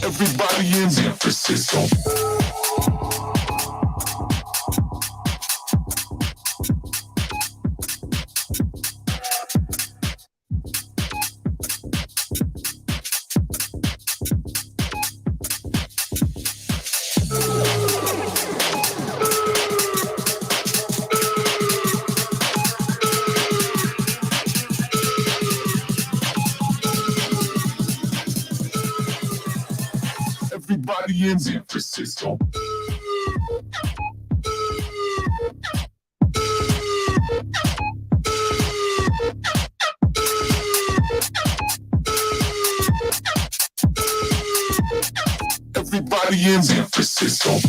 Everybody in San Francisco. Everybody in San Francisco. Everybody in San Francisco.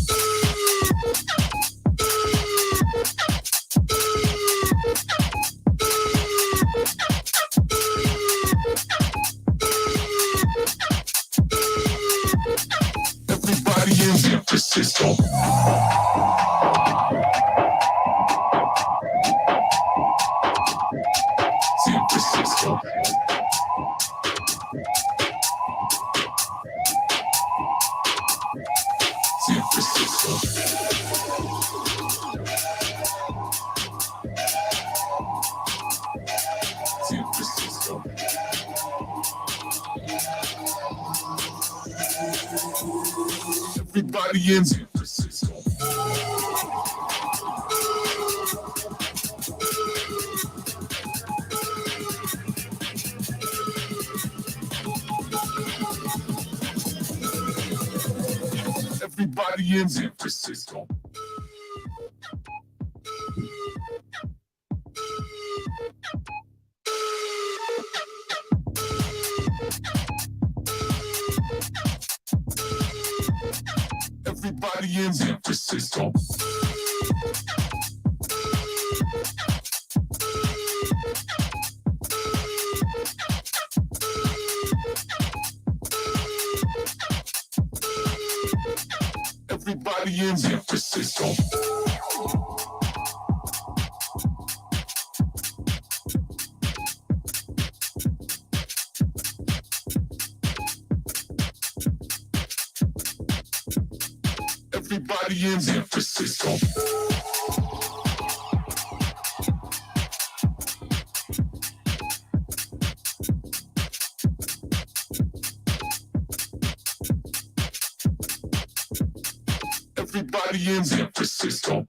Everybody in San Francisco. San Francisco. San Francisco. San Francisco. Everybody in San Francisco. Everybody in San Francisco. Everybody in San Francisco. Everybody in San Francisco. Everybody in San Francisco. Everybody in San Francisco.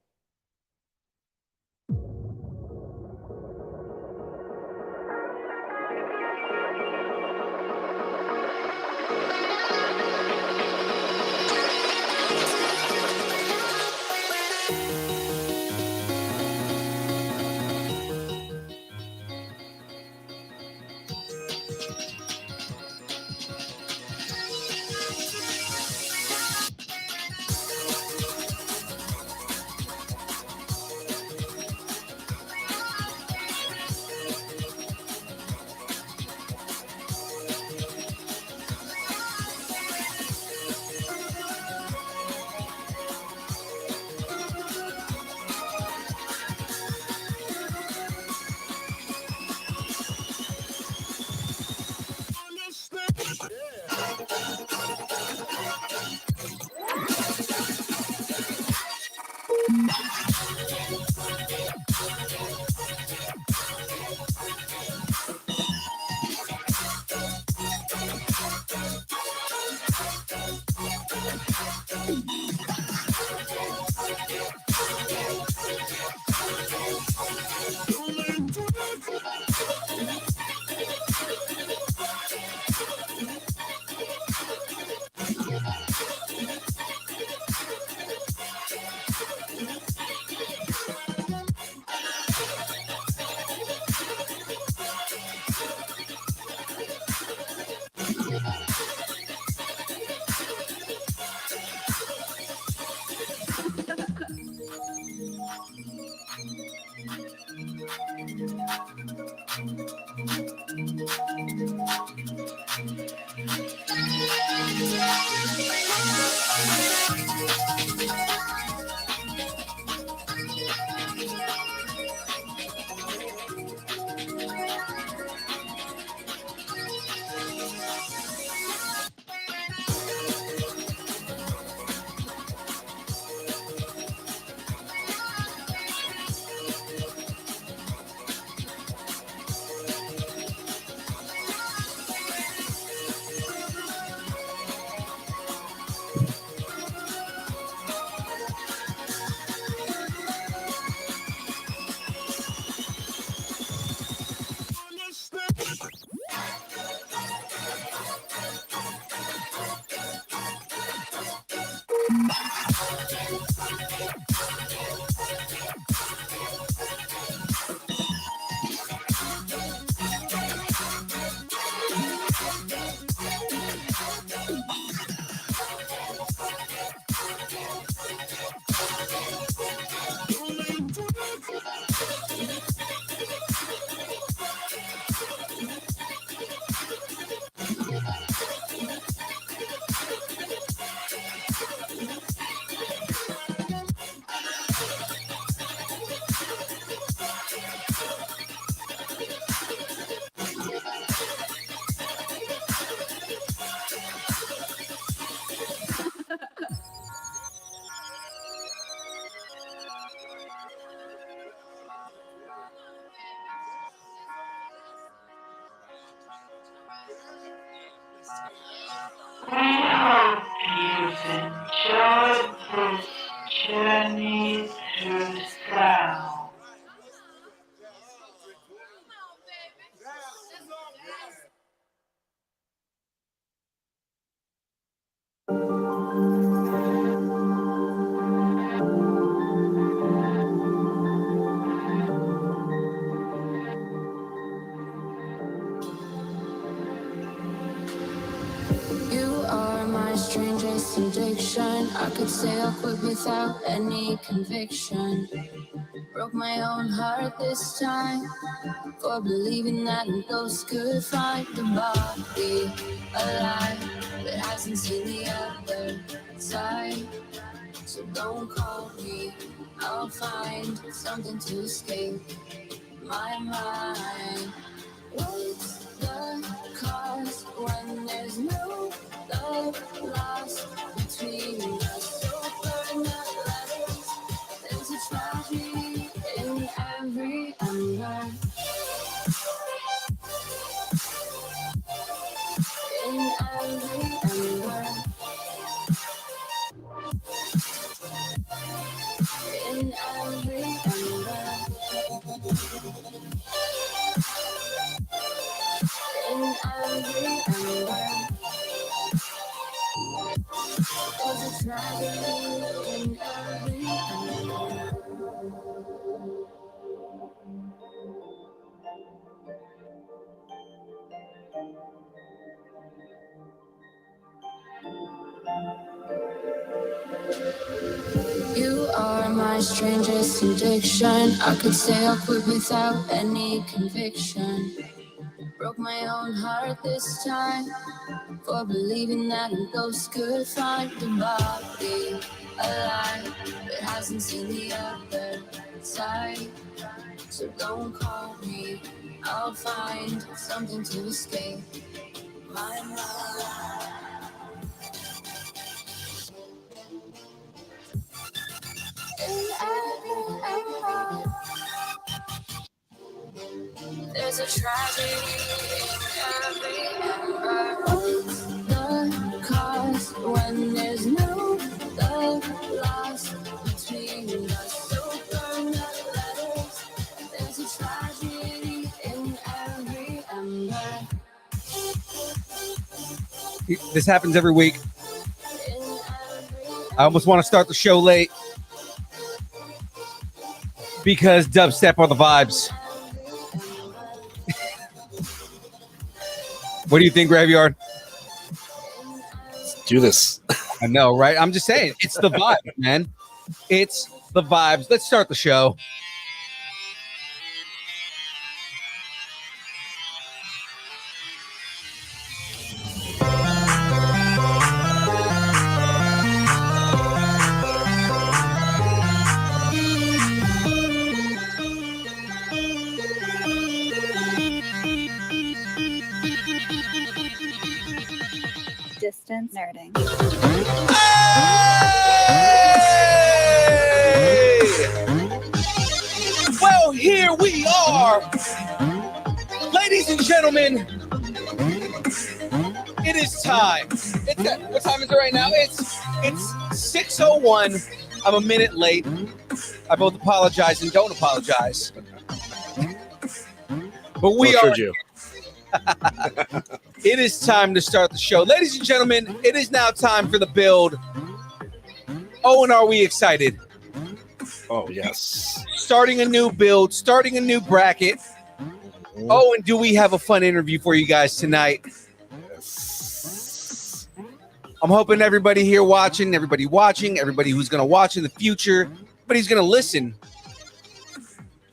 You've enjoyed this journey through sound. could say I'll quit without any conviction. Broke my own heart this time for believing that a ghost could find the body alive, but hasn't seen the other side. So don't call me, I'll find something to escape my mind. What's the cause when there's no love lost between us? So burn the letters, there's a tragedy in every ember. In every ember. In every ember. In every ember. There's a tragedy in every ember. You are my strangest addiction. I could say I'll quit without any conviction. Broke my own heart this time for believing that a ghost could find the body alive, but hasn't seen the other side. So don't call me, I'll find something to escape my mind. In every ember, there's a tragedy in every ember. What's the cause when there's no love lost between us? So burn the letters, there's a tragedy in every ember. This happens every week. In every I almost want to start the show late because dubstep are the vibes. What do you think, Graveyard? Do this. I know, right? I'm just saying, it's the vibe, man. It's the vibes. Let's start the show. Distance nerding. Well, here we are. Ladies and gentlemen, it is time. What time is it right now? It's 6:01. I'm a minute late. I both apologize and don't apologize. But we Well, are. should you? It is time to start the show. Ladies and gentlemen, it is now time for the build. Oh, and are we excited? Oh, yes. Starting a new build, starting a new bracket. Oh, and do we have a fun interview for you guys tonight? Yes. I'm hoping everybody here watching, everybody who's going to watch in the future, everybody's going to listen.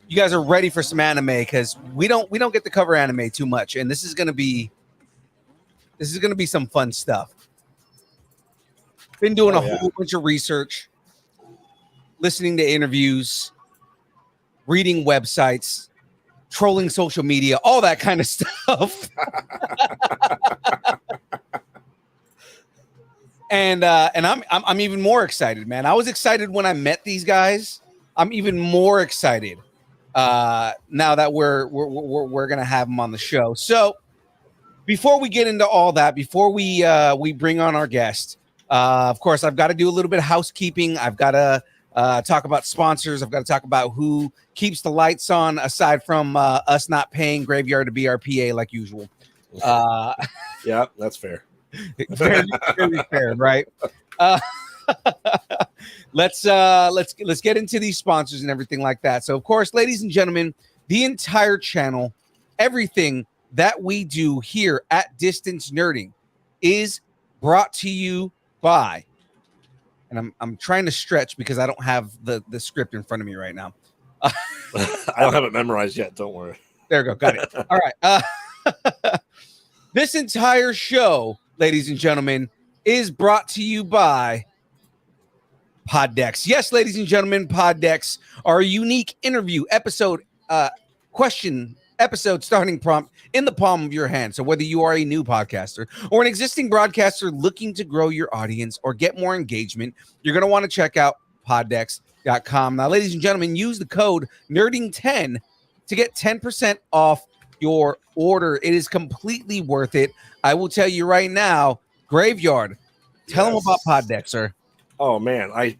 You guys are ready for some anime because we don't get to cover anime too much, and this is going to be some fun stuff. Been doing a whole bunch of research, listening to interviews, reading websites, trolling social media, all that kind of stuff. And I'm even more excited, man. I was excited when I met these guys. I'm even more excited now that we're gonna have them on the show. So before we get into all that, before we bring on our guest, of course, I've got to do a little bit of housekeeping. I've got to talk about sponsors. I've got to talk about who keeps the lights on, aside from us not paying Graveyard to be our PA like usual. Yeah, that's fair. Very, very fair, right? Let's get into these sponsors and everything like that. So, of course, ladies and gentlemen, the entire channel, everything that we do here at Distance Nerding is brought to you by and I'm trying to stretch because I don't have the script in front of me right now. I don't have it memorized yet. Don't worry. There we go. Got it. All right. This entire show, ladies and gentlemen, is brought to you by Poddex. Yes, ladies and gentlemen, Poddex, our unique interview episode, question episode starting prompt in the palm of your hand. So whether you are a new podcaster or an existing broadcaster looking to grow your audience or get more engagement, you're going to want to check out poddex.com. Now, ladies and gentlemen, use the code NERDING10 to get 10% off your order. It is completely worth it. I will tell you right now, Graveyard, tell them about Poddex, sir. Oh man, I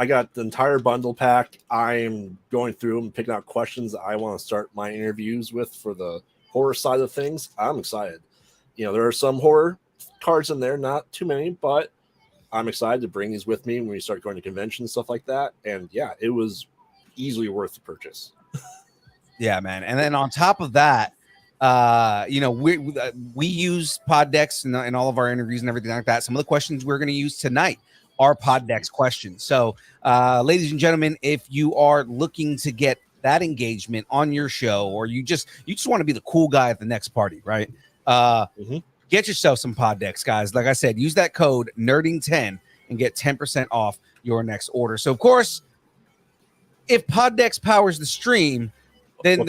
got the entire bundle pack. I'm going through and picking out questions that I want to start my interviews with for the horror side of things. I'm excited. You know, there are some horror cards in there, not too many, but I'm excited to bring these with me when we start going to conventions, stuff like that. And yeah, it was easily worth the purchase. Yeah, man. And then on top of that, you know, we use Poddex in all of our interviews and everything like that. Some of the questions we're going to use tonight are Poddex questions. So, ladies and gentlemen, if you are looking to get that engagement on your show, or you just want to be the cool guy at the next party, right? Get yourself some Poddex, guys. Like I said, use that code NERDING10 and get 10% off your next order. So, of course, if Poddex powers the stream, then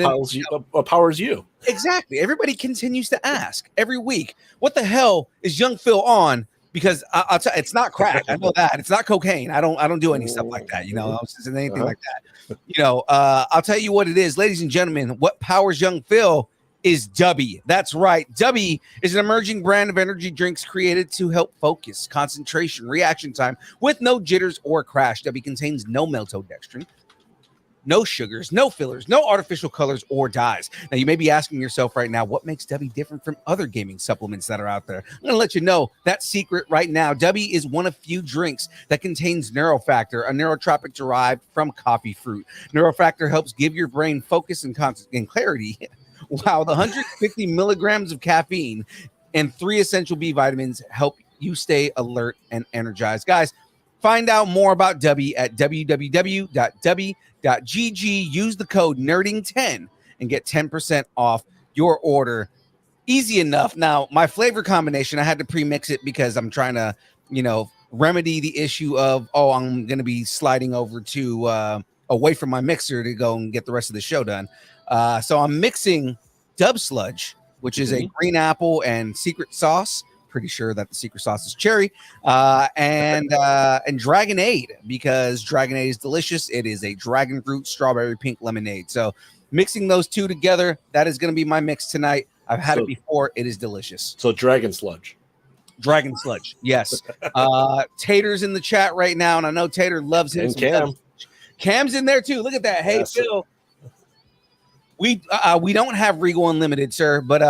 what powers you? Exactly. Everybody continues to ask every week, what the hell is young Phil on? Because I'll tell you, it's not crack. I know that. It's not cocaine. I don't do any stuff like that. You know, anything like that. You know, I'll tell you what it is, ladies and gentlemen. What powers young Phil is Dubby. That's right. Dubby is an emerging brand of energy drinks created to help focus, concentration, reaction time with no jitters or crash. Dubby contains no maltodextrin, no sugars, no fillers, no artificial colors or dyes. Now, you may be asking yourself right now, what makes Dubby different from other gaming supplements that are out there? I'm going to let you know that secret right now. Dubby is one of few drinks that contains Neurofactor, a neurotropic derived from coffee fruit. Neurofactor helps give your brain focus and clarity. Wow, the 150 milligrams of caffeine and 3 essential B vitamins help you stay alert and energized. Guys, find out more about Dubby at www.dubby.gg. Use the code NERDING10 and get 10% off your order. Easy enough. Now, my flavor combination, I had to pre-mix it because I'm trying to, you know, remedy the issue of, I'm going to be sliding over to away from my mixer to go and get the rest of the show done. So I'm mixing Dub Sludge, which is a green apple and secret sauce. Pretty sure that the secret sauce is cherry, and Dragonade, because Dragonade is delicious. It is a dragon fruit strawberry pink lemonade. So mixing those two together, that is going to be my mix tonight. I've had it before. It is delicious. So Dragon Sludge. Dragon Sludge. Yes. Tater's in the chat right now, and I know Tater loves him. And Cam's in there too. Look at that. Hey, yes, Phil. We don't have Regal Unlimited, sir, but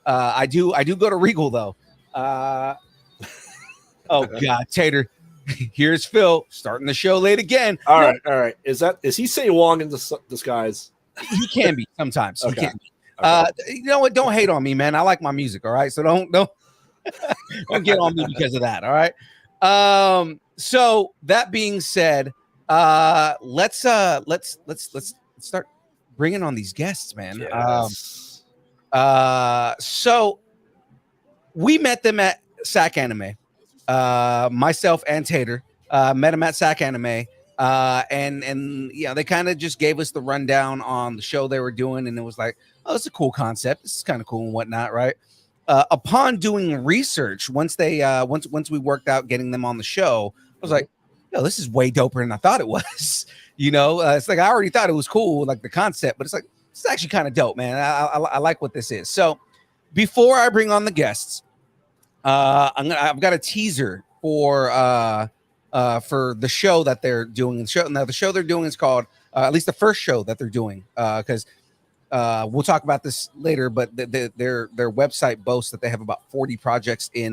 I do go to Regal though. Oh God, Tater. Here's Phil starting the show late again. All right. Is he saying Wong in disguise? He can be sometimes. Okay. He can be. Okay. You know what? Don't hate on me, man. I like my music. All right, so don't don't get on me because of that. All right. So that being said, let's start bringing on these guests, man. Yes. So we met them at SAC Anime. Myself and Tater met them at SAC Anime. And yeah, they kind of just gave us the rundown on the show they were doing, and it was like, oh, it's a cool concept. This is kind of cool and whatnot, right? Upon doing research, once we worked out getting them on the show, I was like, yo, this is way doper than I thought it was. You know, it's like I already thought it was cool, like the concept, but it's like it's actually kind of dope, man. I like what this is. So before I bring on the guests, I've got a teaser for the show that they're doing. The show they're doing is called at least the first show that they're doing, because we'll talk about this later. But their website boasts that they have about 40 projects in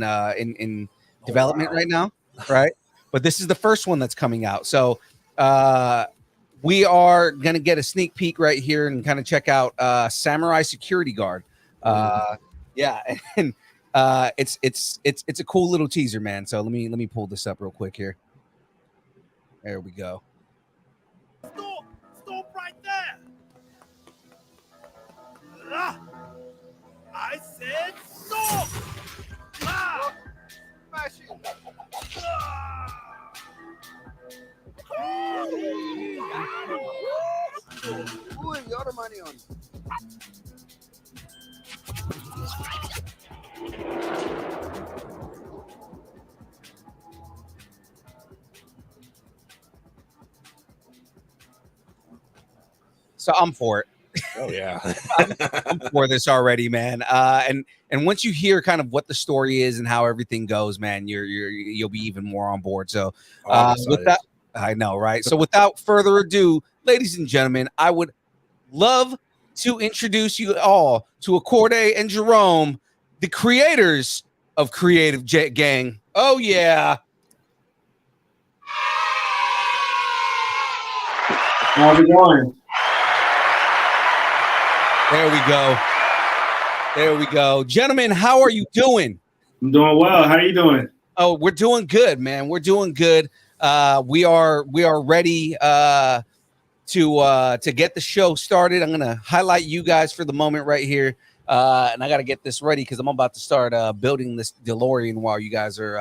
development right now, right? But this is the first one that's coming out. So we are gonna get a sneak peek right here and kind of check out Samurai Security Guard. Yeah, and it's a cool little teaser, man. So let me pull this up real quick here. There we go. Stop right there. Ah, I said stop. Ah. So I'm for it. Oh yeah. I'm for this already, man. And once you hear kind of what the story is and how everything goes, man, you'll be even more on board. So with that, I know, right? So without further ado, ladies and gentlemen, I would love to introduce you all to Cre8ive and Jerome, the creators of Cre8ive Gang. Oh yeah. How's it going? There we go. There we go. Gentlemen, how are you doing? I'm doing well. How are you doing? Oh, we're doing good, man. We're doing good. We are ready to get the show started. I'm gonna highlight you guys for the moment right here, and I got to get this ready because I'm about to start building this DeLorean while you guys are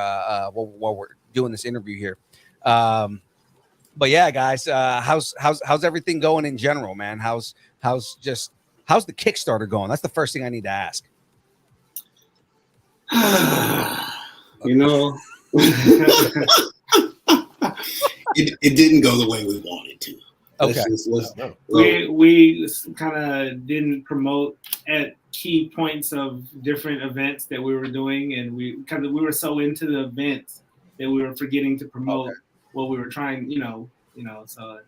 while we're doing this interview here. But yeah, guys, how's everything going in general, man? How's the Kickstarter going? That's the first thing I need to ask. You know, it didn't go the way we wanted to. Okay. We kind of didn't promote at key points of different events that we were doing, and we were so into the events that we were forgetting to promote what we were trying. So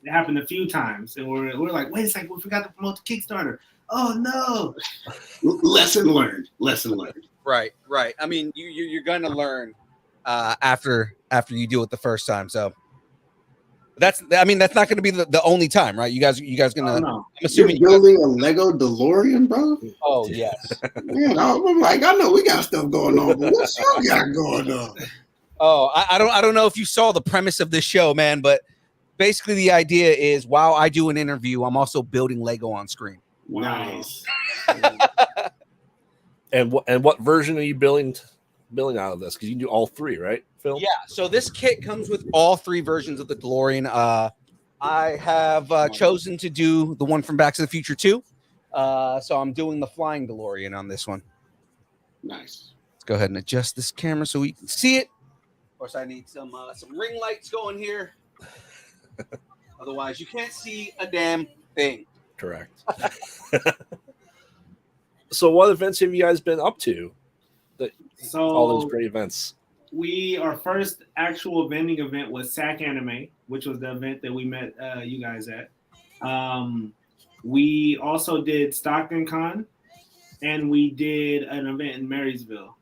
it happened a few times, and we're like, wait a second, we forgot to promote the Kickstarter. Oh no! Lesson learned. Right. I mean, you're gonna learn after you do it the first time. So that's not going to be the only time, right? You guys gonna? No. I'm assuming you're building a Lego DeLorean, bro. Oh yes. Man, I'm like, I know we got stuff going on, but what you got going on? Oh, I don't know if you saw the premise of this show, man, but basically the idea is while I do an interview, I'm also building Lego on screen. Nice. And what version are you building out of this? Because you can do all three, right, Phil? Yeah. So this kit comes with all three versions of the DeLorean. I have chosen to do the one from Back to the Future 2. So I'm doing the flying DeLorean on this one. Nice. Let's go ahead and adjust this camera so we can see it. Of course, I need some ring lights going here. Otherwise, you can't see a damn thing. Correct. So what events have you guys been up to? All those great events. Our first actual vending event was SAC Anime, which was the event that we met you guys at. We also did Stockton Con, and we did an event in Marysville.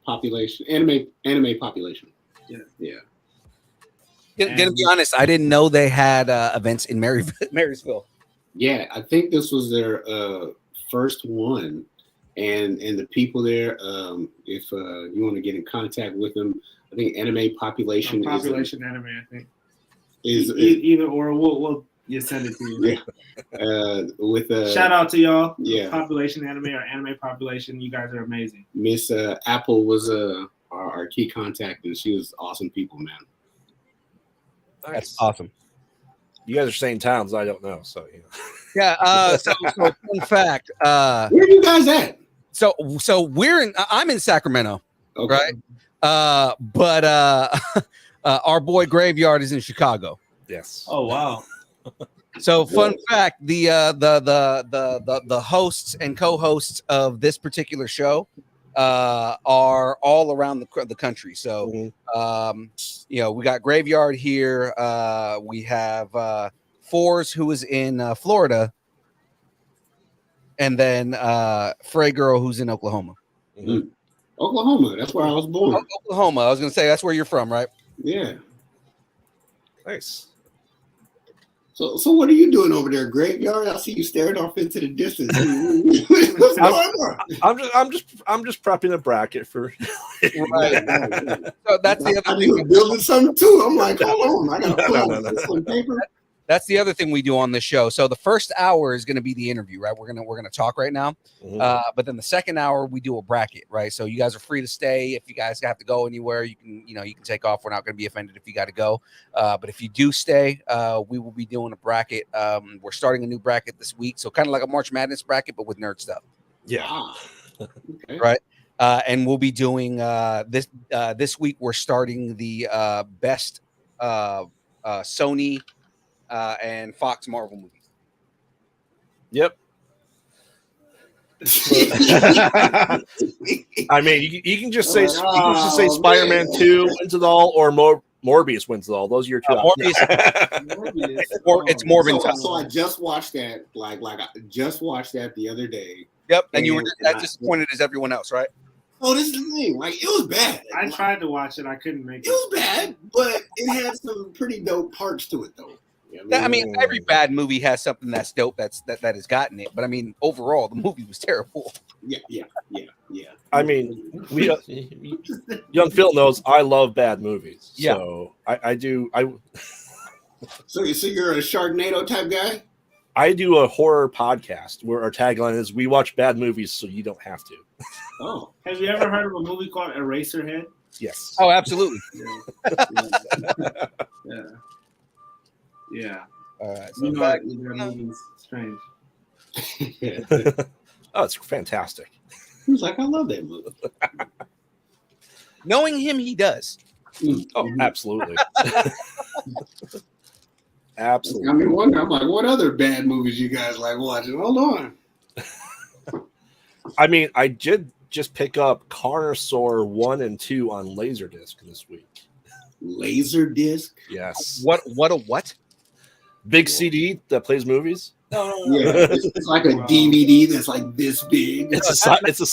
Population, anime population. Yeah. Gonna be honest, I didn't know they had events in Marysville. Yeah, I think this was their first one, and the people there. If you want to get in contact with them, I think anime population Anime. I think is either or. We'll send it to you. Yeah. With shout out to y'all. Yeah. Population Anime or Anime Population. You guys are amazing. Miss Apple was our key contact, and she was awesome people, man. Nice. That's awesome. You guys are saying towns I don't know, so you know. Yeah. So fun fact. Where are you guys at? So I'm in Sacramento, Okay. right? But our boy Graveyard is in Chicago. Yes. Oh wow. So fun fact: the hosts and co-hosts of this particular show are all around the country. So we got Graveyard here. We have Fours, who is in Florida, and then Frey Girl, who's in Oklahoma. Mm-hmm. Oklahoma, that's where I was born. Oklahoma. I was gonna say that's where you're from, right? Yeah. Nice. So what are you doing over there, Graveyard? I see you staring off into the distance. What's going on? I'm just prepping a bracket for Right. So that's the I other knew thing. building something too. I'm like, hold on, I gotta pull No. out this on paper. That's the other thing we do on this show. So the first hour is going to be the interview, right? We're gonna talk right now, but then the second hour we do a bracket, right? So you guys are free to stay. If you guys have to go anywhere, you can take off. We're not going to be offended if you got to go. But if you do stay, we will be doing a bracket. We're starting a new bracket this week, so kind of like a March Madness bracket, but with nerd stuff. Yeah. Okay. Right. And we'll be doing this week. We're starting the best Sony and Fox Marvel movies. Yep. I mean, you can just say Spider-Man 2 wins it all, or Morbius wins it all. Those are your two. Morbius. It's Morbin. So I just watched that. Like I just watched that the other day. Yep. And you were as disappointed as everyone else, right? Oh, this is the thing. Like, it was bad. I tried to watch it. I couldn't make it. It was bad, but it had some pretty dope parts to it, though. I mean, every bad movie has something that's dope that has gotten it. But I mean, overall, the movie was terrible. Yeah. I mean, young Phil knows I love bad movies. Yeah. So I do. So you're a Sharknado type guy? I do a horror podcast where our tagline is "We watch bad movies so you don't have to." Oh, have you ever heard of a movie called Eraserhead? Yes. Oh, absolutely. Yeah. All right. So that movie's strange. Oh, it's fantastic. He was like, I love that movie. Knowing him, he does. Oh, absolutely. Absolutely. I mean, wonder. I'm like, what other bad movies you guys like watching? Hold on. I mean, I did just pick up Carnosaur 1 and 2 on Laserdisc this week. Laserdisc? Yes. What a what? Big CD that plays movies. Yeah, it's like a DVD that's like this big. It's the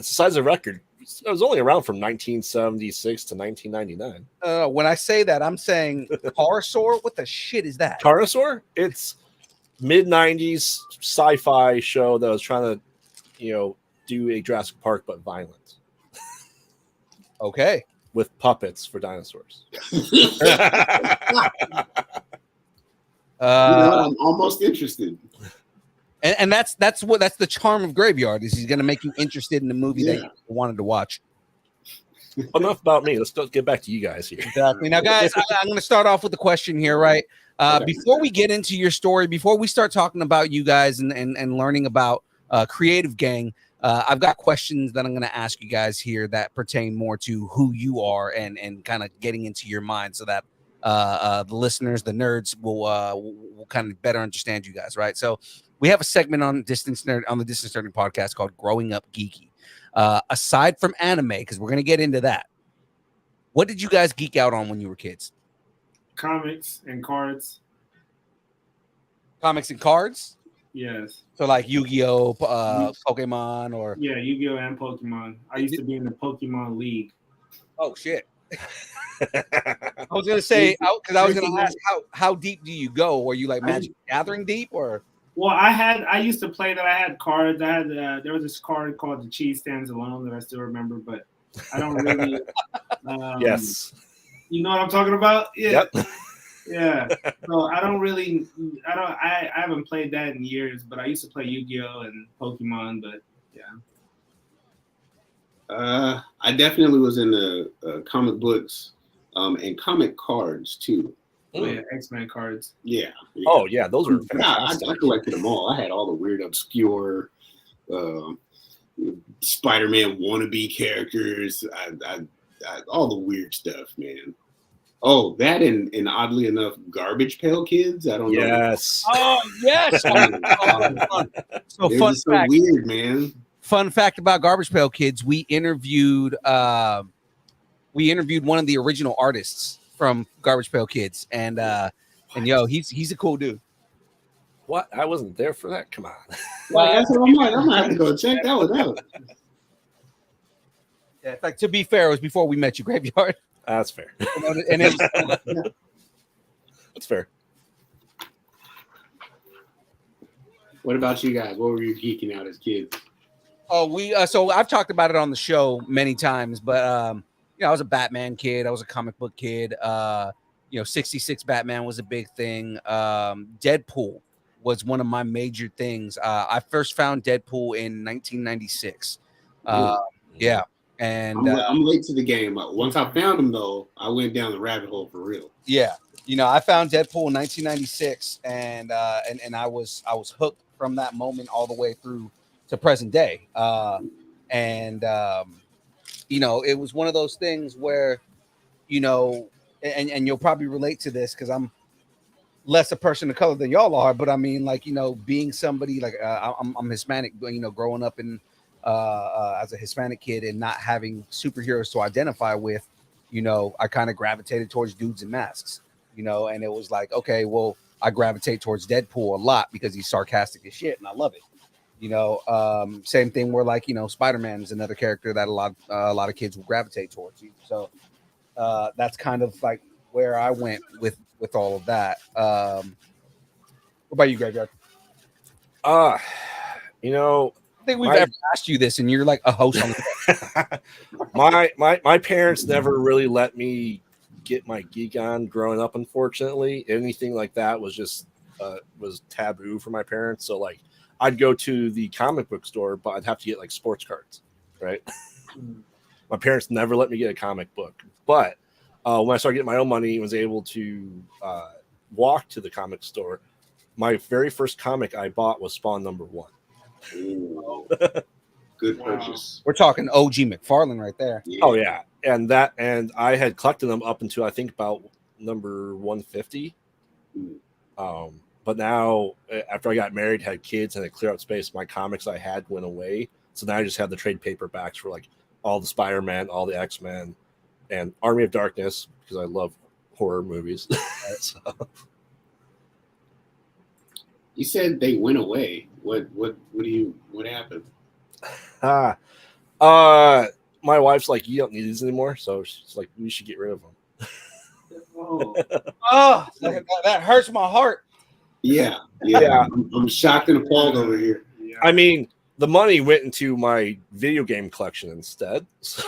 size of record. It was only around from 1976 to 1999. When I say that, I'm saying Carnosaur. What the shit is that? Carnosaur? It's mid-90s sci-fi show that was trying to, do a Jurassic Park but violent. Okay. With puppets for dinosaurs. I'm almost interested. And that's the charm of Graveyard is he's going to make you interested in the movie that you wanted to watch. Enough about me. Let's get back to you guys here. Exactly. Now, guys, I'm going to start off with a question here, right? Before we get into your story, before we start talking about you guys and learning about Cre8ive Gang, I've got questions that I'm going to ask you guys here that pertain more to who you are and kind of getting into your mind so that the listeners, the nerds, will kind of better understand you guys, right? So we have a segment on the Distance Nerding podcast called Growing Up Geeky. Aside from anime, because we're going to get into that, what did you guys geek out on when you were kids? Comics and cards. Comics and cards? Yes. So like Yu-Gi-Oh, Pokemon, or yeah, Yu-Gi-Oh and Pokemon. I used to be in the Pokemon League. Oh shit! I was gonna say because I was gonna ask how deep do you go? Were you like Magic Gathering deep or? Well, I used to play that. I had cards. I had there was this card called the Cheese Stands Alone that I still remember, but I don't really. Yes. You know what I'm talking about? Yeah. Yep. Yeah. So I haven't played that in years, but I used to play Yu-Gi-Oh and Pokemon, but yeah. I definitely was in the comic books and comic cards too. Oh yeah, X-Men cards. Yeah. Oh yeah, those were fantastic. I collected them all. I had all the weird, obscure Spider-Man wannabe characters. I all the weird stuff, man. Oh, that and oddly enough, Garbage Pail Kids. I don't know. Yes. Oh yes. So fun so fact. Weird, man. Fun fact about Garbage Pail Kids: we interviewed one of the original artists from Garbage Pail Kids, and yo, he's a cool dude. What? I wasn't there for that. Come on. Well, that's what I'm like. I'm gonna have to go check that one out. Yeah, in fact, to be fair, it was before we met you, Graveyard. That's fair. And it was, That's fair. What about you guys? What were you geeking out as kids? Oh, so I've talked about it on the show many times, but you know, I was a Batman kid. I was a comic book kid. You know, 66 Batman was a big thing. Deadpool was one of my major things. I first found Deadpool in 1996. Yeah, and I'm late to the game. Once I found him, though, I went down the rabbit hole for real. yeah, you know, I found Deadpool in 1996, and I was hooked from that moment all the way through to present day. And you know, it was one of those things where, you know, and you'll probably relate to this because I'm less a person of color than y'all are, but I mean, like, you know, being somebody like I'm Hispanic, you know, growing up in as a Hispanic kid and not having superheroes to identify with, you know, I kind of gravitated towards dudes in masks, you know, and it was like, okay, well, I gravitate towards Deadpool a lot because he's sarcastic as shit and I love it. You know, same thing where, like, you know, Spider-Man is another character that a lot of kids will gravitate towards. So that's kind of like where I went with all of that. What about you, Graveyard? You know, I think we've ever asked you this, and you're like a host on the my parents never really let me get my geek on growing up. Unfortunately, anything like that was just was taboo for my parents. So like, I'd go to the comic book store, but I'd have to get like sports cards, right? My parents never let me get a comic book. But when I started getting my own money and was able to walk to the comic store, my very first comic I bought was Spawn #1. Ooh, good purchase. We're talking OG McFarlane right there. Yeah. Oh yeah, and I had collected them up until I think about number 150. But now, after I got married, had kids, and I cleared out space, my comics I had went away. So now I just have the trade paperbacks for like all the Spider-Man, all the X-Men, and Army of Darkness because I love horror movies. So. You said they went away. What happened? My wife's like, you don't need these anymore, so she's like, we should get rid of them. Oh, that hurts my heart. Yeah. I'm shocked and appalled over here. I mean, the money went into my video game collection instead. So.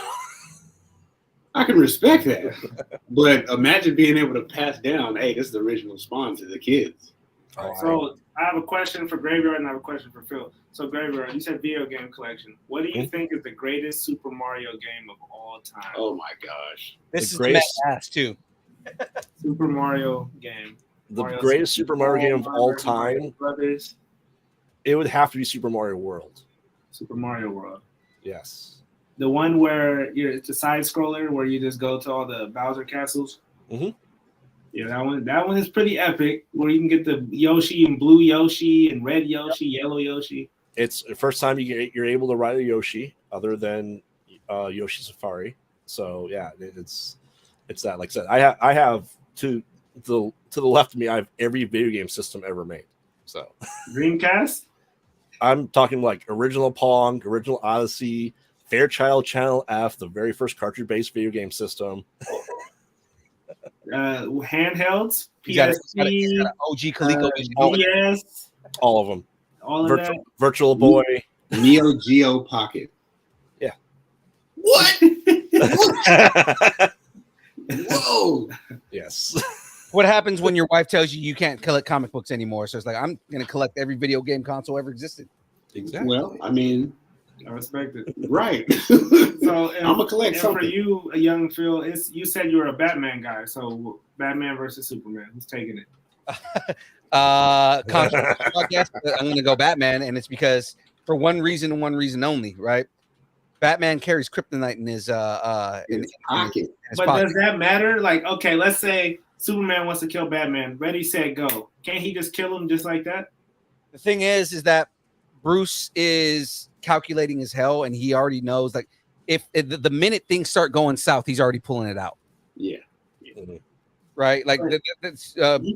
I can respect that, but imagine being able to pass down, hey, this is the original Spawn to the kids. So I have a question for Graveyard and I have a question for Phil. So Graveyard, you said video game collection. What do you think is the greatest Super Mario game of all time? Oh my gosh. This is greatest ass too. Super Mario game. The greatest Super Mario game of all time. Brothers. It would have to be Super Mario World. Super Mario World. Yes. The one where it's a side scroller where you just go to all the Bowser castles. Mm-hmm. Yeah, that one is pretty epic. Where you can get the Yoshi and blue Yoshi and red Yoshi, yellow Yoshi. It's the first time you're able to ride a Yoshi other than Yoshi Safari. So yeah, it's that. Like I said, I have to the left of me. I have every video game system ever made. So Dreamcast. I'm talking like original Pong, original Odyssey, Fairchild Channel F, the very first cartridge-based video game system. Handhelds, PSP, OG Coleco, DS, all of them. All of that. Virtual Boy, Neo Geo Pocket. Yeah. What? Whoa. Yes. What happens when your wife tells you can't collect comic books anymore? So it's like, I'm going to collect every video game console ever existed. Exactly. Well, I mean, I respect it. Right. So I'm gonna collect something. For you, a young Phil, you said you were a Batman guy. So Batman versus Superman, who's taking it? Controversial, I'm going to go Batman, and it's because for one reason and one reason only, right? Batman carries kryptonite in his pocket. But does that matter? Like, okay, let's say Superman wants to kill Batman. Ready, set, go. Can't he just kill him just like that? The thing is that Bruce is calculating as hell, and he already knows, like, if the minute things start going south, he's already pulling it out. Yeah. Right, like you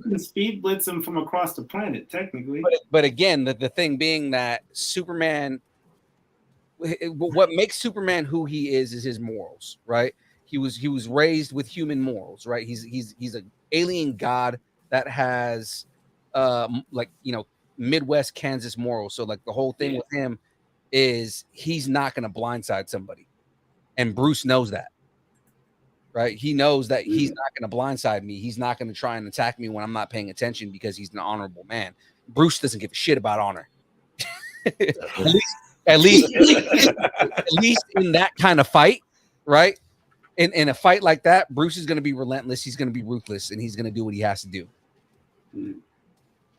can speed blitz him from across the planet, technically. But again, the thing being that Superman, what makes Superman who he is his morals, right? He was raised with human morals, right? He's an alien god that has like, you know, Midwest Kansas morals. So like the whole thing with him is he's not going to blindside somebody, and Bruce knows that. Right? He knows that he's not going to blindside me. He's not going to try and attack me when I'm not paying attention because he's an honorable man. Bruce doesn't give a shit about honor. at least in that kind of fight, right? In a fight like that, Bruce is going to be relentless. He's going to be ruthless, and he's going to do what he has to do.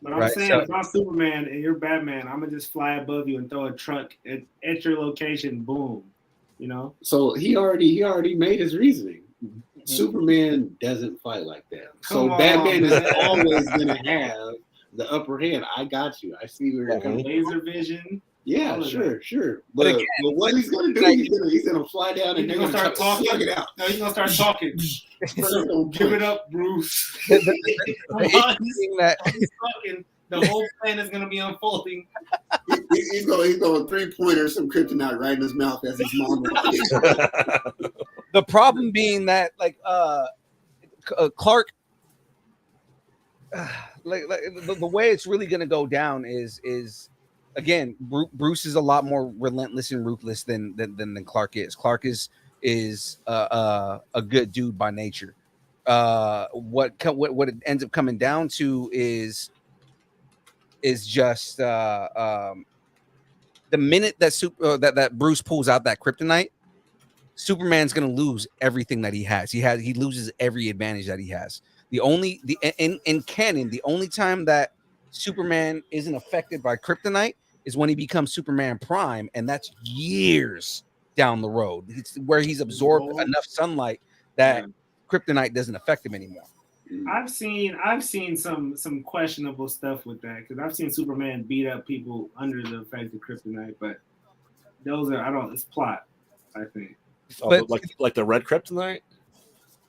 But I'm saying, if I'm Superman and you're Batman, I'm gonna just fly above you and throw a truck at your location. Boom, you know. So he already made his reasoning. Superman doesn't fight like that. So Batman is always gonna have the upper hand. I got you. I see where you're coming. Laser vision. Yeah, sure. But again, what he's gonna do? He's gonna fly down and he's gonna start talking. It out. No, he's gonna start talking. Give it up, Bruce. The whole plan is gonna be unfolding. He's going 3-pointers, some kryptonite right in his mouth as his mom. The problem being that, like, Clark, the way it's really gonna go down is again, Bruce is a lot more relentless and ruthless than Clark is. Clark is a good dude by nature. What it ends up coming down to is just the minute that Bruce pulls out that kryptonite, Superman's gonna lose everything that he has. He loses every advantage that he has. In canon, the only time that Superman isn't affected by kryptonite is when he becomes Superman Prime, and that's years down the road. It's where he's absorbed enough sunlight that kryptonite doesn't affect him anymore. I've seen some questionable stuff with that, because I've seen Superman beat up people under the effect of kryptonite, but those are it's plot, I think. But like the red kryptonite?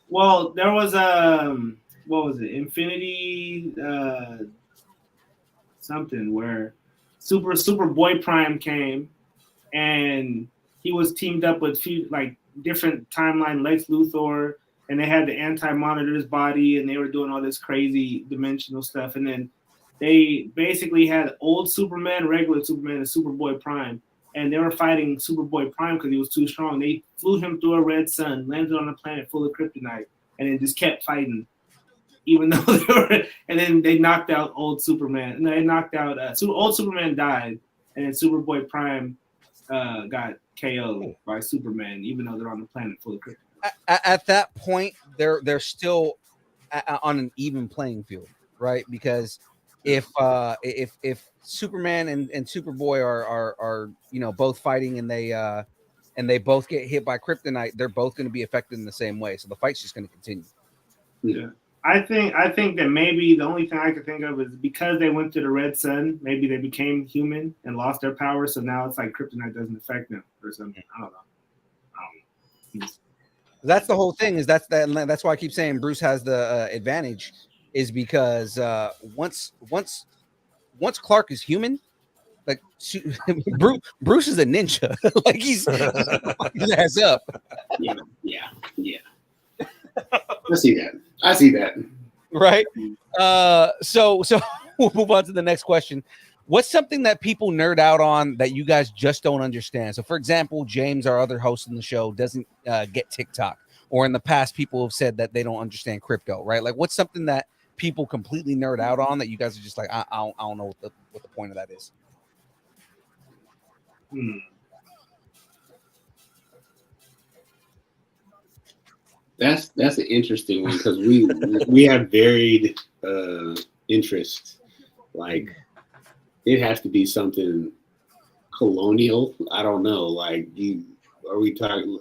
Well, there was what was it? Infinity something where Superboy Prime came and he was teamed up with different timeline Lex Luthor, and they had the Anti-Monitor's body, and they were doing all this crazy dimensional stuff. And then they basically had old Superman, regular Superman, and Superboy Prime, and they were fighting Superboy Prime because he was too strong. They flew him through a red sun, landed on a planet full of kryptonite, and then just kept fighting, even though they were. And then they knocked out old Superman. And they knocked out old Superman died, and then Superboy Prime got KO'd by Superman, even though they're on the planet full of kryptonite. At that point, they're still on an even playing field, right? Because if Superman and Superboy are both fighting and they both get hit by kryptonite, they're both going to be affected in the same way. So the fight's just going to continue. Yeah. I think that maybe the only thing I could think of is because they went to the red sun, maybe they became human and lost their power. So now it's like kryptonite doesn't affect them or something. I don't know. That's the whole thing. That's why I keep saying Bruce has the advantage, is because once Clark is human, like Bruce is a ninja. Like he's his ass up. Yeah. I see that. Right. So we'll move on to the next question. What's something that people nerd out on that you guys just don't understand? So, for example, James, our other host in the show, doesn't get TikTok, or in the past, people have said that they don't understand crypto, right? Like, what's something that people completely nerd out on that you guys are just like, I don't know what the point of that is? That's an interesting one, because we have varied interests. Like, it has to be something colonial. I don't know. Like, you got to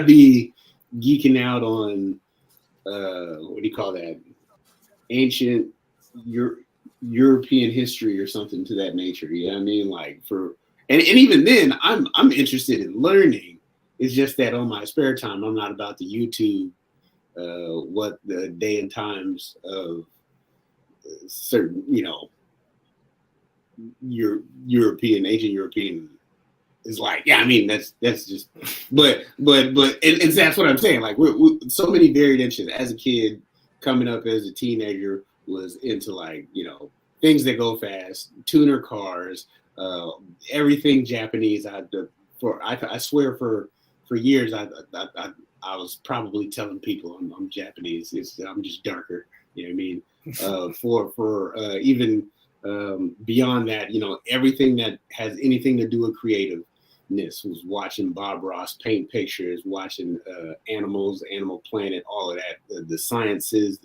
be geeking out on what do you call that? Ancient European history or something to that nature. You know what I mean? Like, and even then, I'm interested in learning. It's just that on my spare time, I'm not about to YouTube what the day and times of certain, ancient European is like. Yeah, I mean that's just, but and that's what I'm saying. Like we're so many varied interests. As a kid, coming up as a teenager, was into like things that go fast, tuner cars, everything Japanese. I swear for years I was probably telling people I'm Japanese. I'm just darker. You know what I mean? For even beyond that, you know, everything that has anything to do with creativeness, was watching Bob Ross paint pictures, watching animals, Animal Planet, all of that, the sciences,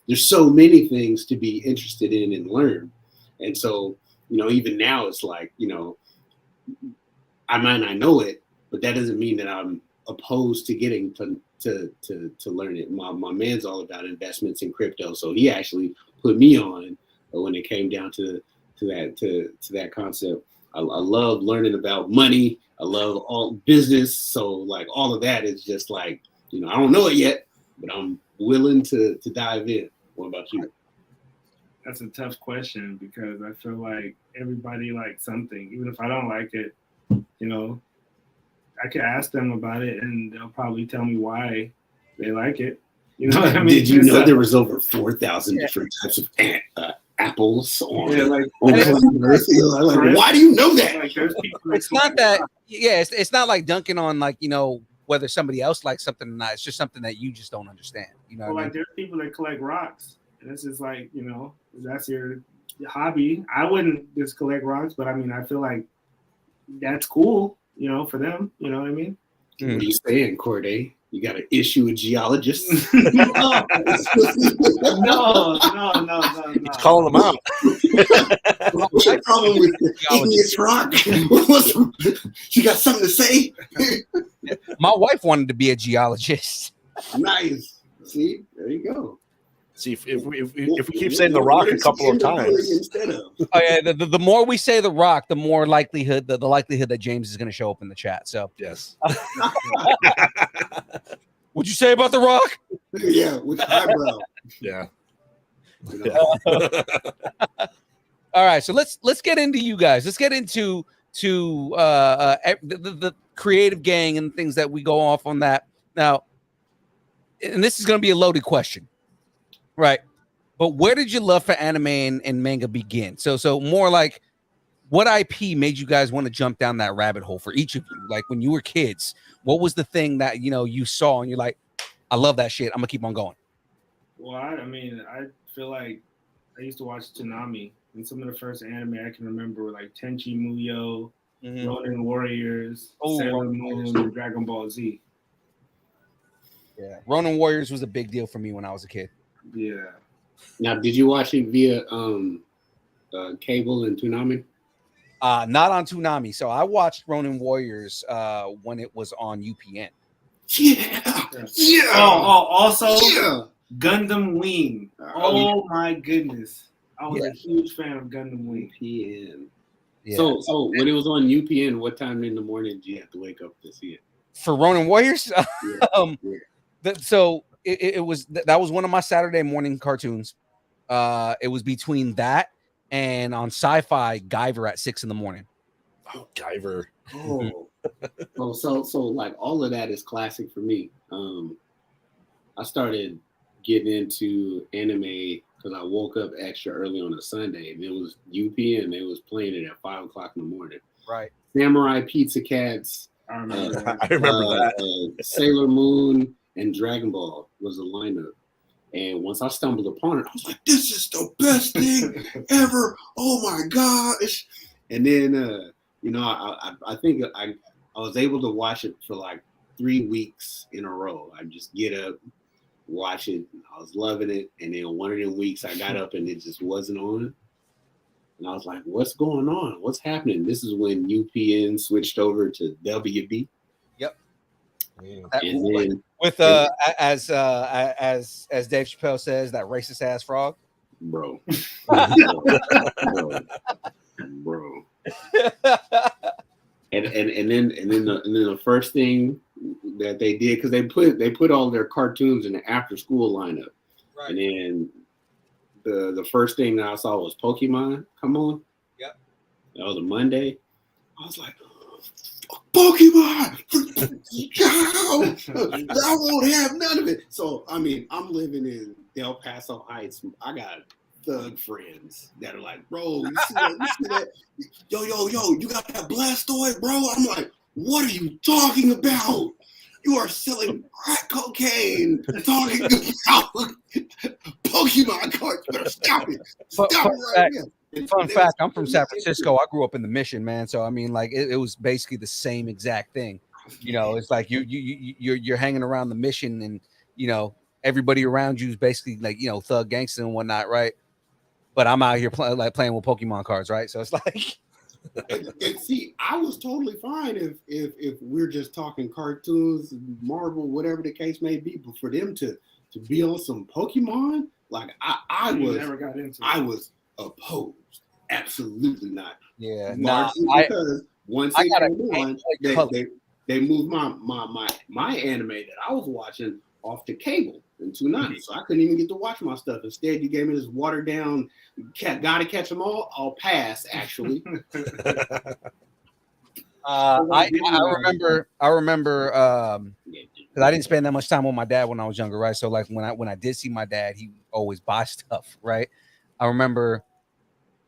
there's so many things to be interested in and learn. And so, you know, even now it's like, you know, I might not know it, but that doesn't mean that I'm opposed to getting to learn it. My man's all about investments in crypto, so he actually put me on when it came down to that concept. I love learning about money. I love all business. So like all of that is just like, you know, I don't know it yet, but I'm willing to dive in. What about you? That's a tough question because I feel like everybody likes something, even if I don't like it. You know, I could ask them about it and they'll probably tell me why they like it. You know what I mean? Did you know there was over 4,000 different types of apples on like Earth? Like, why do you know that? Like, there's people It's not that. Yeah, it's not like dunking on, like, you know, whether somebody else likes something or not. It's just something that you just don't understand. You know, well, what I like mean? there's people that collect rocks, and it's just like, you know, that's your hobby. I wouldn't just collect rocks, but I mean, I feel like that's cool, you know, for them. You know what I mean? What are you saying, Cre8ive? You got to issue a geologist? No. He's calling them out. What's the problem with the igneous rock? You got something to say? My wife wanted to be a geologist. Nice. See, there you go. See, if we keep saying the rock a couple of times. Instead of. Oh yeah, the more we say the rock, the more likelihood the likelihood that James is going to show up in the chat. So Yes. what'd you say about the rock? Yeah, with the eyebrow. Yeah. All right, so let's get into you guys. Let's get into the Cre8ive Gang and things that we go off on that now. And this is going to be a loaded question, right? But where did your love for anime and manga begin? So more like, what IP made you guys want to jump down that rabbit hole for each of you? Like when you were kids, what was the thing that, you know, you saw and you're like, I love that shit, I'm gonna keep on going? Well, I mean, I feel like I used to watch Toonami, and some of the first anime I can remember were like Tenchi Muyo, Ronin Warriors, Sailor Moon, and Dragon Ball Z. Yeah, Ronin Warriors was a big deal for me when I was a kid. Yeah. Now, did you watch it via cable and Toonami? Not on Toonami. So I watched Ronin Warriors when it was on UPN. Yeah. Also Gundam Wing. Oh my goodness. I was a huge fan of Gundam Wing. UPN. Yeah. So when it was on UPN, what time in the morning did you have to wake up to see it? For Ronin Warriors? Yeah. So it was that was one of my Saturday morning cartoons. It was between that and on Sci-Fi Guyver at 6 a.m. Oh, Guyver. Oh, so like all of that is classic for me. I started getting into anime because I woke up extra early on a Sunday, and it was UPN. They was playing it at 5 o'clock in the morning. Right. Samurai Pizza Cats. I remember that. Sailor Moon and Dragon Ball was the lineup. And once I stumbled upon it, I was like, this is the best thing ever. Oh my gosh. And then, you know, I think I was able to watch it for like 3 weeks in a row. I just get up, watch it. I was loving it. And then one of them weeks I got up and it just wasn't on. And I was like, what's going on? What's happening? This is when UPN switched over to WB. Yep. And then with as Dave Chappelle says, that racist ass frog. Bro. Bro. And then the first thing that they did, because they put all their cartoons in the after school lineup. Right. And then the first thing that I saw was Pokemon come on. Yep. That was a Monday. I was like, Pokemon! I won't have none of it. So I mean, I'm living in Del Paso Heights. I got thug friends that are like, bro, you see that? Yo, you got that Blastoid, bro? I'm like, what are you talking about? You are selling crack cocaine, talking about Pokemon cards. You better stop it. Stop it right now. Fun fact, I'm from San Francisco. I grew up in the Mission, man. So I mean, like it was basically the same exact thing. You know, it's like you're hanging around the Mission, and you know everybody around you is basically like thug gangster and whatnot, right? But I'm out here playing with Pokemon cards, right? So it's like, and see, I was totally fine if we're just talking cartoons, Marvel, whatever the case may be. But for them to be on some Pokemon, like I was opposed. Absolutely not. Yeah, because once they came on, they moved my anime that I was watching off to cable in 290, so I couldn't even get to watch my stuff. Instead, you gave me this watered down, gotta catch them all. I'll pass, actually. I remember because I didn't spend that much time with my dad when I was younger, right? So like when I did see my dad, he always buy stuff, right? I remember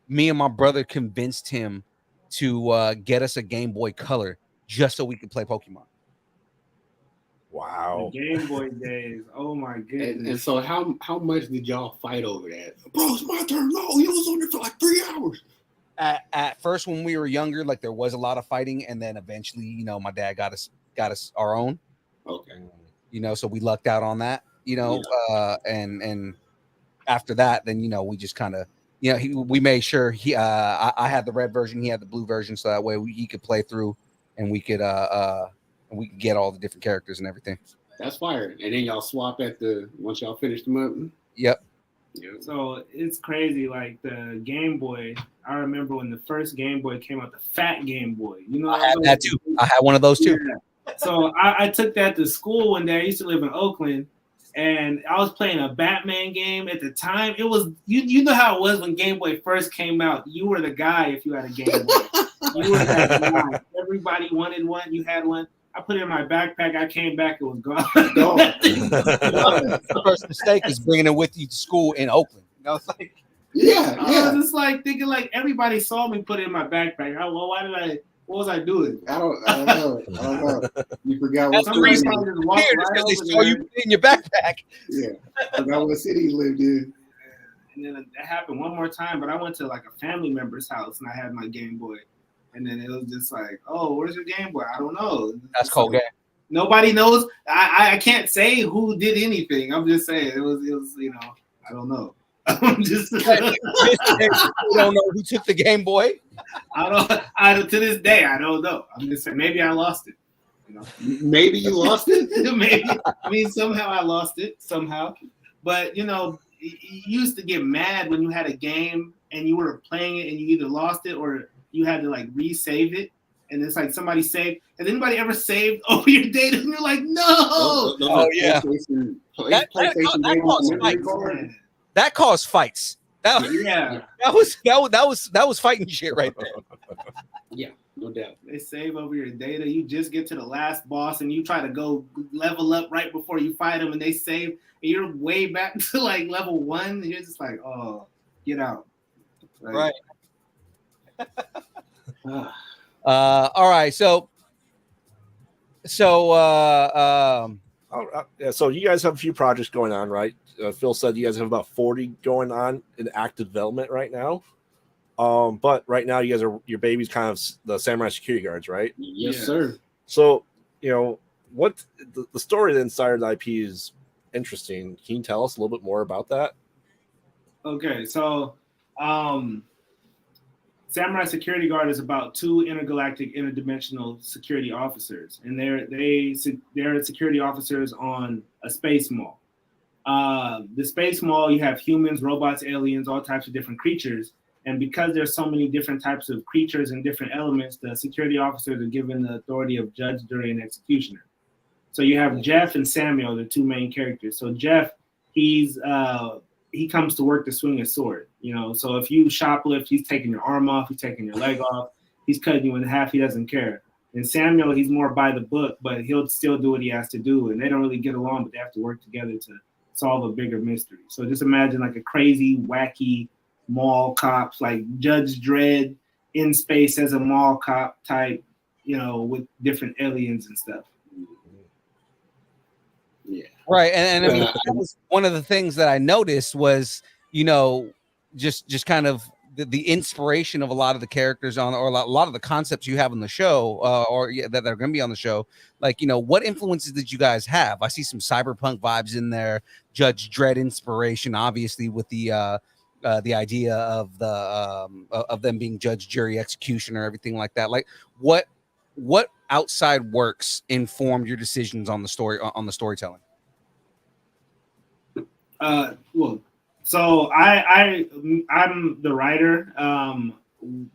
me and my brother convinced him to get us a Game Boy Color just so we could play Pokemon. Wow. The Game Boy days. Oh my goodness. And so how much did y'all fight over that? Bro, it's my turn. No, you was on there for like 3 hours. At first, when we were younger, like there was a lot of fighting, and then eventually, my dad got us our own. Okay. So we lucked out on that. And after that, then we just kind of we made sure I had the red version, he had the blue version, so that way he could play through, and we could get all the different characters and everything. That's fire. And then y'all swap once y'all finish them up. Yep. Yeah. So it's crazy. Like the Game Boy, I remember when the first Game Boy came out, the fat Game Boy. I had that too. I had one of those too. Yeah. So I took that to school one day. I used to live in Oakland, and I was playing a Batman game at the time. It was you know how it was when Game Boy first came out. You were the guy if you had a Game Boy. You were that guy. Everybody wanted one. You had one. I put it in my backpack. I came back. It was gone. The first mistake is bringing it with you to school in Oakland. It's like, I was just like thinking, like everybody saw me put it in my backpack. What was I doing? I don't know. You forgot what that's the reason because they saw you put it in your backpack. Yeah, I forgot what city you lived in. And then that happened one more time, but I went to like a family member's house and I had my Game Boy. And then it was just like, oh, where's your Game Boy? I don't know. That's cold game. Nobody knows. I can't say who did anything. I'm just saying it was I don't know. I'm just you don't know who took the Game Boy. I to this day I don't know. I'm just saying maybe I lost it. Maybe you lost it. Maybe. I mean somehow I lost it somehow. But you used to get mad when you had a game and you were playing it and you either lost it or you had to like resave it, and it's like somebody saved. Has anybody ever saved over your data? And you're like, no. Oh yeah. That caused fights. That was fighting shit right there. Yeah, no doubt. They save over your data. You just get to the last boss and you try to go level up right before you fight them, and they save, and you're way back to like level 1. And you're just like, oh, get out. Like, right. All right. So you guys have a few projects going on, right? Phil said you guys have about 40 going on in active development right now. But right now your baby's kind of the Samurai Security Guards, right? Yes, sir. So what the story inside of the IP is interesting. Can you tell us a little bit more about that? Okay, so Samurai Security Guard is about 2 intergalactic interdimensional security officers, and they're security officers on a space mall. The space mall, you have humans, robots, aliens, all types of different creatures, and because there's so many different types of creatures and different elements, the security officers are given the authority of judge, jury, and executioner. So you have Jeff and Samuel, the 2 main characters. So Jeff, he comes to work to swing a sword, So if you shoplift, he's taking your arm off, he's taking your leg off, he's cutting you in half. He doesn't care. And Samuel, he's more by the book, but he'll still do what he has to do. And they don't really get along, but they have to work together solve a bigger mystery. So just imagine like a crazy, wacky mall cops, like Judge Dredd in space as a mall cop type, you know, with different aliens and stuff. Yeah. Right, and I mean, that was one of the things that I noticed was, you know, just kind of the inspiration of a lot of the characters on, or a lot of the concepts you have on the show, that are going to be on the show. Like, you know, what influences did you guys have? I see some cyberpunk vibes in there, Judge Dredd inspiration, obviously, with the idea of of them being judge, jury, executioner, everything like that. Like, what outside works informed your decisions on the storytelling? Well, so I'm the writer.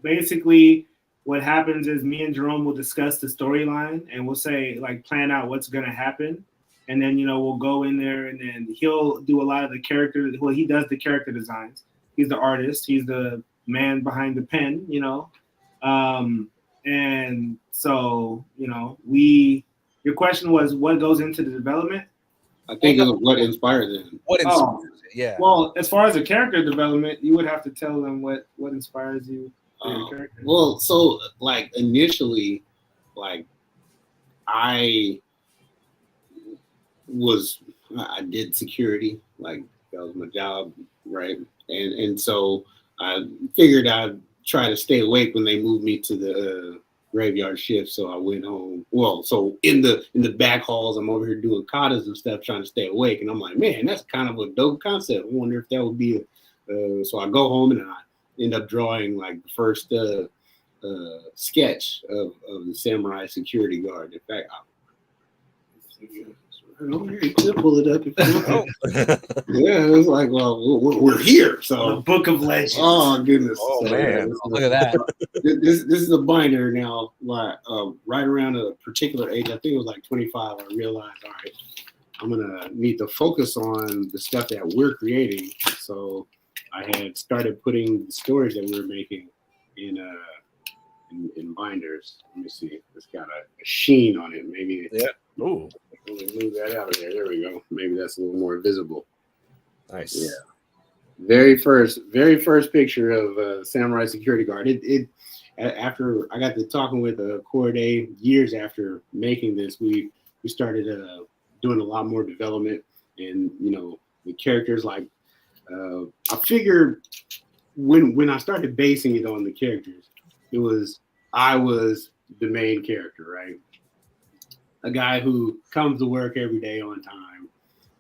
Basically, what happens is me and Jerome will discuss the storyline, and we'll say, like, plan out what's going to happen, and then, you know, we'll go in there, and then he'll do a lot of the character. Well, he does the character designs. He's the artist. He's the man behind the pen. You know, and so, you know, your question was what goes into the development? I think of what inspired them. What inspires it? Yeah. Well, as far as the character development, you would have to tell them what inspires you for your character. Well, so like initially, like I did security, like that was my job, right? And so I figured I'd try to stay awake when they moved me to the graveyard shift. So I went home. Well, so in the back halls, I'm over here doing katas and stuff, trying to stay awake. And I'm like, man, that's kind of a dope concept. I wonder if that would be so I go home and I end up drawing like the first sketch of the samurai security guard. In fact, you could pull it up if you want. Yeah, it was like, well, we're here. So the Book of Legends. Oh goodness! Oh so, man, look at that. This is a binder now. Like right around a particular age, I think it was like 25. I realized, all right, I'm gonna need to focus on the stuff that we're creating. So I had started putting the stories that we were making in binders. Let me see. It's got a sheen on it. Maybe. Yeah. Ooh. Let me move that out of there. There we go. Maybe that's a little more visible. Nice. Yeah. Very first picture of Samurai Security Guard. It after I got to talking with Cre8ive years after making this, we started doing a lot more development, and you know the characters. Like I figured when I started basing it on the characters, I was the main character, right? A guy who comes to work every day on time,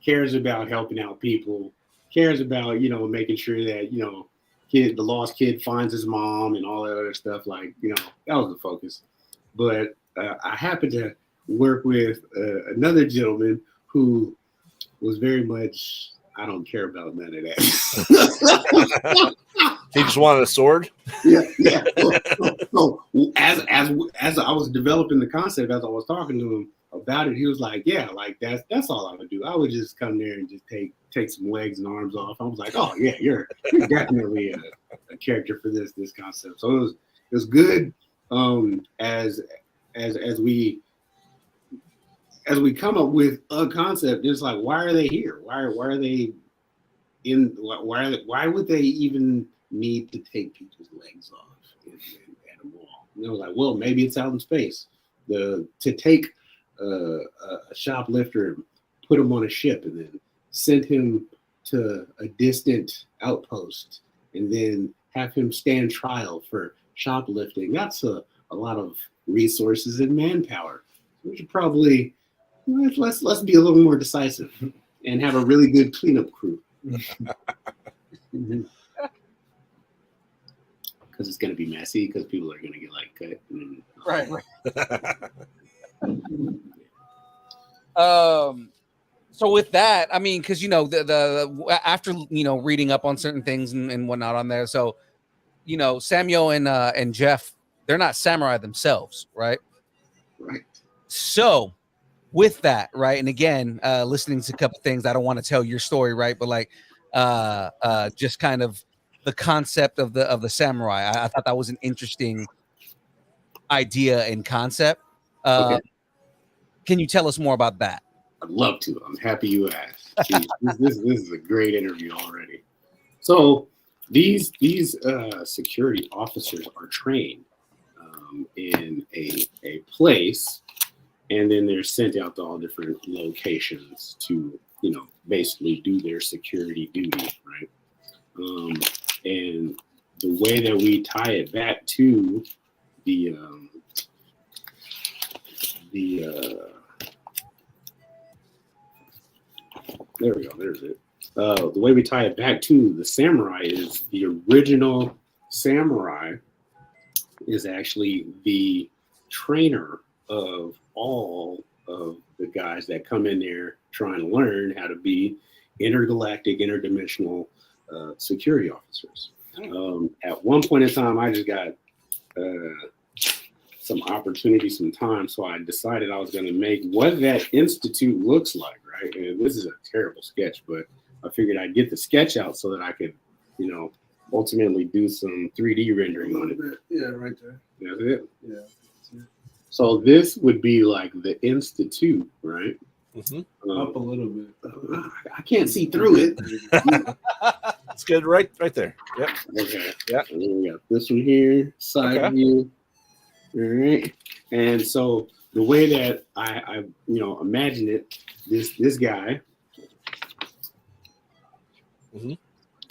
cares about helping out people, cares about, you know, making sure that, you know, the lost kid finds his mom and all that other stuff. Like, you know, that was the focus. But I happened to work with another gentleman who was very much, I don't care about none of that. He just wanted a sword. Yeah. So as I was developing the concept, as I was talking to him about it, he was like, "Yeah, like that's all I would do. I would just come there and just take some legs and arms off." I was like, "Oh yeah, you're definitely a character for this concept." So it was good. As we come up with a concept, it's like, why are they here? Why are they in? Why would they even need to take people's legs off at a wall? And they were like, well, maybe it's out in space. To take a shoplifter and put him on a ship and then send him to a distant outpost and then have him stand trial for shoplifting. That's a lot of resources and manpower. We should probably let's be a little more decisive and have a really good cleanup crew. Because it's going to be messy, because people are going to get like cut. Right. So with that, I mean, because you know the after you know reading up on certain things and whatnot on there, so you know Samuel and Jeff, they're not samurai themselves, right? Right. So with that, right, and again, listening to a couple things, I don't want to tell your story, right, but like just kind of the concept of the samurai. I thought that was an interesting idea and concept. Okay. Can you tell us more about that? I'd love to. I'm happy you asked. Jeez, this is a great interview already. So these security officers are trained in a place, and then they're sent out to all different locations to, you know, basically do their security duty, right? And the way that we tie it back to the there we go, there's it. The way we tie it back to the samurai is the original samurai is actually the trainer of all of the guys that come in there trying to learn how to be intergalactic, interdimensional security officers. At one point in time, I just got some opportunity, some time, so I decided I was going to make what that institute looks like, right? And this is a terrible sketch, but I figured I'd get the sketch out so that I could, you know, ultimately do some 3D rendering on it. Yeah, right there. That's it. Yeah. That's it. So this would be like the institute, right? Up a little bit. I can't see through it. It's good, right there. Yep. Okay. Yeah. And then we got this one here, side view. All right. And so the way that I you know, imagine it, this guy.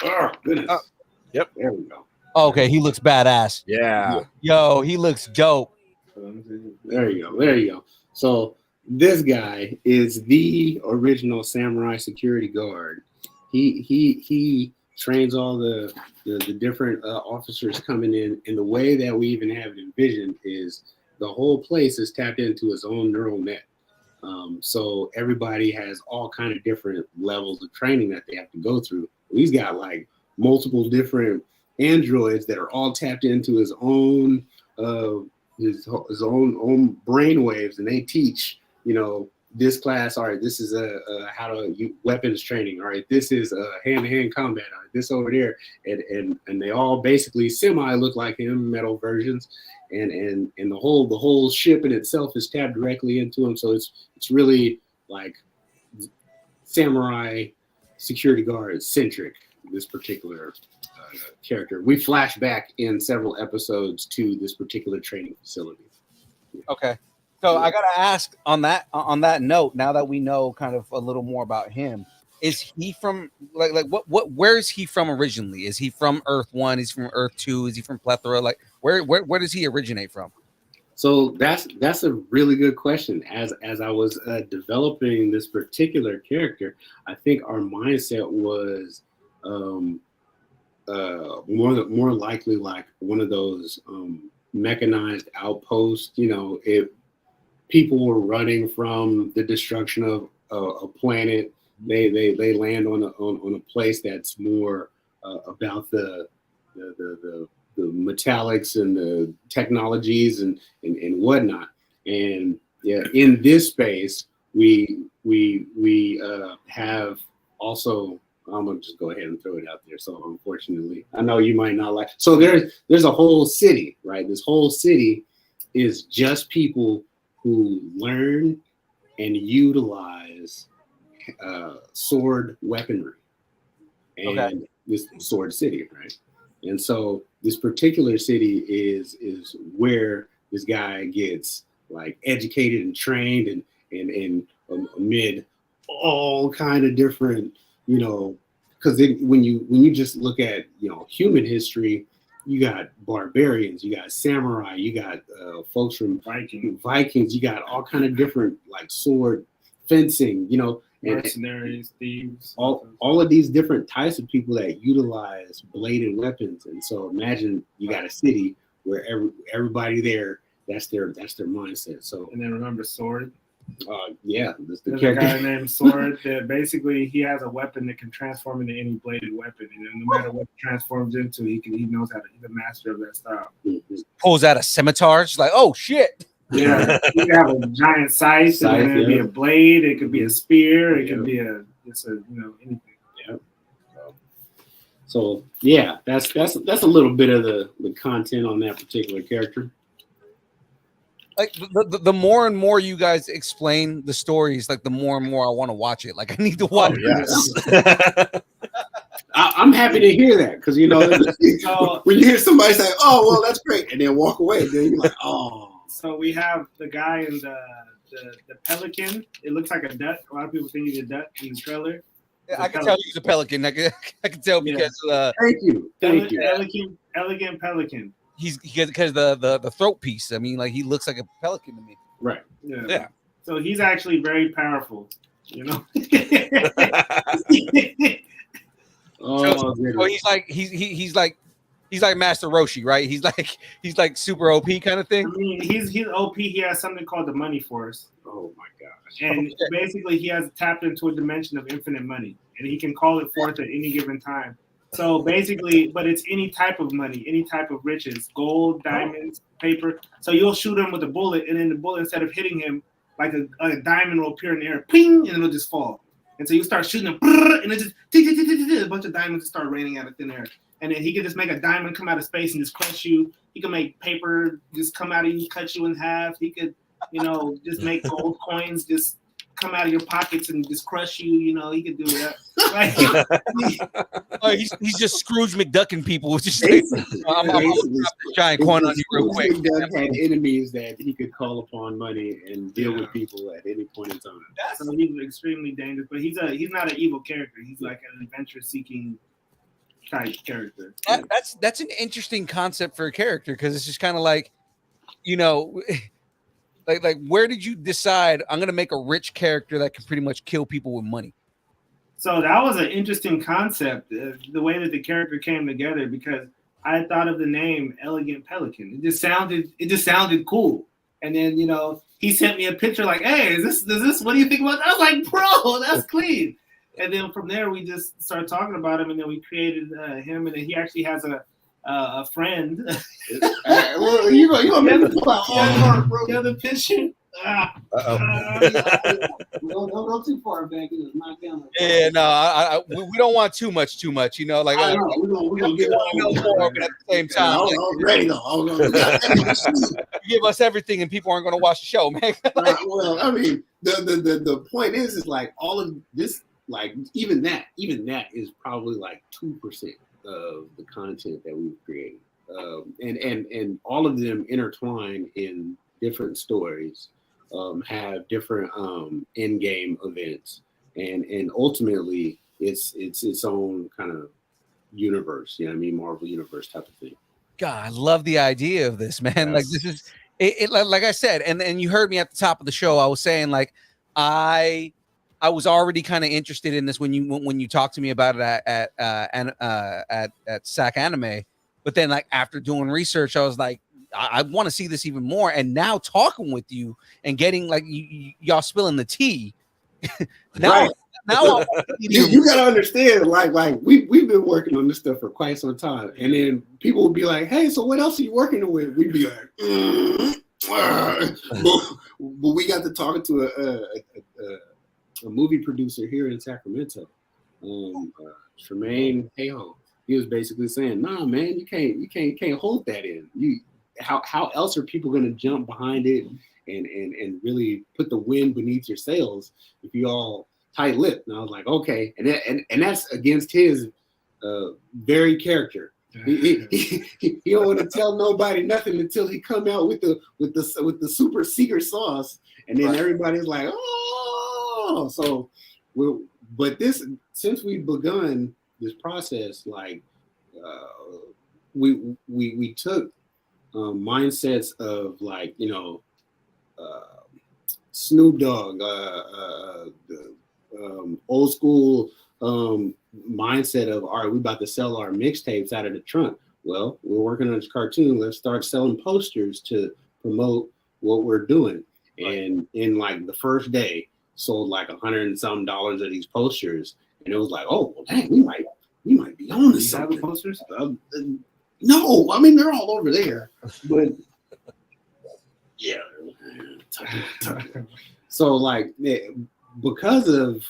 Oh goodness. Yep. There we go. Okay, he looks badass. Yeah. Yo, he looks dope. There you go. There you go. So this guy is the original samurai security guard. He trains all the different officers coming in, and the way that we even have it envisioned is the whole place is tapped into its own neural net. So everybody has all kind of different levels of training that they have to go through. He's got like multiple different androids that are all tapped into his own brain waves, and they teach, you know, this class. All right, this is how to weapons training. All right, this is hand-to-hand combat. All right, this over there, and they all basically semi look like him, metal versions, and the whole ship in itself is tapped directly into him. So it's really like samurai security guard centric. This particular character. We flash back in several episodes to this particular training facility. Okay. So I gotta ask on that note, now that we know kind of a little more about him, is he from where is he from originally? Is he from Earth 1? Is he from Earth 2? Is he from Plethora? Like where does he originate from? So that's a really good question. As I was developing this particular character, I think our mindset was more likely like one of those mechanized outposts. You know, if people were running from the destruction of a planet, they land on a place that's more about the metallics and the technologies and whatnot. And yeah, in this space, we have also. I'm gonna just go ahead and throw it out there. So unfortunately, I know you might not like. So there's a whole city, right? This whole city is just people who learn and utilize sword weaponry, and this sword city, right? And so this particular city is where this guy gets like educated and trained and amid all kind of different, you know, because when you just look at, you know, human history, you got barbarians, you got samurai, you got folks from Vikings, you got all kind of different like sword fencing, you know, and mercenaries, thieves, all of these different types of people that utilize bladed weapons. And so imagine you got a city where everybody there, that's their mindset. So and then remember Sword. Yeah, there's a guy named Sword that basically he has a weapon that can transform into any bladed weapon, and no matter what it transforms into, he knows how to. He's a master of that style. Pulls out a scimitar, just like, oh shit. Yeah, you can have a giant scythe, and then it'd be a blade. It could be a spear. It could be anything. Yeah. So yeah, that's a little bit of the content on that particular character. like the more and more you guys explain the stories, like the more and more I want to watch it. Like I need to watch. Yes. I'm happy to hear that because you know when you hear somebody say, "Oh, well, that's great," and then walk away, then you're like, "Oh." So we have the guy in the pelican. It looks like a duck. A lot of people think he's a duck in the trailer. I can tell he's a pelican. I can tell because thank you. Elegant pelican. He's because the throat piece. I mean, like he looks like a pelican to me. Right. Yeah. So he's actually very powerful. You know. So he's like Master Roshi, right? He's like super OP kind of thing. I mean, he's OP. He has something called the Money Force. Oh my gosh! And basically, he has tapped into a dimension of infinite money, and he can call it forth at any given time. So basically, but it's any type of money, any type of riches, gold, diamonds, paper. So you'll shoot him with a bullet, and then the bullet, instead of hitting him, like a diamond will appear in the air, ping, and it'll just fall. And so you start shooting him, and it just a bunch of diamonds start raining out of thin air. And then he can just make a diamond come out of space and just crush you. He can make paper just come out of you, cut you in half. He could, just make gold coins just come out of your pockets and just crush you. He could do that. He's just Scrooge McDucking people. It's just like, I'm giant coin on you real quick. McDuck had enemies that he could call upon money and deal with people at any point in time. So he's extremely dangerous, but he's not an evil character. He's like an adventure-seeking type character. That's an interesting concept for a character because it's just kind of like, like where did you decide I'm gonna make a rich character that can pretty much kill people with money? So that was an interesting concept, the way that the character came together, because I thought of the name Elegant Pelican. It just sounded cool. And then he sent me a picture like, "Hey, is this? What do you think about that?" I was like, "Bro, that's clean." And then from there, we just started talking about him, and then we created him, and then he actually has a friend. Well, you gonna make me pull out all bro. The other picture. Don't go too far back. Knock down. Yeah, no, we don't want too much. Like we're gonna get more, but at the same time, give us everything, and people aren't going to watch the show, man. Well, I mean, the point is like all of this. Like even that is probably like 2% of the content that we've created, and all of them intertwine in different stories, have different end game events, and ultimately it's its own kind of universe. Marvel universe type of thing. God, I love the idea of this, man. Yes. Like this is it. Like I said, and you heard me at the top of the show. I was saying like I was already kind of interested in this when you talked to me about it at SAC Anime, but then like after doing research, I was like, I want to see this even more. And now talking with you and getting like y'all spilling the tea. now you gotta understand, like we've been working on this stuff for quite some time, and then people would be like, "Hey, so what else are you working with?" We'd be like, but we got to talking to a movie producer here in Sacramento, Tremaine Hayho. He was basically saying, "Nah, man, you can't hold that in. How else are people going to jump behind it and really put the wind beneath your sails if you all tight-lipped?" And I was like, "Okay," and that's against his very character. He don't want to tell nobody nothing until he come out with the super secret sauce, and then everybody's like, "Oh!" So, since we've begun this process, like we took mindsets of like Snoop Dogg, the old school mindset of, all right, we about to sell our mixtapes out of the trunk. Well, we're working on this cartoon. Let's start selling posters to promote what we're doing. And in like the first day, sold like $100 and some of these posters, and it was like, oh, well, dang, we might be on to something. Have the posters? No, I mean they're all over there, but yeah. So like, because of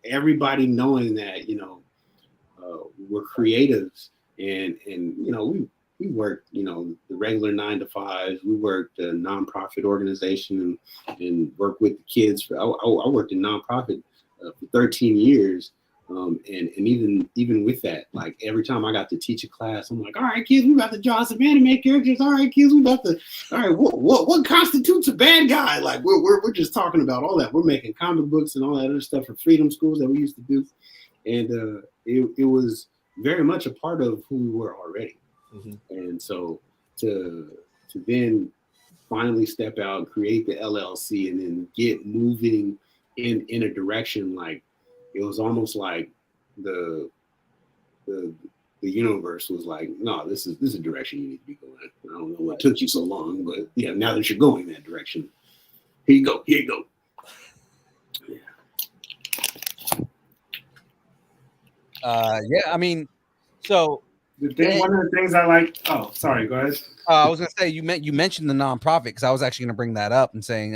everybody knowing that we're creatives, and worked, you know, the regular 9 to 5s. We worked a nonprofit organization and worked with the kids. I worked in nonprofit for 13 years. And even with that, like every time I got to teach a class, I'm like, all right, kids, we about to draw some anime characters. All right, kids, all right, what constitutes a bad guy? Like we're just talking about all that. We're making comic books and all that other stuff for freedom schools that we used to do. And it was very much a part of who we were already. Mm-hmm. And so to then finally step out, create the LLC, and then get moving in a direction like, it was almost like the universe was like, no, this is a direction you need to be going. I don't know what took you so long, but yeah, now that you're going that direction, here you go. Yeah. Yeah, I mean, so one of the things I like. Oh, sorry, go ahead. I was gonna say you mentioned the nonprofit, because I was actually gonna bring that up and saying,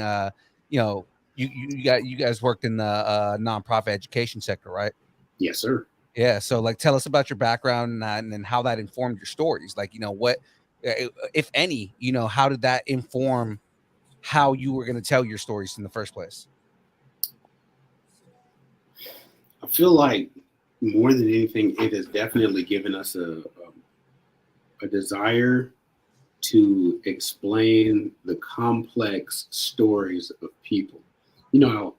you know, you guys worked in the nonprofit education sector, right? Yes, sir. Yeah. So like, tell us about your background and how that informed your stories. Like, you know, what, if any, you know, how did that inform how you were going to tell your stories in the first place? I feel like more than anything, it has definitely given us a desire to explain the complex stories of people. You know,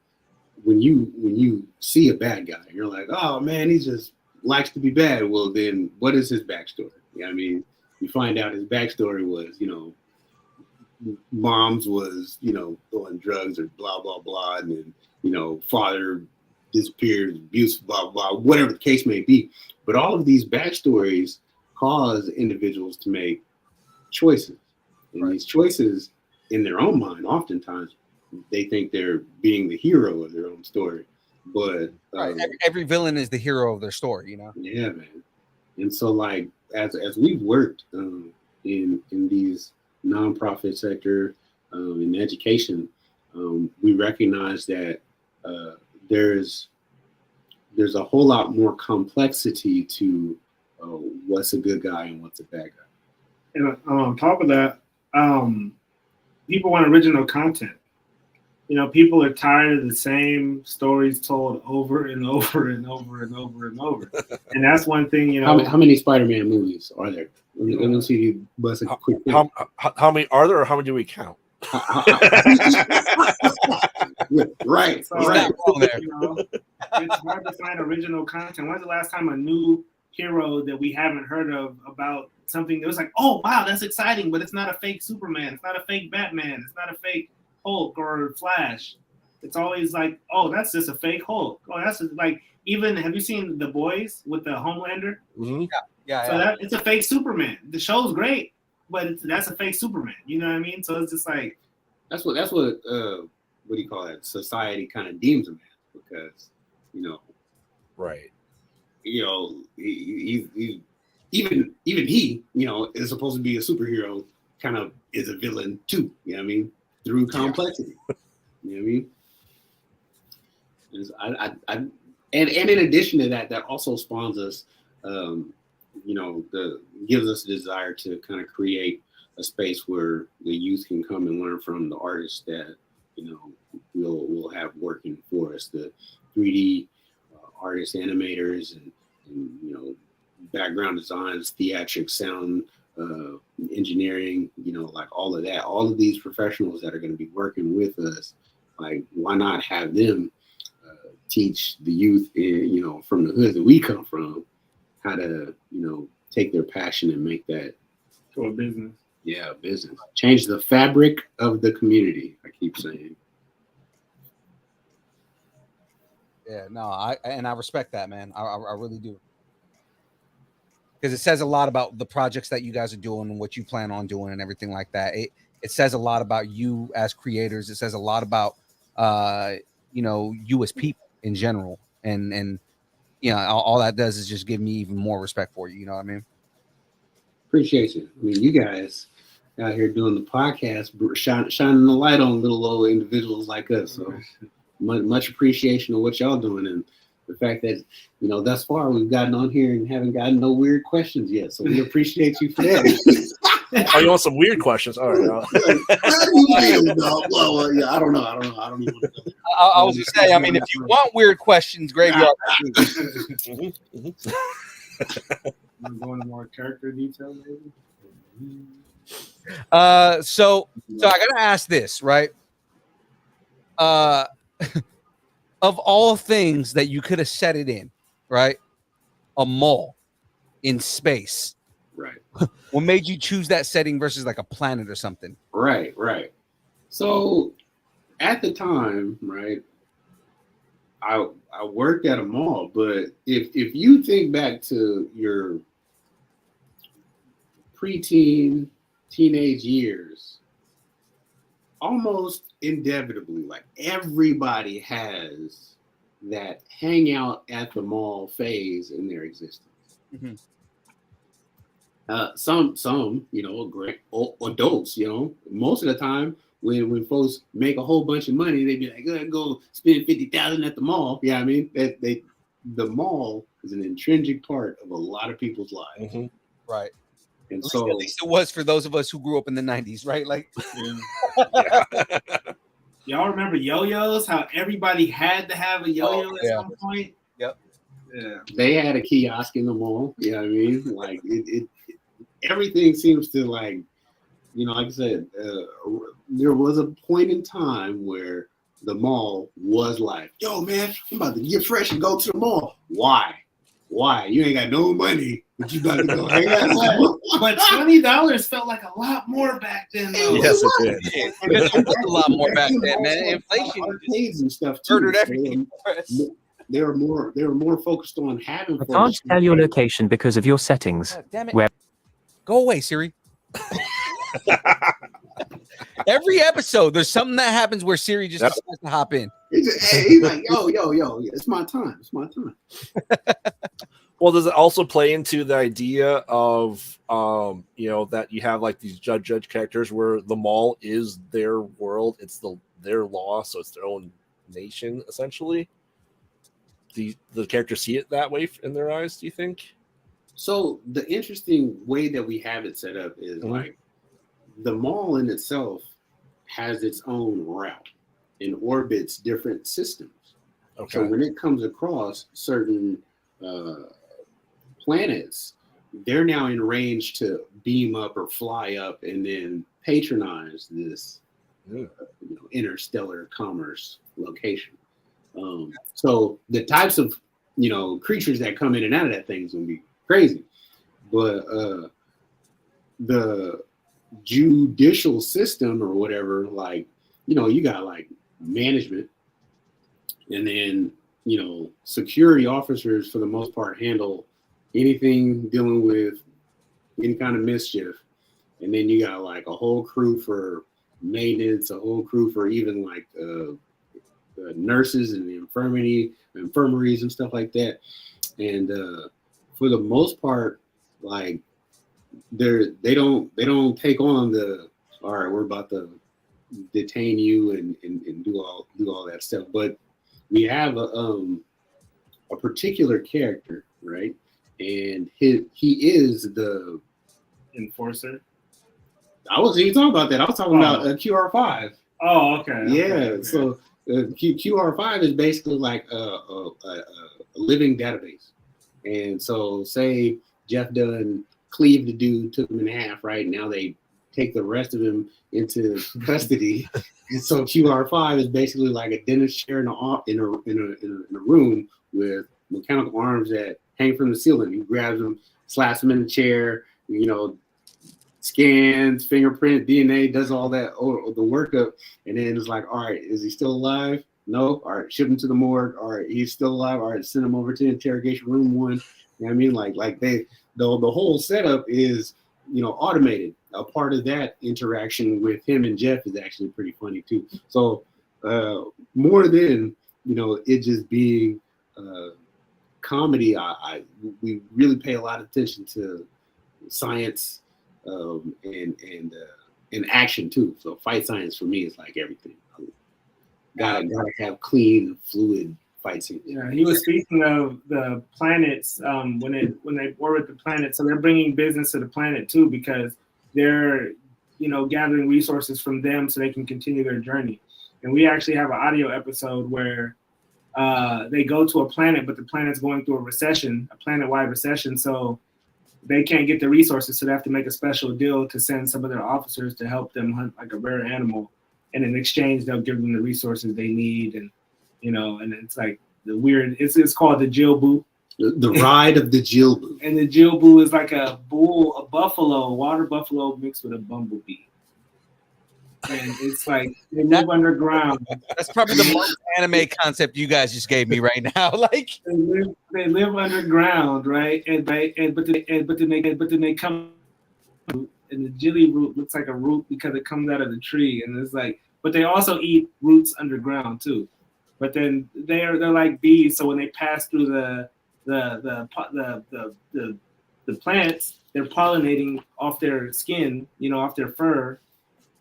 when you see a bad guy, you're like, oh man, he just likes to be bad. Well, then what is his backstory? You know what I mean? You find out his backstory was, you know, mom's was, you know, doing drugs or blah, blah, blah. And then, you know, father disappeared, abuse, blah, blah, whatever the case may be. But all of these backstories cause individuals to make choices. And these choices in their own mind, oftentimes, they think they're being the hero of their own story, but every villain is the hero of their story, you know. Yeah, man. And so, like, as we've worked in these nonprofit sector in education, we recognize that there's a whole lot more complexity to what's a good guy and what's a bad guy. And on top of that, people want original content. You know, people are tired of the same stories told over and over and over and over and over. And that's one thing, you know. How many Spider-Man movies are there? Let me see you bust a quick thing. How many are there, or how many do we count? Right. So, Right. You know, it's hard to find original content. When's the last time a new hero that we haven't heard of about something that was like, oh, wow, that's exciting, but it's not a fake Superman. It's not a fake Batman. It's not a fake Hulk or Flash. It's always like, oh, that's just a fake Hulk. Oh, that's just like, even, have you seen The Boys with the Homelander? Mm-hmm. Yeah. So that it's a fake Superman. The show's great, but that's a fake Superman. You know what I mean? So it's just like, that's what what do you call it? Society kind of deems him as, because, you know, right. You know, he even he, you know, is supposed to be a superhero, kind of is a villain too. You know what I mean? Through complexity. You know what I mean? And in addition to that, that also spawns us, you know, gives us a desire to kind of create a space where the youth can come and learn from the artists that, you know, we'll have working for us, the 3D artists, animators, and you know, background designs, theatrics, sound, engineering, you know, like all of that, all of these professionals that are going to be working with us, like, why not have them teach the youth, you know, from the hood that we come from, how to, you know, take their passion and make that to a business. Yeah, business. Change the fabric of the community, I keep saying. Yeah, no, I respect that, man. I really do. Because it says a lot about the projects that you guys are doing and what you plan on doing and everything like that. It says a lot about you as creators. It says a lot about you know, you as people in general. And you know, all that does is just give me even more respect for you. You know what I mean? Appreciate you. I mean, you guys out here doing the podcast, shining the light on little old individuals like us. So much appreciation of what y'all doing. And the fact that, you know, thus far we've gotten on here and haven't gotten no weird questions yet. So we appreciate you for that. Oh, you want some weird questions? All right. How do you feel about well, yeah, I don't know. I don't even know. I was just saying, I mean, if you want weird questions, Graveyard. I'm going into more character detail, maybe. So I gotta ask this, right? Of all things that you could have set it in, right? A mall in space. Right. What made you choose that setting versus like a planet or something? Right. So at the time, right, I worked at a mall, but if you think back to your preteen, teenage years, almost inevitably, like everybody has that hang out at the mall phase in their existence. Mhm. Some, you know, great adults, you know, most of the time when folks make a whole bunch of money, they be like, go spend $50,000 at the mall. Yeah, I mean, the mall is an intrinsic part of a lot of people's lives. Mm-hmm. Right. And At least it was for those of us who grew up in the 90s, right? Like, Y'all remember yo-yos? How everybody had to have a yo-yo at some point? Yep. Yeah. They had a kiosk in the mall. You know what I mean? Like it everything seems to, like, you know, like I said, there was a point in time where the mall was like, yo, man, I'm about to get fresh and go to the mall. Why? You ain't got no money, but you about to go hang out. But $20 felt like a lot more back then, though. Yes, it did. It was a lot more back then, man. Inflation arcades and stuff too. murdered everything. They were more focused on having. I can't tell your location because of your settings. God damn it. Where Go away, Siri. Every episode, there's something that happens where Siri just decides to hop in. He's like, yo, it's my time. It's my time. Well, does it also play into the idea of, you know, that you have like these judge characters where the mall is their world, it's their law, so it's their own nation essentially? The characters see it that way in their eyes, do you think? So the interesting way that we have it set up is like the mall in itself has its own route and orbits different systems. Okay. So when it comes across certain planets, they're now in range to beam up or fly up and then patronize this interstellar commerce location. So the types of, you know, creatures that come in and out of that thing is going to be crazy. But the judicial system or whatever, like, you know, you got like management, and then, you know, security officers for the most part handle anything dealing with any kind of mischief. And then you got like a whole crew for maintenance, a whole crew for even like nurses and the infirmaries and stuff like that. And for the most part, like they don't take on the, all right, we're about to detain you and do all that stuff. But we have a particular character, right? And he is the enforcer. I wasn't even talking about that. I was talking about QR5. Oh, okay. Yeah. Okay. So QR5 is basically like a living database. And so say Jeff done cleaved the dude, took him in half, right? Now they take the rest of him into custody. And so QR5 is basically like a dentist chair in a room with mechanical arms that hang from the ceiling. He grabs them, slaps them in the chair, you know, scans, fingerprint, DNA, does all that, the workup, and then it's like, all right, is he still alive? No. All right, ship him to the morgue. All right, he's still alive. All right, send him over to interrogation room 1. You know what I mean? Like the whole setup is, you know, automated. A part of that interaction with him and Jeff is actually pretty funny too. So more than, you know, it just being comedy, we really pay a lot of attention to science and action too. So fight science for me is like everything. Gotta have clean, fluid fight scene. Yeah, he was speaking of the planets when they orbit the planet. So they're bringing business to the planet too because they're gathering resources from them so they can continue their journey. And we actually have an audio episode where they go to a planet, but the planet's going through a recession, a planet-wide recession. So they can't get the resources, so they have to make a special deal to send some of their officers to help them hunt like a rare animal. And in exchange, they'll give them the resources they need, and and it's like the weird. It's called the Jilbu. The ride of the Jilbu. And the Jilbu is like a buffalo, water buffalo mixed with a bumblebee. And it's like they live underground. That's probably the most anime concept you guys just gave me right now. Like they live underground, right? But then they come, and the jilly root looks like a root because it comes out of the tree, and it's like. But they also eat roots underground too. But then they're like bees, so when they pass through the plants, they're pollinating off their skin, off their fur.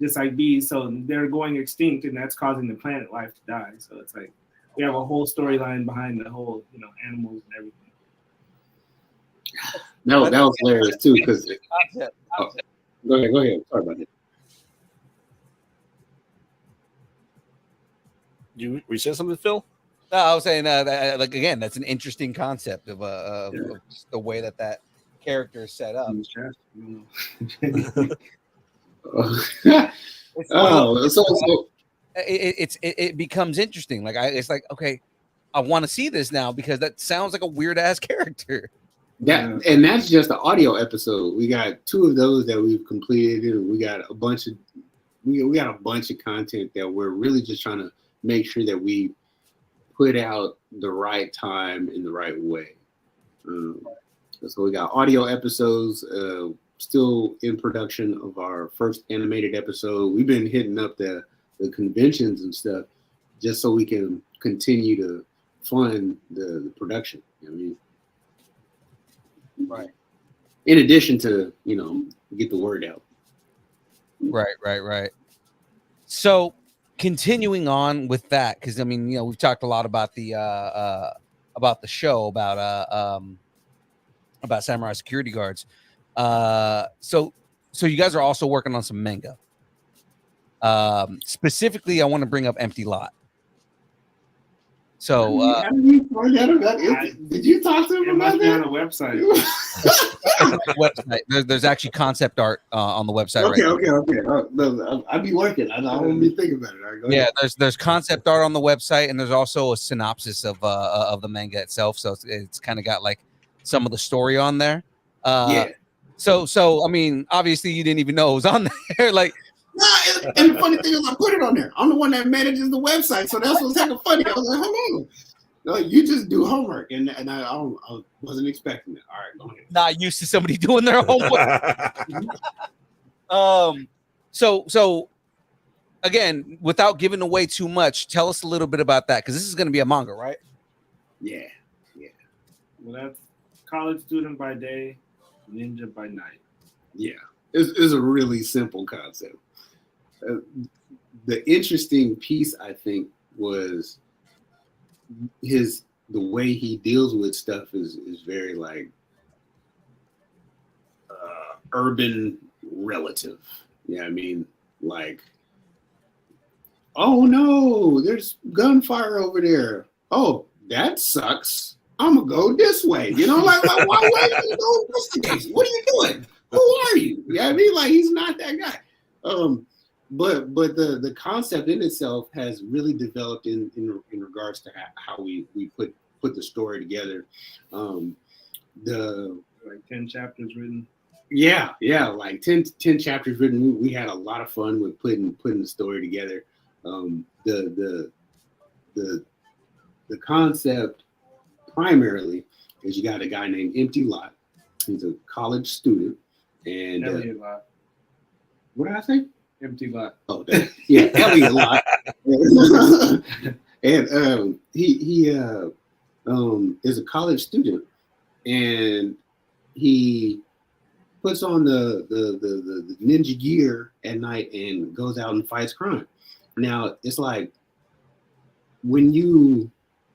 Just like bees, so they're going extinct, and that's causing the planet life to die. So it's like we have a whole storyline behind the whole, animals and everything. No, that was hilarious too. Because go ahead. Sorry about that. We said something, Phil? No, I was saying like again, that's an interesting concept of just the way that character is set up. It becomes interesting. Like it's like, okay, I want to see this now because that sounds like a weird ass character. And that's just the audio episode. We got 2 of those that we've completed, and we got a bunch of content that we're really just trying to make sure that we put out the right time in the right way. So we got audio episodes. Still in production of our first animated episode. We've been hitting up the conventions and stuff just so we can continue to fund the production. Right. In addition to, get the word out. Right. So continuing on with that, because we've talked a lot about the show about samurai security guards. So you guys are also working on some manga. Specifically, I want to bring up Empty Lot. So did you talk to him about that? On the website. There's actually concept art on the website. Okay. I'd be lurking. I don't be thinking about it. All right, there's concept art on the website, and there's also a synopsis of the manga itself. So it's kind of got like some of the story on there. So obviously you didn't even know it was on there. Like, and the funny thing is, I put it on there. I'm the one that manages the website, so that's what's kind of funny. I was like, hold on, no, you just do homework, and I wasn't expecting it. All right, go ahead. Not used to somebody doing their homework. So again, without giving away too much, tell us a little bit about that, because this is going to be a manga, right? Yeah. Well, that's college student by day, ninja by night. Yeah, it's a really simple concept. The interesting piece, I think, was the way he deals with stuff is very like urban relative. Yeah, like, oh no, there's gunfire over there. Oh, that sucks. I'm gonna go this way. Like why would you go investigation? What are you doing? Who are you? Like he's not that guy. But the concept in itself has really developed in regards to how we put the story together. Like 10 chapters written. Yeah, like 10 chapters written. We had a lot of fun with putting the story together. The concept primarily is you got a guy named Empty Lot. He's a college student, and Elliot Lot. What did I say? Empty Lot. Oh, yeah, Elliot Lot. And he is a college student, and he puts on the ninja gear at night and goes out and fights crime. Now it's like when you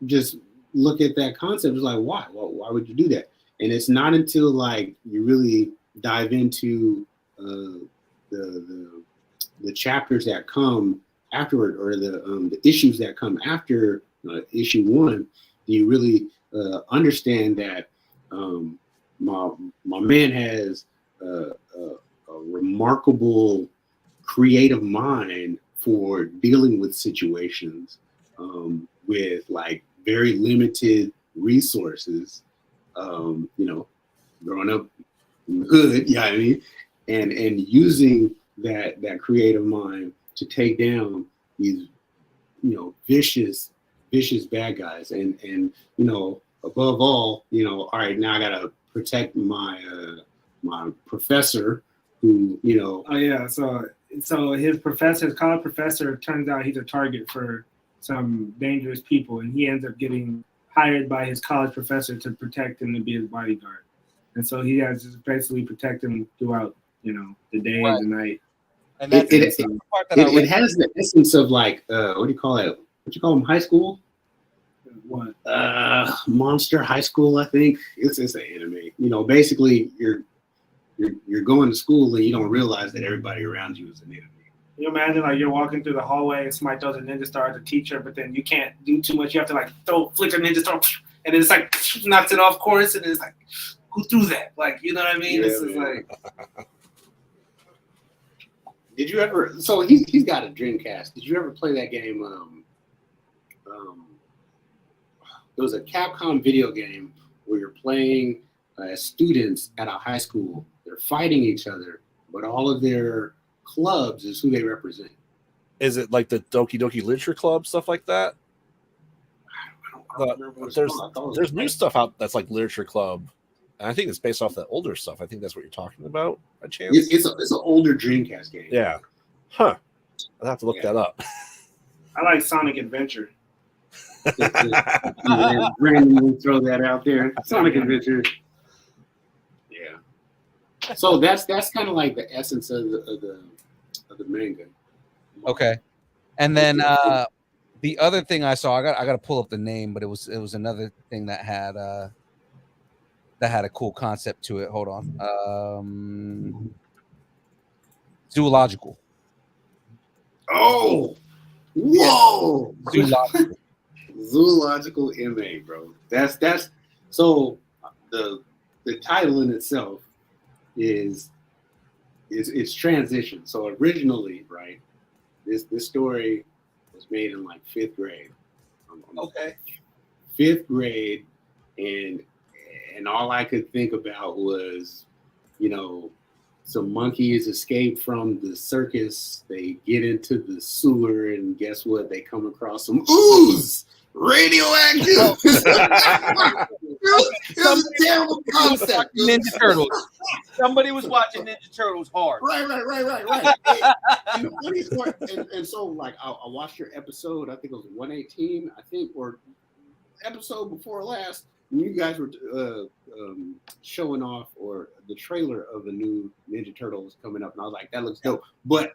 just look at that concept. It's like, why? Well, why would you do that? And it's not until like you really dive into the chapters that come afterward, or the issues that come after issue 1, do you really understand that my man has a remarkable creative mind for dealing with situations with like very limited resources. Growing up in the hood, yeah, I mean, and using that creative mind to take down these, vicious bad guys, and above all, all right, now I gotta protect my my professor, who Oh yeah, so his college professor, turns out he's a target for some dangerous people, and he ends up getting hired by his college professor to protect him, to be his bodyguard. And so he has to basically protect him throughout, the day and the night. And that's the part that it has the essence of like what do you call it? What you call them? High school? What? Monster High School, I think. It's an anime. Basically you're going to school and you don't realize that everybody around you is an enemy. You imagine like you're walking through the hallway and somebody throws a ninja star at the teacher, but then you can't do too much. You have to like flick a ninja star, and then it's like knocks it off course, and it's like, who threw that? Like, you know what I mean? Yeah, this is like. Did you ever? So he's got a Dreamcast. Did you ever play that game? There was a Capcom video game where you're playing as students at a high school. They're fighting each other, but all of their clubs is who they represent. Is it like the Doki Doki Literature Club, stuff like that? I don't remember what it's called. There's new stuff out that's like Literature Club, and I think it's based off the older stuff. I think that's what you're talking about, by chance. It's an older Dreamcast game. Yeah. Huh. I'll have to look that up. I like Sonic Adventure. Randomly throw that out there. Sonic Adventure. Yeah. So that's kind of like the essence of the manga. Okay. And then the other thing I saw, I got to pull up the name, but it was another thing that had a cool concept to it. Hold on. Zoological. Oh, whoa! Zoological. Zoological MA, bro. That's so the title in itself is it's transition. So originally, right, this story was made in like 5th grade. Okay. 5th grade, and all I could think about was, some monkeys escape from the circus. They get into the sewer, and guess what? They come across some ooze, radioactive. It was a terrible concept. Ninja Turtles. Somebody was watching Ninja Turtles hard. Right. And so, like, I watched your episode. I think it was 118. I think, or episode before last. You guys were showing off, or the trailer of the new Ninja Turtles coming up, and I was like, that looks dope. But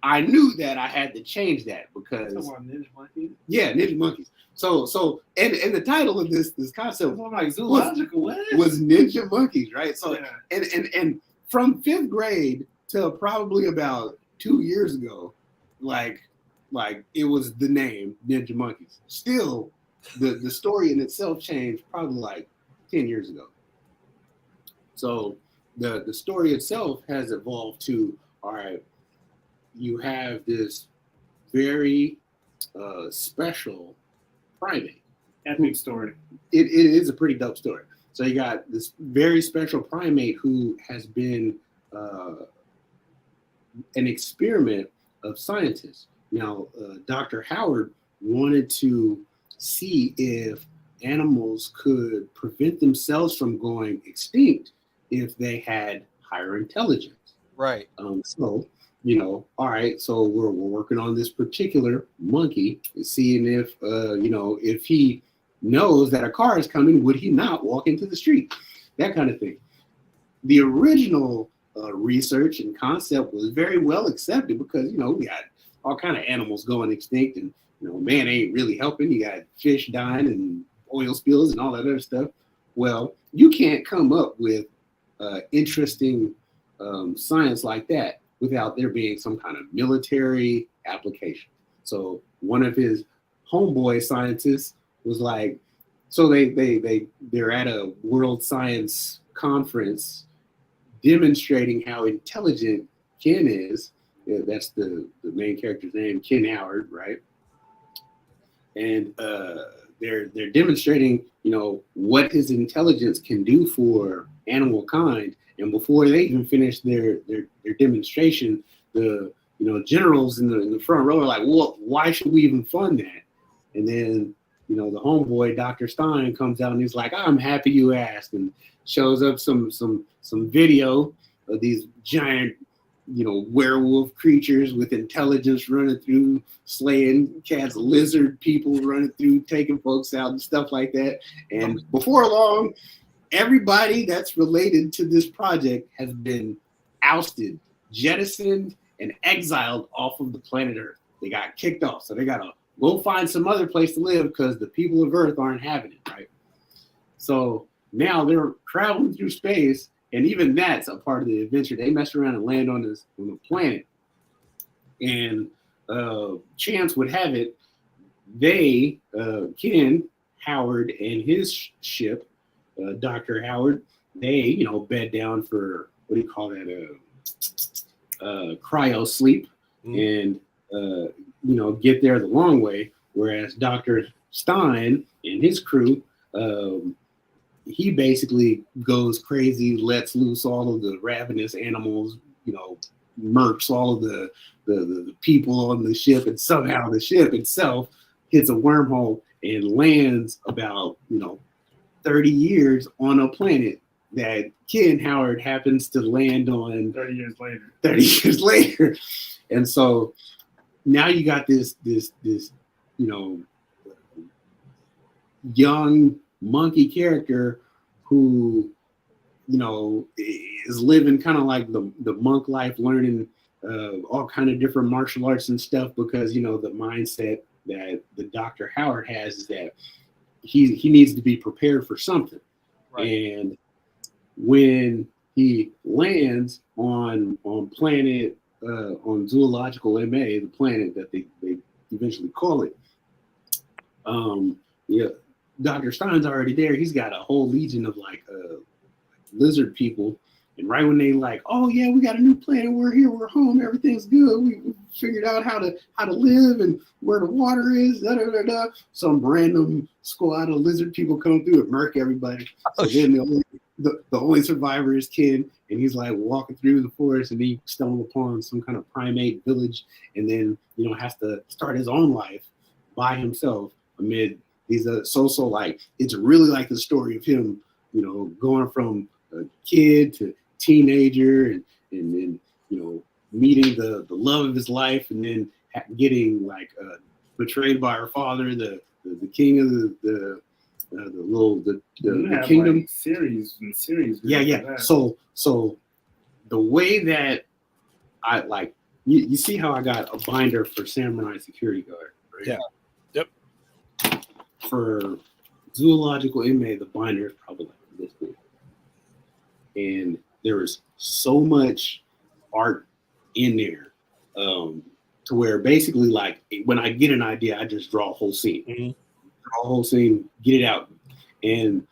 I knew that I had to change that because Ninja Monkeys? Yeah, Ninja Monkeys. So and the title of this concept like zoological was Ninja Monkeys, right? So and from 5th grade to probably about 2 years ago, like it was the name Ninja Monkeys. Still, the story in itself changed probably like 10 years ago. So the story itself has evolved to, all right, you have this very special primate. Epic story. It is a pretty dope story. So you got this very special primate who has been an experiment of scientists. Now, Dr. Howard wanted to see if animals could prevent themselves from going extinct if they had higher intelligence. Right. So, all right, so we're working on this particular monkey, seeing if, if he knows that a car is coming, would he not walk into the street? That kind of thing. The original research and concept was very well accepted because, we got all kind of animals going extinct, and man ain't really helping. You got fish dying and oil spills and all that other stuff. Well, you can't come up with interesting science like that without there being some kind of military application. So one of his homeboy scientists was like, so they're at a world science conference demonstrating how intelligent Ken is. That's the main character's name, Ken Howard, right? And they're demonstrating, what his intelligence can do for animal kind. And before they even finish their demonstration, the generals in the front row are like, well, why should we even fund that? And then the homeboy, Dr. Stein, comes out and he's like, I'm happy you asked, and shows up some video of these giant werewolf creatures with intelligence running through, slaying cats, lizard people running through, taking folks out and stuff like that. And before long, everybody that's related to this project has been ousted, jettisoned, and exiled off of the planet Earth. They got kicked off. So they got to go find some other place to live because the people of Earth aren't having it, right? So now they're traveling through space. And even that's a part of the adventure. They mess around and land on the planet. And chance would have it, they, Ken Howard and his ship, Dr. Howard, they, bed down for, what do you call that? Cryo sleep and, get there the long way. Whereas Dr. Stein and his crew, he basically goes crazy, lets loose all of the ravenous animals, murks all of the people on the ship, and somehow the ship itself hits a wormhole and lands about 30 years on a planet that Ken Howard happens to land on 30 years later. 30 years later. And so now you got this young monkey character who is living kind of like the monk life, learning all kind of different martial arts and stuff, because the mindset that the Dr. Howard has is that he needs to be prepared for something. Right. And when he lands on planet on zoological MA, the planet that they eventually call it, Dr. Stein's already there. He's got a whole legion of lizard people. And right when they oh yeah, we got a new planet. We're here. We're home. Everything's good. We figured out how to live and where the water is. Da, da, da, da. Some random squad of lizard people come through and murk everybody. So then the only survivor is Ken, and he's walking through the forest, and he stumbles upon some kind of primate village, and then has to start his own life by himself amid these it's really like the story of him, going from a kid to teenager, and then meeting the love of his life, and then getting betrayed by her father, the king of the kingdom. Series. Yeah. So the way that I you see how I got a binder for Samurai Security Guard, right? Yeah. Yep. For zoological inmate, the binder is probably this big. And there is so much art in there to where basically when I get an idea, I just draw a whole scene. Mm-hmm. Draw a whole scene, get it out. And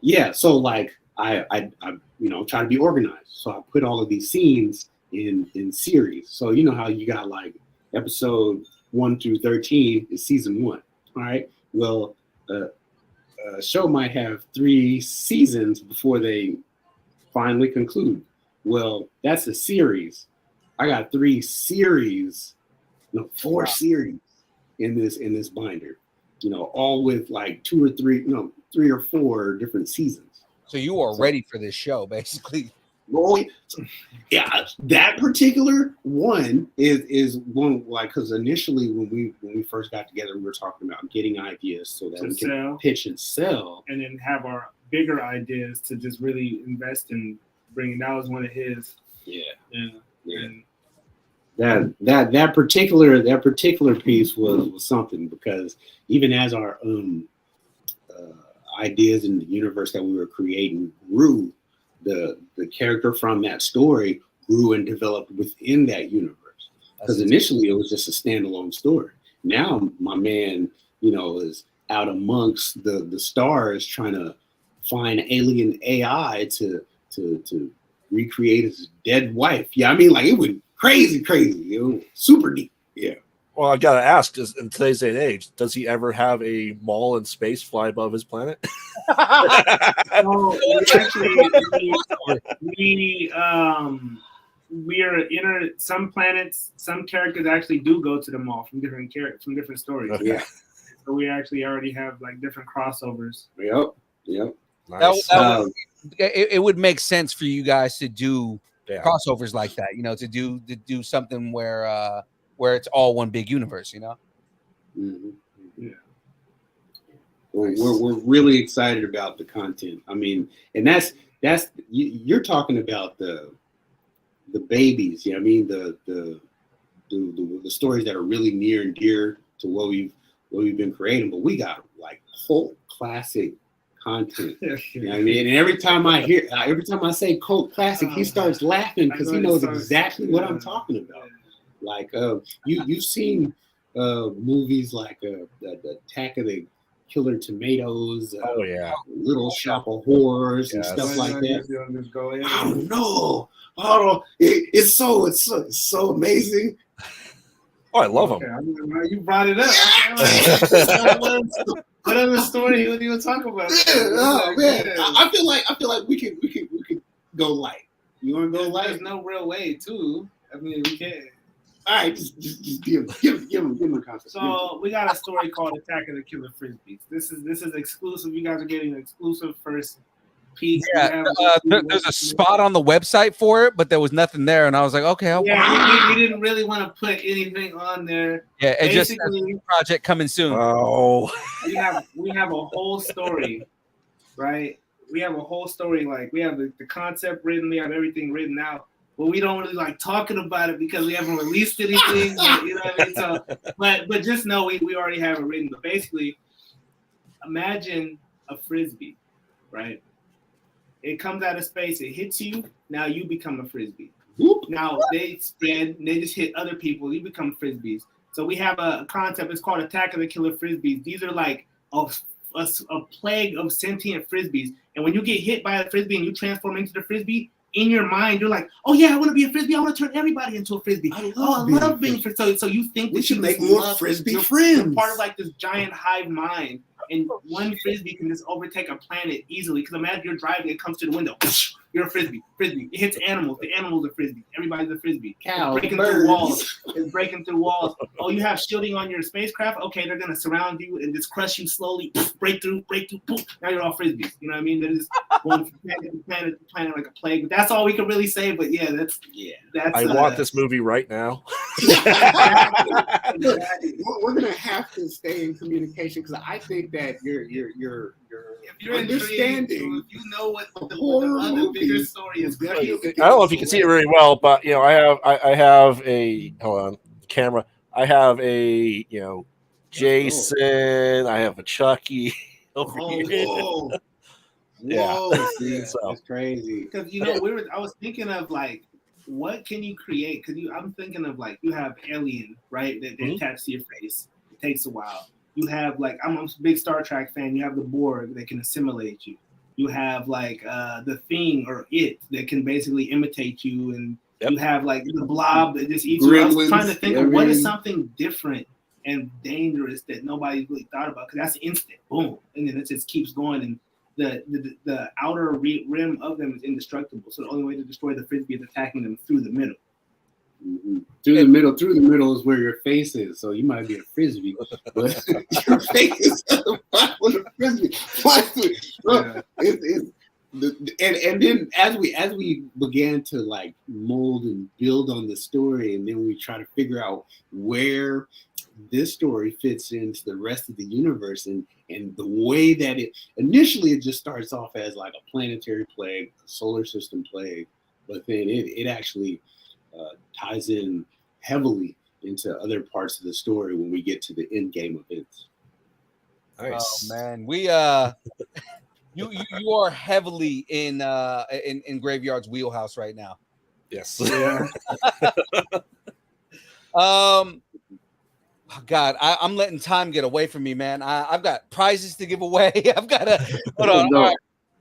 yeah, so I try to be organized. So I put all of these scenes in series. So how you got episode 1 through 13 is season 1. All right. Well, a show might have 3 seasons before they finally conclude. Well, that's a series. I got 4 series in this binder. All with 2 or 3, 3 or 4 different seasons. So you are ready for this show, basically. Oh, yeah, that particular one is one because initially when we first got together, we were talking about getting ideas so that we can pitch and sell, and then have our bigger ideas to just really invest in bringing. That was one of his. Yeah. And that particular piece was something, because even as our ideas in the universe that we were creating grew, the character from that story grew and developed within that universe. Because initially it was just a standalone story. Now my man, is out amongst the stars trying to find alien AI to recreate his dead wife. Yeah, I mean, like, it went crazy, super deep. Yeah. Well, I gotta ask: in today's day and age, does he ever have a mall in space fly above his planet? No, we are some planets. Some characters actually do go to the mall from different stories. Okay. Yeah. So we actually already have like different crossovers. Yep. Nice. It would make sense for you guys to do Yeah. crossovers like that, to do something where it's all one big universe, Mhm. Yeah. We're really excited about the content. I mean, and that's you're talking about the babies. Yeah, I mean the stories that are really near and dear to what we've been creating. But we got like cult classic content. You know what I mean? And every time I say cult classic, he starts laughing because he knows exactly what I'm talking about. Like you've seen movies like the Attack of the Killer Tomatoes, Oh yeah, Little Shop of Horrors, and stuff like that. I don't know. It's so amazing. Oh, I love him. Okay, you brought it up. What other story would you talk about? Oh man, I feel like we could go light. You want to go light? There's no real way to. I mean, we can't. All right, just give him a concept. So we got a story called Attack of the Killer Frisbees. This is exclusive. You guys are getting an exclusive first piece. Yeah, there's a spot on the website for it, but there was nothing there, and I was like, okay, we didn't really want to put anything on there. Yeah, it just says project coming soon. Oh, we have a whole story, right? We have a whole story. Like, we have the concept written, we have everything written out. But we don't really like talking about it because we haven't released anything. You know what I mean? So, but just know we already have it written. But basically, imagine a frisbee, right? It comes out of space, it hits you. Now you become a frisbee. Now they spread, they just hit other people. You become frisbees. So we have a concept. It's called Attack of the Killer Frisbees. These are like a plague of sentient frisbees. And when you get hit by a frisbee and you transform into the frisbee, in your mind, you're like, oh yeah, I want to be a frisbee. I want to turn everybody into a frisbee. I love being frisbee. So you think we should make more frisbee friends. You're part of like this giant hive mind, and one frisbee can just overtake a planet easily. Because imagine you're driving, it comes to the window, you're a frisbee. It hits animals. The animals are frisbee. Everybody's a frisbee. Cows, breaking through walls. It's breaking through walls. Oh, you have shielding on your spacecraft. Okay, they're gonna surround you and just crush you slowly. Break through. Boom. Now you're all frisbees. You know what I mean? They're just going from planet to planet like a plague. But that's all we can really say. But yeah, that's. I want this movie right now. We're gonna have to stay in communication because I think that you're understanding. You know what the other bigger story is. I don't know if you can see it really well, but I have a hold on camera. I have a Jason. I have a Chucky over here. Whoa, Yeah, so that's crazy. Because I was thinking of like, what can you create? Because I'm thinking of like, you have Alien, right? That attached to your face. It takes a while. You have like, I'm a big Star Trek fan. You have the Borg that can assimilate you. You have like the Thing or It that can basically imitate you, and you have like the Blob that just eats you. I was trying to think of what is something different and dangerous that nobody's really thought about, because that's instant, boom, and then it just keeps going, and the outer rim of them is indestructible. So the only way to destroy the frisbee is attacking them through the middle. Mm-hmm. Through the middle is where your face is. So you might be a frisbee, but your face is with a frisbee. And then as we began to like mold and build on the story, and then we try to figure out where this story fits into the rest of the universe, and the way that it just starts off as like a planetary plague, a solar system plague, but then it actually ties in heavily into other parts of the story when we get to the end game events. Nice. Oh man, we you are heavily in Graveyard's wheelhouse right now. Yes. Yeah. God, I'm letting time get away from me, man. I've got prizes to give away. I've got to hold on. No. All right.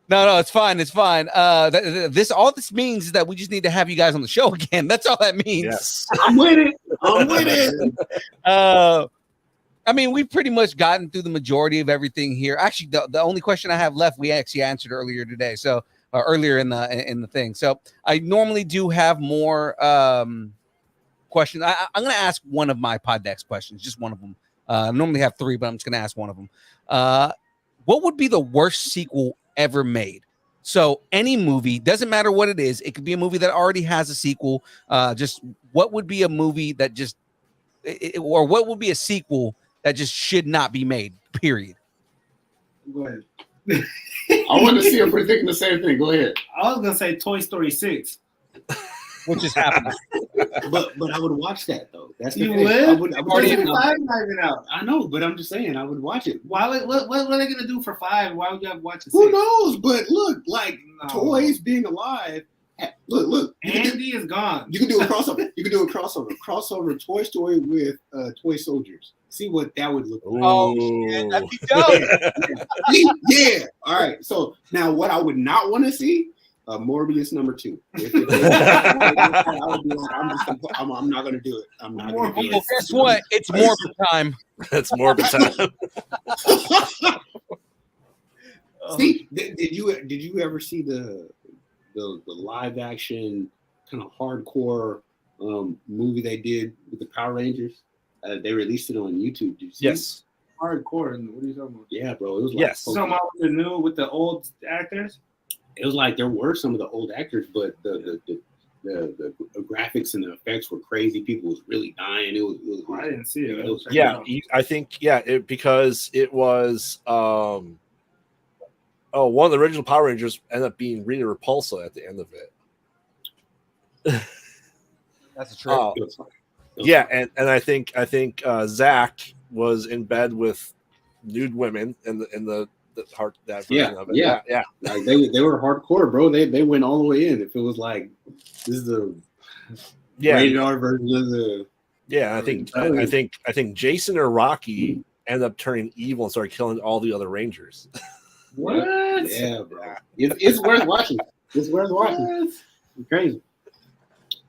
No, it's fine. It's fine. All this means is that we just need to have you guys on the show again. That's all that means. Yes. I'm with it. I'm with it. I mean, we've pretty much gotten through the majority of everything here. Actually, the only question I have left, we actually answered earlier today. So earlier in the thing. So I normally do have more questions. I'm going to ask one of my Poddex questions, just one of them. I normally have three, but I'm just going to ask one of them. What would be the worst sequel ever made? So any movie, doesn't matter what it is. It could be a movie that already has a sequel. Just what would be a movie that just, or what would be a sequel that just should not be made, period? Go ahead. I want to see if we're thinking the same thing. Go ahead. I was gonna say Toy Story 6. Which is happening. But I would watch that though. That's the You thing. would? I would Already watch it. 5 not even out. I know, but I'm just saying I would watch it. Why? What are they gonna do for 5? Why would you have to watch it? Who knows? But look, like No. toys being alive. Look. Andy is gone. You can do a crossover. Crossover Toy Story with Toy Soldiers. See what that would look like. Oh, shit, that'd be dope. Yeah. All right. So now, what I would not want to see, Morbius #2. I would be like, I'm not gonna do it. I'm not gonna do it. Well, guess what? It's Morbid time. It's Morbid time. See, did you ever see the live action kind of hardcore movie they did with the Power Rangers? They released it on YouTube. Did you see Yes. Hardcore. What are you talking about? Yeah, bro. It was like Yes. Talking about the new with the old actors. it was like there were some of the old actors, but the graphics and the effects were crazy. People was really dying. It was I didn't see it. It was- Yeah, I think because it was one of the original Power Rangers ended up being Rita Repulsa at the end of it. That's a trip. Yeah, and I think Zach was in bed with nude women in the heart that version of it. Yeah. Like they were hardcore, bro. They went all the way in. If it was like this is the rated R version of the I think Jason or Rocky ended up turning evil and started killing all the other Rangers. What? Yeah, bro. It's worth watching. It's worth watching. It's crazy.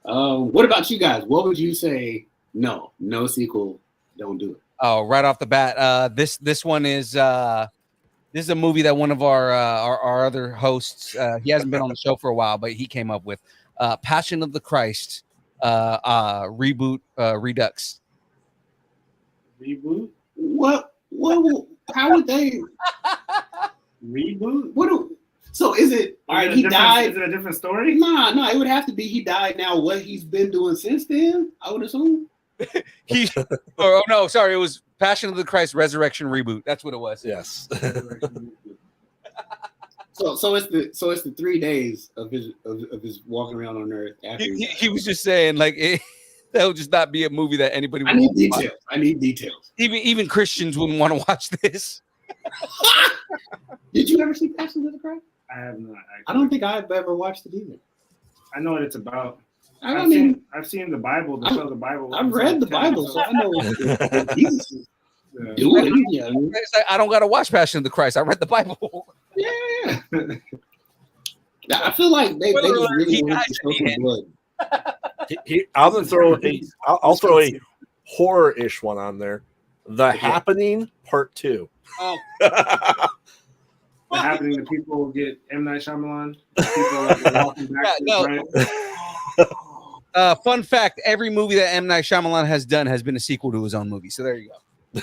What about you guys? What would you say? No sequel. Don't do it. Oh, right off the bat, this one is this is a movie that one of our other hosts, he hasn't been on the show for a while, but he came up with Passion of the Christ reboot Redux. Reboot? What? How would they reboot? So is it? All right, he died. Is it a different story? Nah. It would have to be he died. Now, what he's been doing since then? I would assume. Oh no, sorry, it was Passion of the Christ Resurrection reboot. That's what it was. Yes. So it's the 3 days of his walking around on Earth. After He was just saying like that would just not be a movie that anybody would I need want to watch. details. I need details. Even Christians wouldn't want to watch this. Did you ever see Passion of the Christ? I have not. Actually. I don't think I've ever watched it either. I know what it's about. I've seen the Bible. The Bible. I've read the Bible, so I know what Jesus is doing. Yeah. It's like, I don't got to watch Passion of the Christ. I read the Bible. Yeah. I feel like they just really want to show some blood. I'll throw a horror-ish one on there. The Happening Part 2. Oh. The Happening that people get M. Night Shyamalan. People like walking back. Fun fact: every movie that M. Night Shyamalan has done has been a sequel to his own movie. So there you go.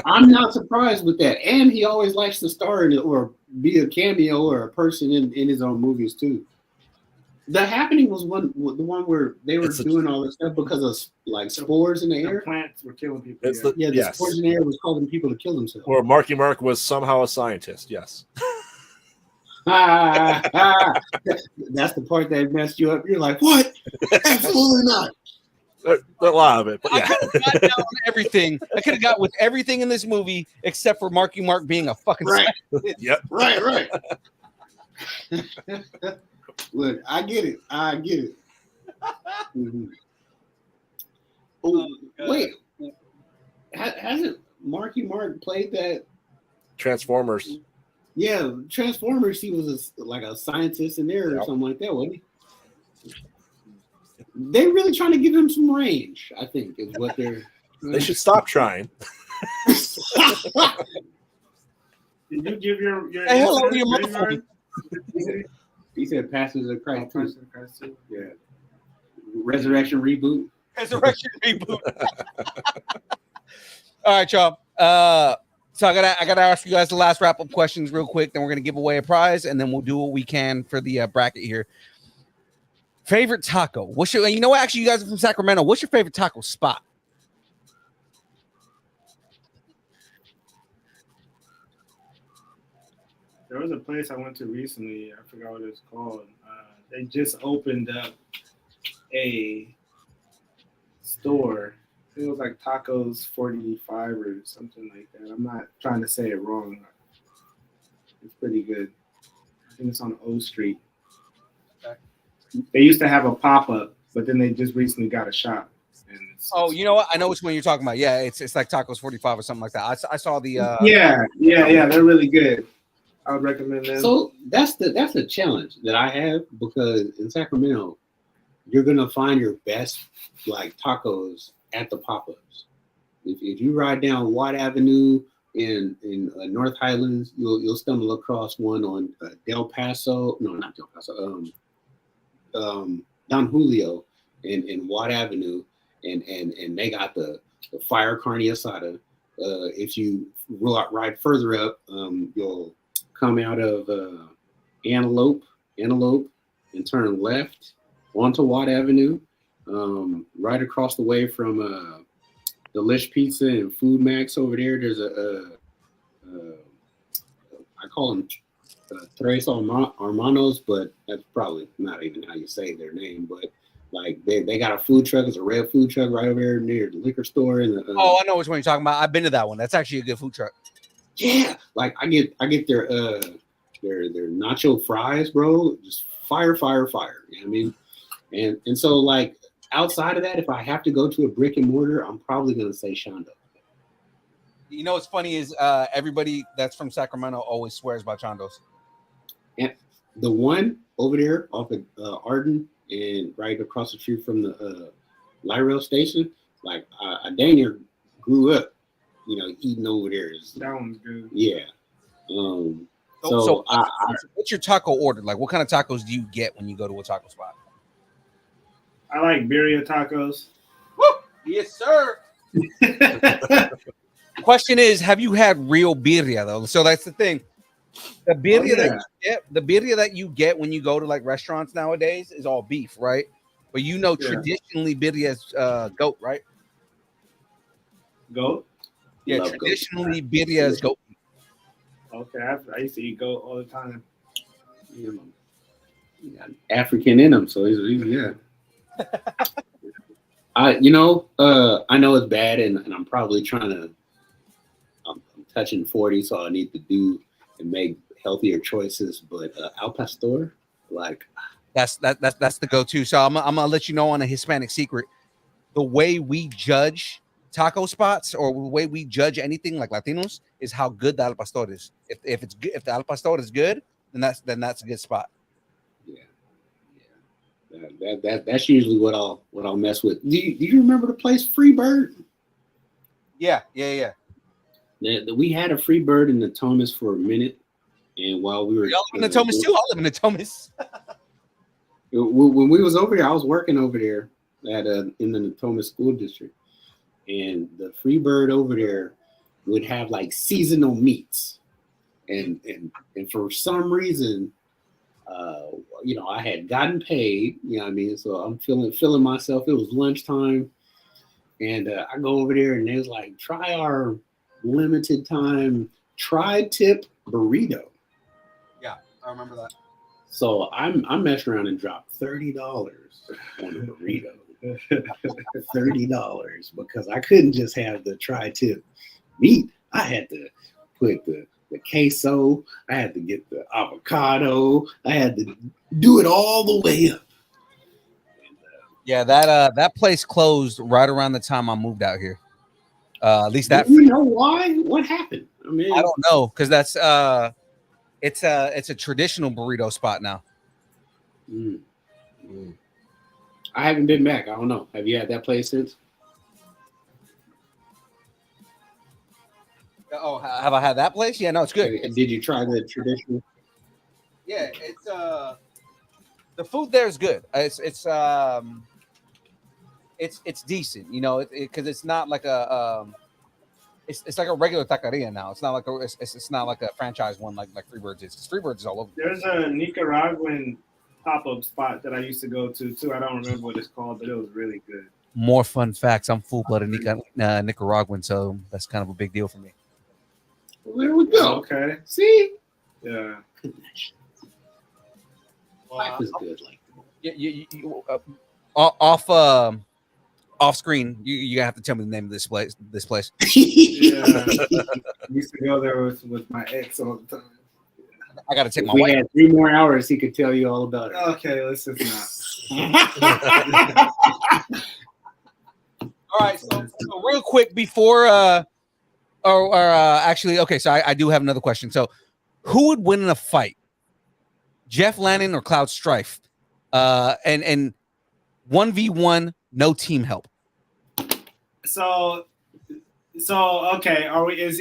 I'm not surprised with that, and he always likes to star in it or be a cameo or a person in his own movies too. The Happening was the one where they were doing all this stuff because of like spores in the air. The plants were killing people. The spores in the air was causing people to kill themselves. Or Marky Mark was somehow a scientist. Yes. That's the part that messed you up. You're like, what? Absolutely not. A lot of it, but I yeah. could have got down on everything. I could have got with everything in this movie except for Marky Mark being a fucking Right. scientist. Yep. Right. Look, I get it. Mhm. Oh, wait. Hasn't Marky Mark played that? Transformers. Yeah, Transformers. He was like a scientist in there or Yep. something like that, wasn't he? They're really trying to give him some range, I think, is what they're. They should stop trying. Did you give your Hey, hello answer, to your Graveyard? He said Passes of Oh, Christ. Passion of Christ too. Yeah. Resurrection reboot. Resurrection reboot. All right, y'all. So I gotta ask you guys the last wrap up questions real quick. Then we're gonna give away a prize, and then we'll do what we can for the bracket here. Favorite taco? What's your? You know what? Actually, you guys are from Sacramento. What's your favorite taco spot? There was a place I went to recently. I forgot what it's called. They just opened up a store. I think it was like Tacos 45 or something like that. I'm not trying to say it wrong. It's pretty good. I think it's on O Street. They used to have a pop-up, but then they just recently got a shop. And Oh, you know what? I know which one you're talking about. Yeah, it's like Tacos 45 or something like that. I saw the. Yeah. They're really good. I would recommend them. So that's a challenge that I have because in Sacramento, you're gonna find your best like tacos at the pop-ups. If you ride down Watt Avenue in North Highlands, you'll stumble across one on Del Paso. No, not Del Paso. Don Julio in Watt Avenue, and they got the fire carne asada. If you ride further up, you'll come out of Antelope, and turn left onto Watt Avenue. Right across the way from Delish Pizza and Food Max over there, there's I call them Tres Hermanos, but that's probably not even how you say their name. But like they got a food truck. It's a red food truck right over there near the liquor store. And oh, I know which one you're talking about. I've been to that one. That's actually a good food truck. Yeah, like I get their nacho fries, bro. Just fire. You know what I mean? And so like outside of that, if I have to go to a brick and mortar, I'm probably gonna say Shondo. You know what's funny is everybody that's from Sacramento always swears by Chondo's. And the one over there off of Arden and right across the street from the light rail station, like I dang near grew up, eating over there. That one's good. Yeah. So what's your taco order? Like, what kind of tacos do you get when you go to a taco spot? I like birria tacos. Woo! Yes, sir. Question is, have you had real birria though? So that's the thing. The birria that you get when you go to like restaurants nowadays is all beef, right? But traditionally birria is goat, right? Goat? Yeah, Love traditionally birria is goat. Okay, I used to eat goat all the time. African in them, so he's yeah. I know it's bad, and I'm probably I'm touching 40, so I need to do and make healthier choices. But al pastor, like that's the go-to. So I'm gonna let you know on a Hispanic secret. The way we judge taco spots or the way we judge anything like Latinos is how good the al pastor is. If it's good, if the al pastor is good, then that's a good spot. That's usually what I'll mess with. Do you remember the place Freebird? Yeah. We had a Freebird in the Thomas for a minute, and while we were y'all live in the Thomas too, I live in the Thomas. When we was over there, I was working over there in the Natoma School District, and the Freebird over there would have like seasonal meats, and for some reason, I had gotten paid, you know what I mean? So I'm feeling myself. It was lunchtime, and I go over there, and there's like, try our limited time tri-tip burrito. Yeah, I remember that. So I'm messing around and dropped $30 on a burrito. $30 because I couldn't just have the tri-tip meat. I had to put the queso. I had to get the avocado. I had to do it all the way up. Yeah, that place closed right around the time I moved out here. At least that. Do you know why? What happened? I mean, I don't know because that's it's a traditional burrito spot now. I haven't been back. I don't know. Have you had that place since? Oh, have I had that place? Yeah, no, it's good. Did you try the traditional? Yeah, it's the food there is good. It's decent, you know, because it's not like a it's like a regular taqueria now. It's not like it's not like a franchise one like Freebirds is. Freebirds is all over. There's a Nicaraguan pop-up spot that I used to go to too. I don't remember what it's called, but it was really good. More fun facts. I'm full-blooded Nicaraguan, so that's kind of a big deal for me. Well, there we go. Okay. See? Yeah. Life is good like that. You off screen, you have to tell me the name of this place. Yeah. I used to go there with my ex all the time. I got to take my We wife. had 3 more hours. He could tell you all about it. Okay, let's just not. All right, so real quick before actually, okay, so I do have another question. So who would win in a fight? Jeff Lannon or Cre8ive? And 1v1, no team help. So okay, are we is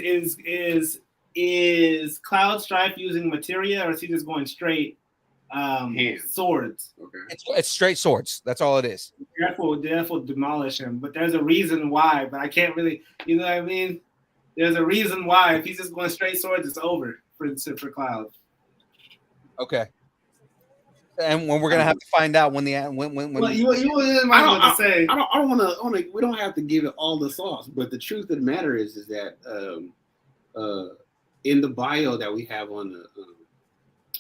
Cre8ive using materia or is he just going straight swords? Okay. It's straight swords. That's all it is. Jeff will demolish him, but there's a reason why. But I can't really, you know what I mean? There's a reason why. If he's just going straight swords, it's over for Cre8ive. Okay. And when we're gonna have to find out when Well, you might want to say. I don't want to. We don't have to give it all the sauce, but the truth of the matter is that in the bio that we have on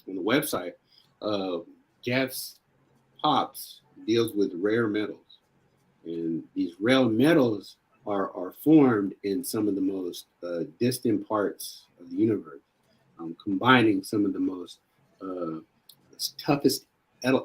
the website, Jeff's Pops deals with rare metals, and these rare metals are formed in some of the most distant parts of the universe, combining some of the most toughest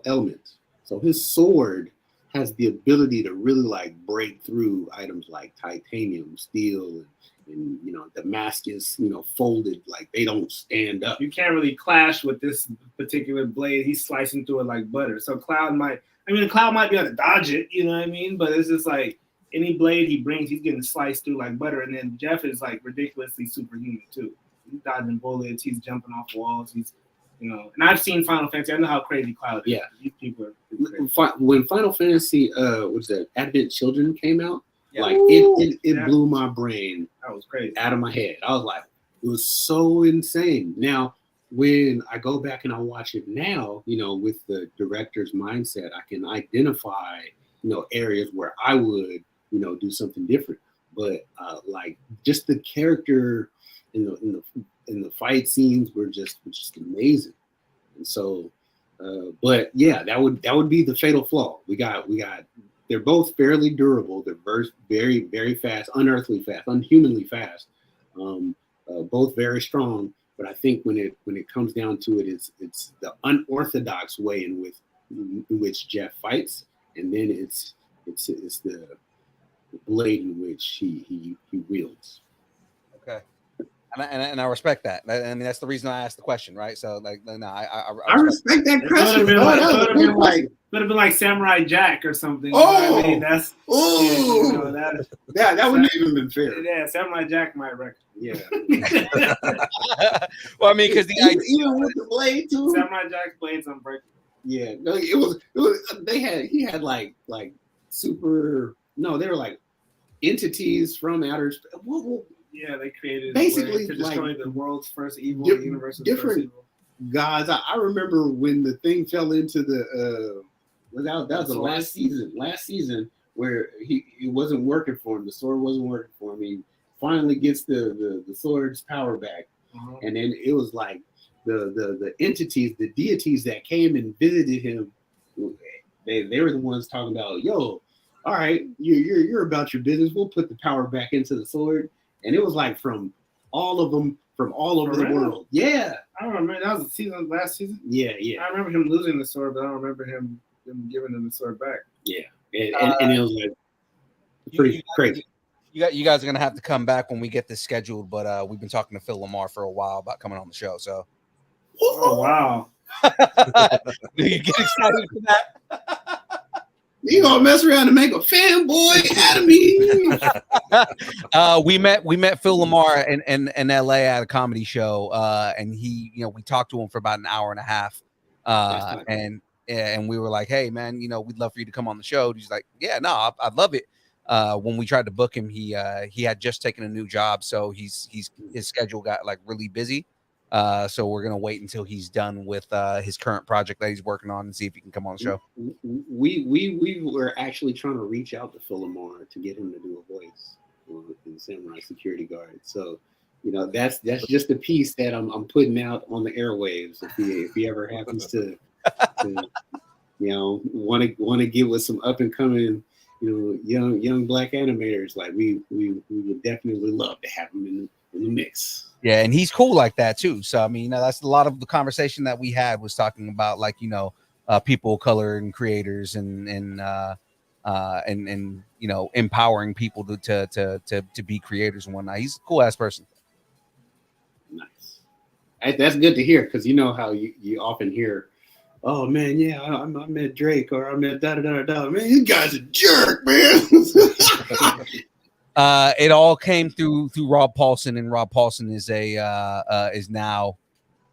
elements. So his sword has the ability to really like break through items like titanium, steel, and you know, Damascus, you know, folded, like they don't stand up. You can't really clash with this particular blade. He's slicing through it like butter. So Cloud might be able to dodge it, you know what I mean? But it's just like any blade he brings, he's getting sliced through like butter. And then Jeff is like ridiculously superhuman too. He's dodging bullets, he's jumping off walls, he's, you know, and I've seen Final Fantasy. I know how crazy Cloud is. Yeah. These people are crazy. When Final Fantasy, what's that, Advent Children came out, Yeah. like it blew my brain That was crazy. out of my head. I was like, it was so insane. Now, when I go back and I watch it now, you know, with the director's mindset, I can identify, you know, areas where I would, you know, do something different. But like just the character in the fight scenes were just amazing. And so, but yeah, that would be the fatal flaw. We got. They're both fairly durable. They're very, very fast, unearthly fast, unhumanly fast. Both very strong. But I think when it comes down to it, it's the unorthodox way in which Jeff fights, and then it's the blade in which he wields. Okay. And I respect that. I mean, that's the reason I asked the question, right? So, like, no, I respect that It question. could Like, have been like Samurai Jack or something. Oh! You know what I mean? That's oh, you know, that that wouldn't even been fair. yeah, Samurai Jack might record. Yeah. well, I mean, because even with the blade too. Samurai Jack's blades unbreakable. Yeah, no, it was he had like super, no, they were like entities from outer space. Yeah, they created Basically, to destroy like, the world's first evil, di- the universe's different- first evil. Guys, I remember when the thing fell into the that was the last season where it wasn't working for him. The sword wasn't working for him. He finally gets the sword's power back. Uh-huh. And then it was like the entities, the deities that came and visited him, they were the ones talking about, yo, all right, you're about your business. We'll put the power back into the sword. And it was like from all of them, from all over the world. Yeah. I don't remember. That was the season, last season. Yeah. I remember him losing the sword, but I don't remember him giving him the sword back. Yeah. And it was like pretty crazy. You guys are gonna have to come back when we get this scheduled, but we've been talking to Phil Lamar for a while about coming on the show. So, oh wow, do you get excited for that? You gonna mess around and make a fanboy out of me? We met Phil Lamar in LA at a comedy show, and he, we talked to him for about an hour and a half, and we were like, hey man, we'd love for you to come on the show. He's like, yeah, no, I'd love it. When we tried to book him, he had just taken a new job, so his schedule got like really busy. So we're gonna wait until he's done with his current project that he's working on and see if he can come on the show. We were actually trying to reach out to Phil Lamar to get him to do a voice in Samurai Security Guard. So that's just a piece that I'm putting out on the airwaves if he ever happens to want to get with some up and coming young black animators. Like we would definitely love to have him in the mix. Yeah, and he's cool like that too. So I mean, that's a lot of the conversation that we had was talking about, like people of color and creators and empowering people to be creators and whatnot. He's a cool ass person. Nice. That's good to hear, because you know how you often hear, oh man, yeah, I met Drake or I met da da da da. Man, this guy's a jerk, man. It all came through Rob Paulson, and Rob Paulson is is now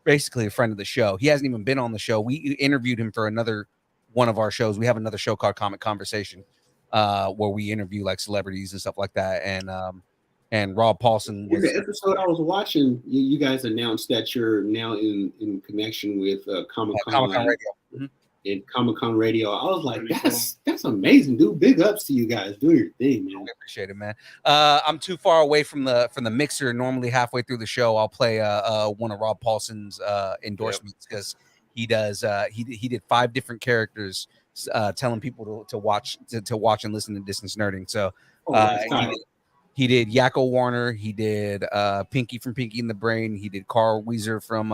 basically a friend of the show. He hasn't even been on the show. We interviewed him for another one of our shows. We have another show called Comic Conversation, where we interview like celebrities and stuff like that. And Rob Paulson was the episode I was watching. You guys announced that you're now in connection with Comic-Con Radio. Mm-hmm. In Comic-Con Radio. I was like, that's amazing, dude. Big ups to you guys. Do your thing, man. I appreciate it, man. I'm too far away from the mixer. Normally halfway through the show, I'll play one of Rob Paulson's endorsements, because he does he did 5 different characters telling people to watch and listen to Distance Nerding. So he did Yakko Warner, he did Pinky from Pinky and the Brain, he did Carl Weezer from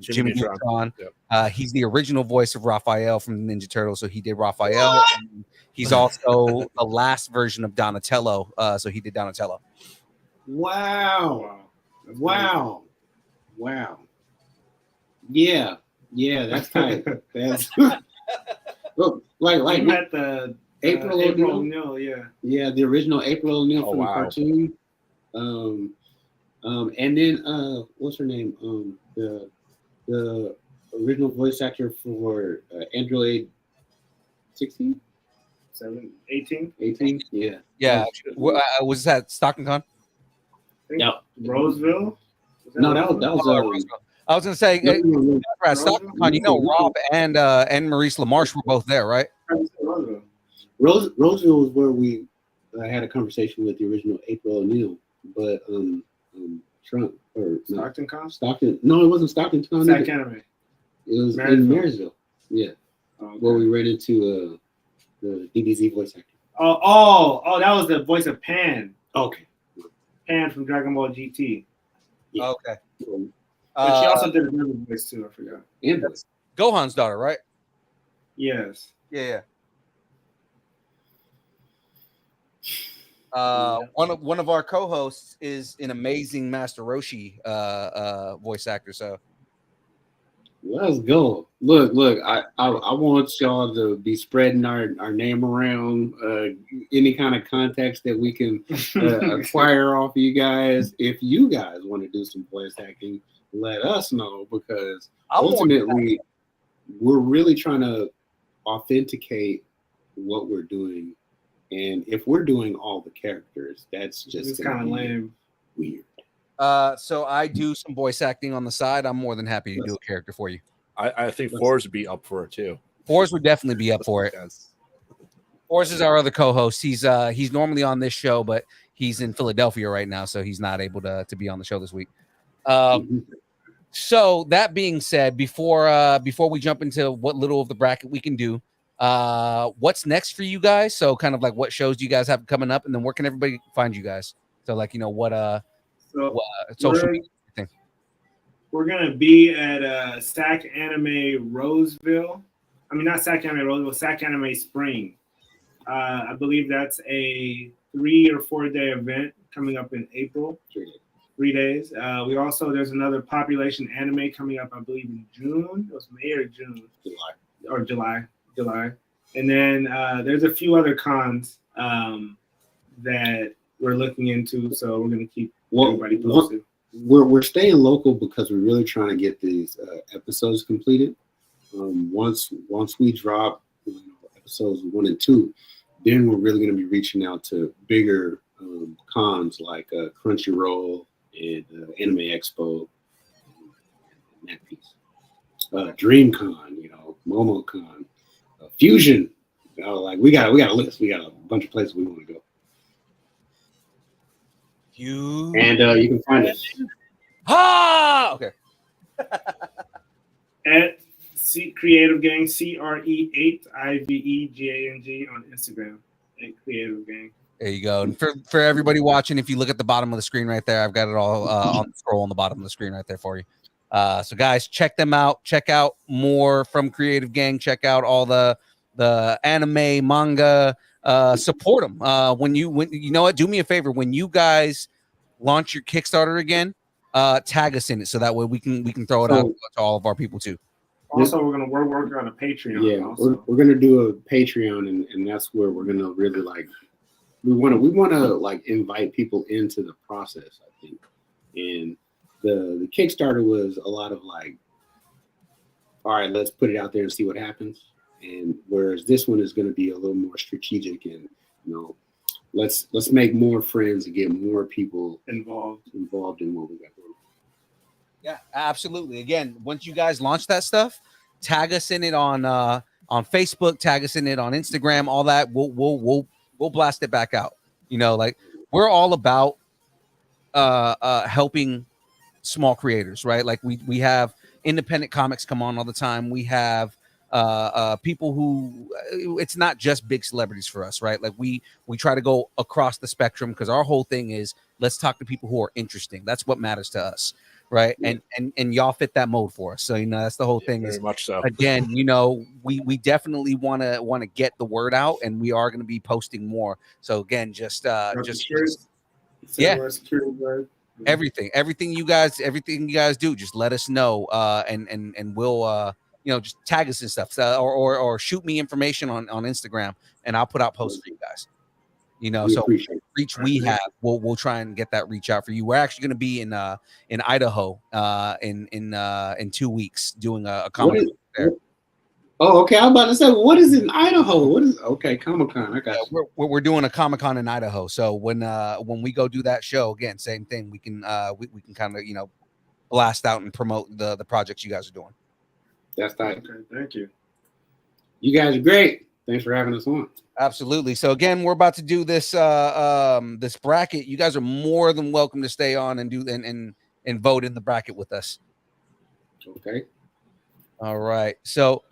Jimmy Neutron. Yep. He's the original voice of Raphael from the Ninja Turtles, so he did Raphael. He's also the last version of Donatello, so he did Donatello. Wow. Yeah, that's tight. That's look, like at the April O'Neil, yeah, the original April O'Neil from the cartoon. And then what's her name? The original voice actor for Android 16? 18? Yeah. Was that Stockton Con? No. Roseville? No, that was Roseville. I was gonna say, Stockton Con, Rob and Maurice LaMarche were both there, right? Roseville was where we had a conversation with the original April O'Neil, but Trump or Stockton Con? Stockton? No, it wasn't Stockton Con. Sac Anime. It was in Marysville. Yeah, where we ran into the DBZ voice actor. Oh, that was the voice of Pan. Okay. Pan from Dragon Ball GT. Yeah. Okay. But she also did another voice too. I forgot. And Gohan's daughter, right? Yes. Yeah. One of our co-hosts is an amazing Master Roshi voice actor. So let's go. Look, I want y'all to be spreading our name around, any kind of context that we can acquire off of you guys. If you guys want to do some voice acting, let us know, because ultimately we're really trying to authenticate what we're doing. And if we're doing all the characters, that's just kind of lame. Weird. So I do some voice acting on the side. I'm more than happy to do a character for you. I think Forrest would be up for it too. Forrest would definitely be up for it. Forrest is our other co-host. He's normally on this show, but he's in Philadelphia right now, so he's not able to be on the show this week. So that being said, before we jump into what little of the bracket we can do, What's next for you guys? So kind of like what shows do you guys have coming up, and then where can everybody find you guys? So like what social media thing. We're gonna be at SAC Anime Roseville. I mean, not SAC Anime Roseville, SAC Anime Spring. I believe that's a 3 or 4 day event coming up in April. 3 days. There's another population anime coming up, I believe, in June. It was May or June. July. And then there's a few other cons that we're looking into, so we're going to keep everybody posted. We're staying local because we're really trying to get these episodes completed. Once we drop episodes 1 and 2, then we're really going to be reaching out to bigger cons like Crunchyroll and Anime Expo, and that piece. DreamCon, MomoCon, Fusion. Like we got a list. We got a bunch of places we want to go. And you can find us. Okay. At Cre8ive Gang, Cre8ive Gang on Instagram. At Cre8ive Gang. There you go. And for everybody watching, if you look at the bottom of the screen right there, I've got it all on the scroll on the bottom of the screen right there for you. So guys, check them out. Check out more from Cre8ive Gang. Check out all the anime, manga. Support them. When you know what, do me a favor. When you guys launch your Kickstarter again, tag us in it so that way we can throw it out to all of our people too. Also, we're working on a Patreon. Yeah, we're gonna do a Patreon, and that's where we're gonna really we want to invite people into the process, I think. And the Kickstarter was a lot of all right, let's put it out there and see what happens. And whereas this one is going to be a little more strategic and let's make more friends and get more people involved in what we got going. Yeah, absolutely. Again, once you guys launch that stuff, tag us in it on Facebook, tag us in it on Instagram, all that. We'll blast it back out. We're all about helping small creators, right? Like we have independent comics come on all the time. We have people who it's not just big celebrities for us, right? Like we try to go across the spectrum because our whole thing is let's talk to people who are interesting. That's what matters to us, right? Yeah. And y'all fit that mode for us. So that's the whole thing. Very much so. Again, we definitely want to get the word out, and we are going to be posting more. So again, just everything you guys do, just let us know, and we'll just tag us and stuff, or shoot me information on Instagram, and I'll put out posts for you guys. So reach we have, we'll try and get that reach out for you. We're actually going to be in Idaho in 2 weeks doing a Comic-Con there. Oh, okay. I was about to say, what is in Idaho? What is Comic-Con? I got you. We're doing a Comic-Con in Idaho. So when we go do that show again, same thing. We can kind of blast out and promote the projects you guys are doing. That's tight. Okay, thank you. You guys are great. Thanks for having us on. Absolutely. So again, we're about to do this this bracket. You guys are more than welcome to stay on and do and vote in the bracket with us. Okay. All right. So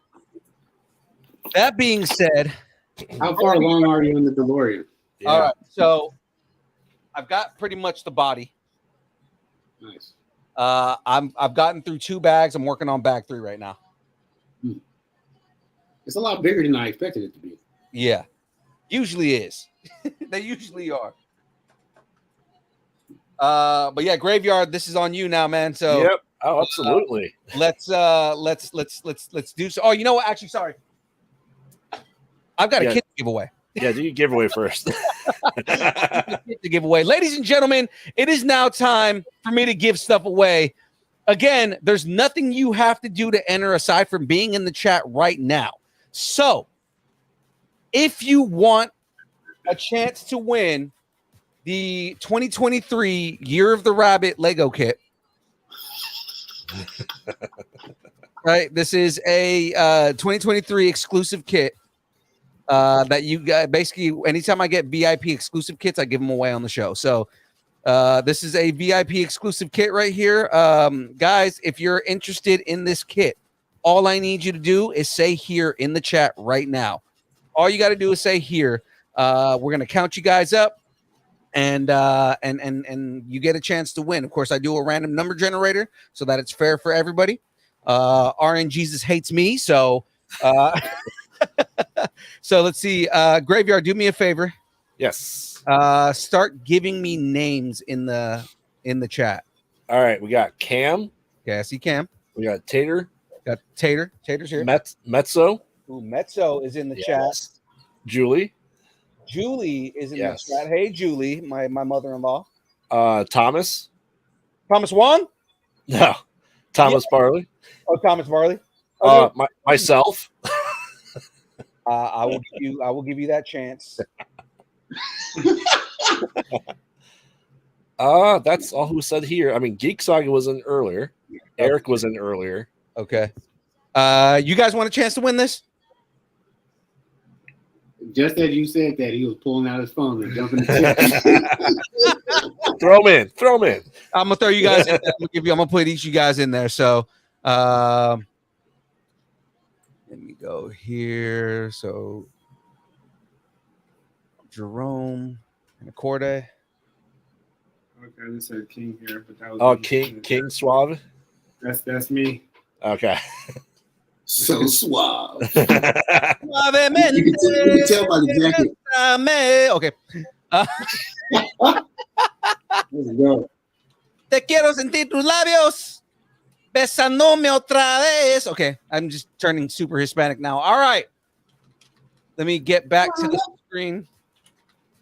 that being said, how far along are you in the DeLorean? Yeah. All right. So I've got pretty much the body. Nice. I've gotten through 2 bags. I'm working on bag 3 right now. It's a lot bigger than I expected it to be. Yeah, usually is. They usually are. But yeah, Graveyard, this is on you now, man. So yep. Oh, absolutely. Let's do so. Oh, you know what? Actually, sorry. I've got a kit to give away. Yeah, do you give away first? To give away. Ladies and gentlemen, it is now time for me to give stuff away. Again, there's nothing you have to do to enter aside from being in the chat right now. So, if you want a chance to win the 2023 Year of the Rabbit Lego kit, right? This is a 2023 exclusive kit that you got. Basically, anytime I get VIP exclusive kits, I give them away on the show. So this is a VIP exclusive kit right here. Guys, if you're interested in this kit, All I need you to do is say here in the chat right now. All you got to do is say here. We're gonna count you guys up, and you get a chance to win. Of course, I do a random number generator so that it's fair for everybody. RN Jesus hates me, so so let's see. Graveyard, do me a favor. Yes. Start giving me names in the chat. All right, we got Cam. Okay, I see Cam. We got Tater. Got Tater. Tater's here. Mezzo. Ooh, Mezzo is in the chat. Julie. Julie is in the chat. Hey, Julie, my mother-in-law. Thomas. Thomas Wong? No. Thomas Barley. Oh, Thomas Barley. Okay. Myself. I will give you that chance. That's all who said here. I mean, Geek Saga was in earlier. Eric was in earlier. Okay. You guys want a chance to win this? Just as you said that, he was pulling out his phone and jumping. The Throw him in. I'm gonna throw you guys in. I'm gonna put each of you guys in there. So let me go here. So Jerome and Acorde. Okay, I just said King here, but that was King Suave. That's me. Okay. So suave. You can tell by the jacket. Okay. Let's go. Te quiero sentir tus labios besándome otra vez. Okay, I'm just turning super Hispanic now. All right. Let me get back to the screen.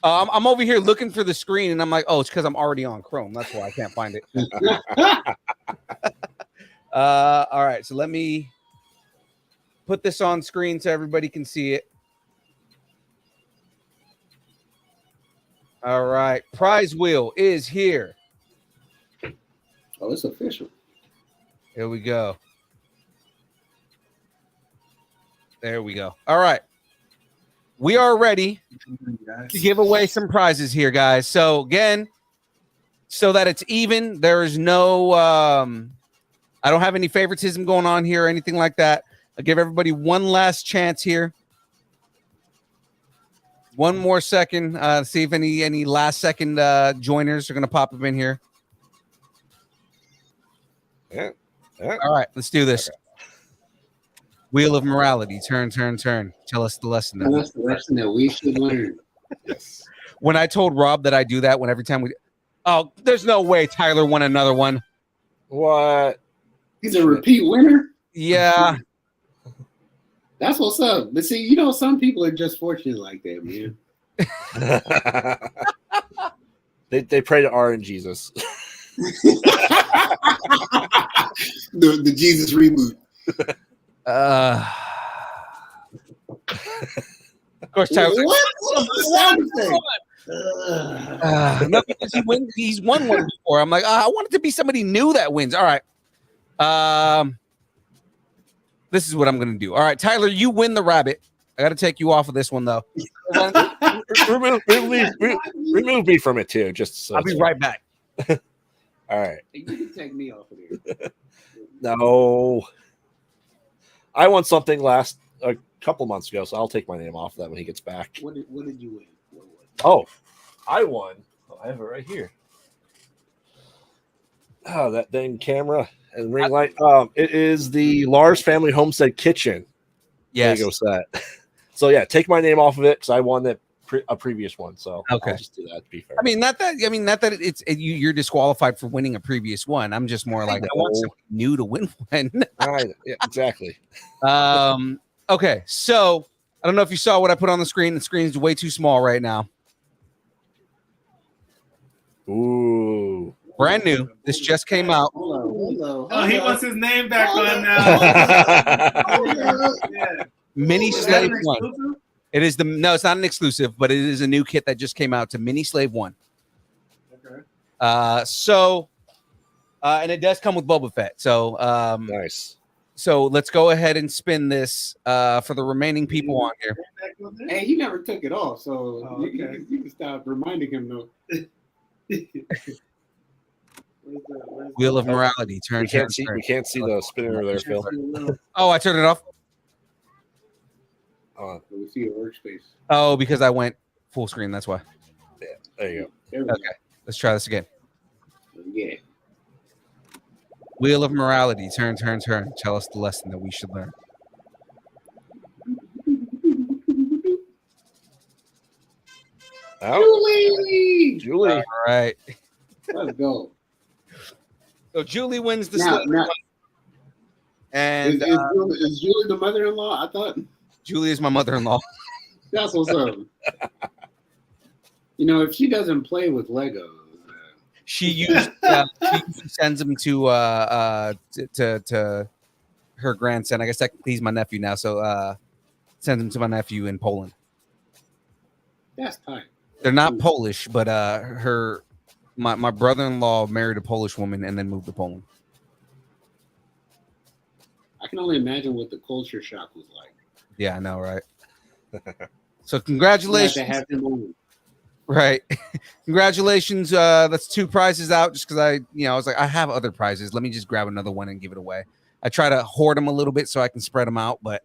I'm over here looking for the screen, and I'm like, oh, it's because I'm already on Chrome. That's why I can't find it. All right, so let me put this on screen so everybody can see it. All right, prize wheel is here. Oh, it's official. Here we go. There we go. All right. We are ready to give away some prizes here, guys. So again, so that it's even, there is no, I don't have any favoritism going on here or anything like that. I'll give everybody one last chance here. One more second. See if any last second joiners are going to pop up in here. Yeah. All right, let's do this. Okay. Wheel of morality. Turn. Tell us the lesson. Tell us the lesson that we should learn. Yes. When I told Rob that I do that every time we, oh, there's no way Tyler won another one. What? He's a repeat winner? Yeah. That's what's up. But see, some people are just fortunate like that, man. They pray to R and Jesus. the Jesus reboot. Of course, Tyler. No, because he's won one before. I'm like, I want it to be somebody new that wins. All right. This is what I'm gonna do. All right, Tyler, you win the rabbit. I got to take you off of this one though. remove me from it too. Just so I'll be right back. All right. You can take me off of there. No. I won something a couple months ago, so I'll take my name off of that when he gets back. What did you win? Oh, I won. Oh, I have it right here. Oh, that dang camera and ring light. It is the Lars Family Homestead Kitchen. Yes. Lego set. So yeah, take my name off of it because I won that a previous one. So okay, I'll just do that to be fair. I mean, not that you're disqualified for winning a previous one. I'm just more like I want something new to win one. Yeah, exactly. Okay, so I don't know if you saw what I put on the screen. The screen's way too small right now. Ooh. Brand new. This just came out. Hello. Oh, he wants his name back on now. Mini Slave 1. It is no, it's not an exclusive, but it is a new kit that just came out to Mini Slave 1. Okay. And it does come with Boba Fett. So nice. So let's go ahead and spin this for the remaining people on here. Hey, he never took it off, so you can stop reminding him though. Wheel of Morality. Turn. We can't turn, see. turn. We can't see the spinner there, Phil. Oh, I turned it off. We see your workspace. Oh, because I went full screen. That's why. Yeah, there you There we Okay, let's try this again. go. Yeah. Wheel of Morality. Turn. Turn. Turn. Tell us the lesson that we should learn. go. Julie. All right. Let's go. So Julie wins the Now, slipper now one. And is Julie the mother-in-law? I thought Julie is my mother-in-law. that's what's up. You know, if she doesn't play with Legos, She usually sends them to her grandson. I guess technically he's my nephew now, so sends him to my nephew in Poland. that's tight. They're not Polish, but my brother-in-law married a Polish woman and then moved to Poland. I can only imagine what the culture shock was like. Yeah, I know, right? So You have congratulations. to have him on. Right. Congratulations. That's 2 prizes out just because I was like, I have other prizes. Let me just grab another one and give it away. I try to hoard them a little bit so I can spread them out, but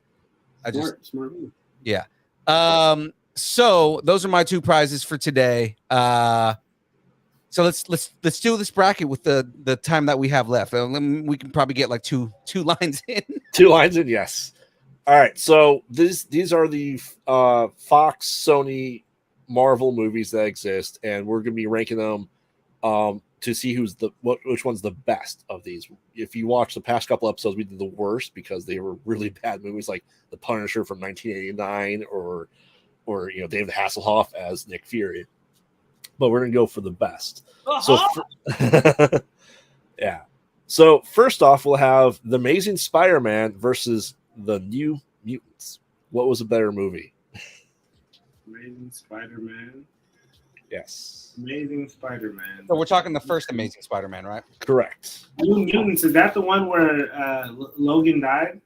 I just, Smart move. yeah. So those are my 2 prizes for today. So let's do this bracket with the time that we have left. We can probably get like two lines in. 2 lines in, yes. All right. So these are the Fox, Sony, Marvel movies that exist, and we're going to be ranking them to see which one's the best of these. If you watch the past couple episodes, we did the worst because they were really bad movies, like The Punisher from 1989, or David Hasselhoff as Nick Fury. But we're going to go for the best. So, yeah. So first off, we'll have The Amazing Spider-Man versus The New Mutants. What was a better movie? Amazing Spider-Man. Yes. Amazing Spider-Man. So we're talking the first Amazing Spider-Man, right? Correct. New Mutants, is that the one where Logan died?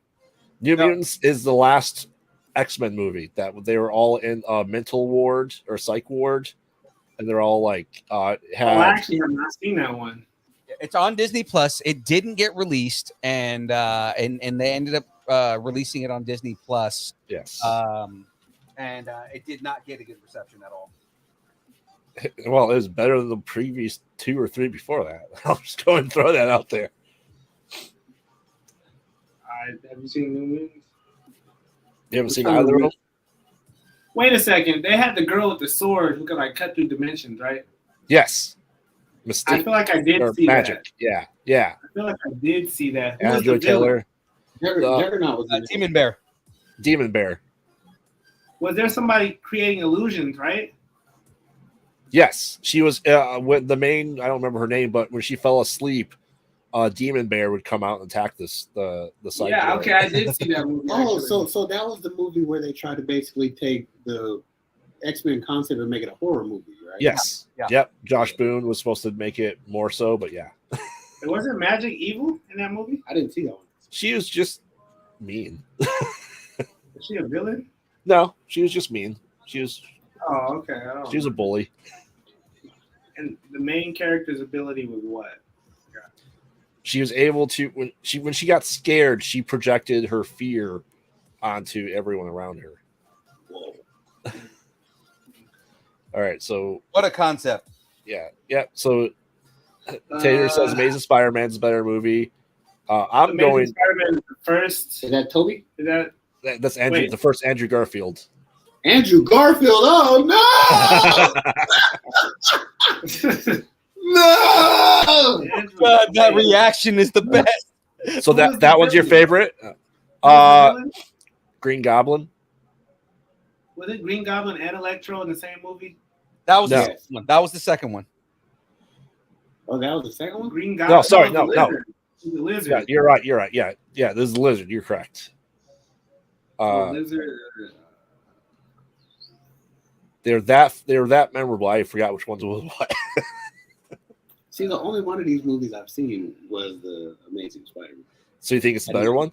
New Mutants is the last X-Men movie that they were all in a mental ward or psych ward, and they're all like I actually have not seen that one. It's on Disney Plus. It didn't get released, and they ended up releasing it on Disney Plus. Yes. And it did not get a good reception at all. Well, it was better than the previous 2 or 3 before that. I'll just go and throw that out there. Have you seen New Mutants? You haven't seen either of them? Wait a second. They had the girl with the sword who could like cut through dimensions, right? Yes. I feel like I did see magic. that. Yeah. I feel like I did see that. Who was Andrew the villain? Taylor. Juggernaut was in it. Demon Bear. Demon Bear. Was there somebody creating illusions, right? Yes. She was with the main, I don't remember her name, but when she fell asleep, Demon Bear would come out and attack the side. Yeah, okay, I did see that movie. Oh, actually. so that was the movie where they tried to basically take the X-Men concept and make it a horror movie, right? Yes. Yeah. Yep. Josh Boone was supposed to make it more so, but yeah. It wasn't Magic evil in that movie? I didn't see that one. She was just mean. Was she a villain? No, she was just mean. She was Okay. she was a bully. And the main character's ability was what? She was able to when she got scared, she projected her fear onto everyone around her. Whoa. All right, so What a concept. yeah. So Taylor says Amazing Spider-Man's a better movie. I'm Amazing going. Spider-Man is the first. Is that Toby? Is that That's Andrew, Wait. the first Andrew Garfield. Andrew Garfield. Oh no! No! God, that reaction is the best. So Who was the that one's your villain? favorite? Who was the villain? Green Goblin. Was it Green Goblin and Electro in the same movie? That was No. the second one. That was the second one. Oh, that was the second one? Green Goblin. No, sorry, the no. lizard. The lizard. Yeah, you're right. Yeah. This is the lizard. You're correct. The lizard. They're that memorable. I forgot which ones was what. See, the only one of these movies I've seen was the Amazing Spider-Man. So you think it's the better one?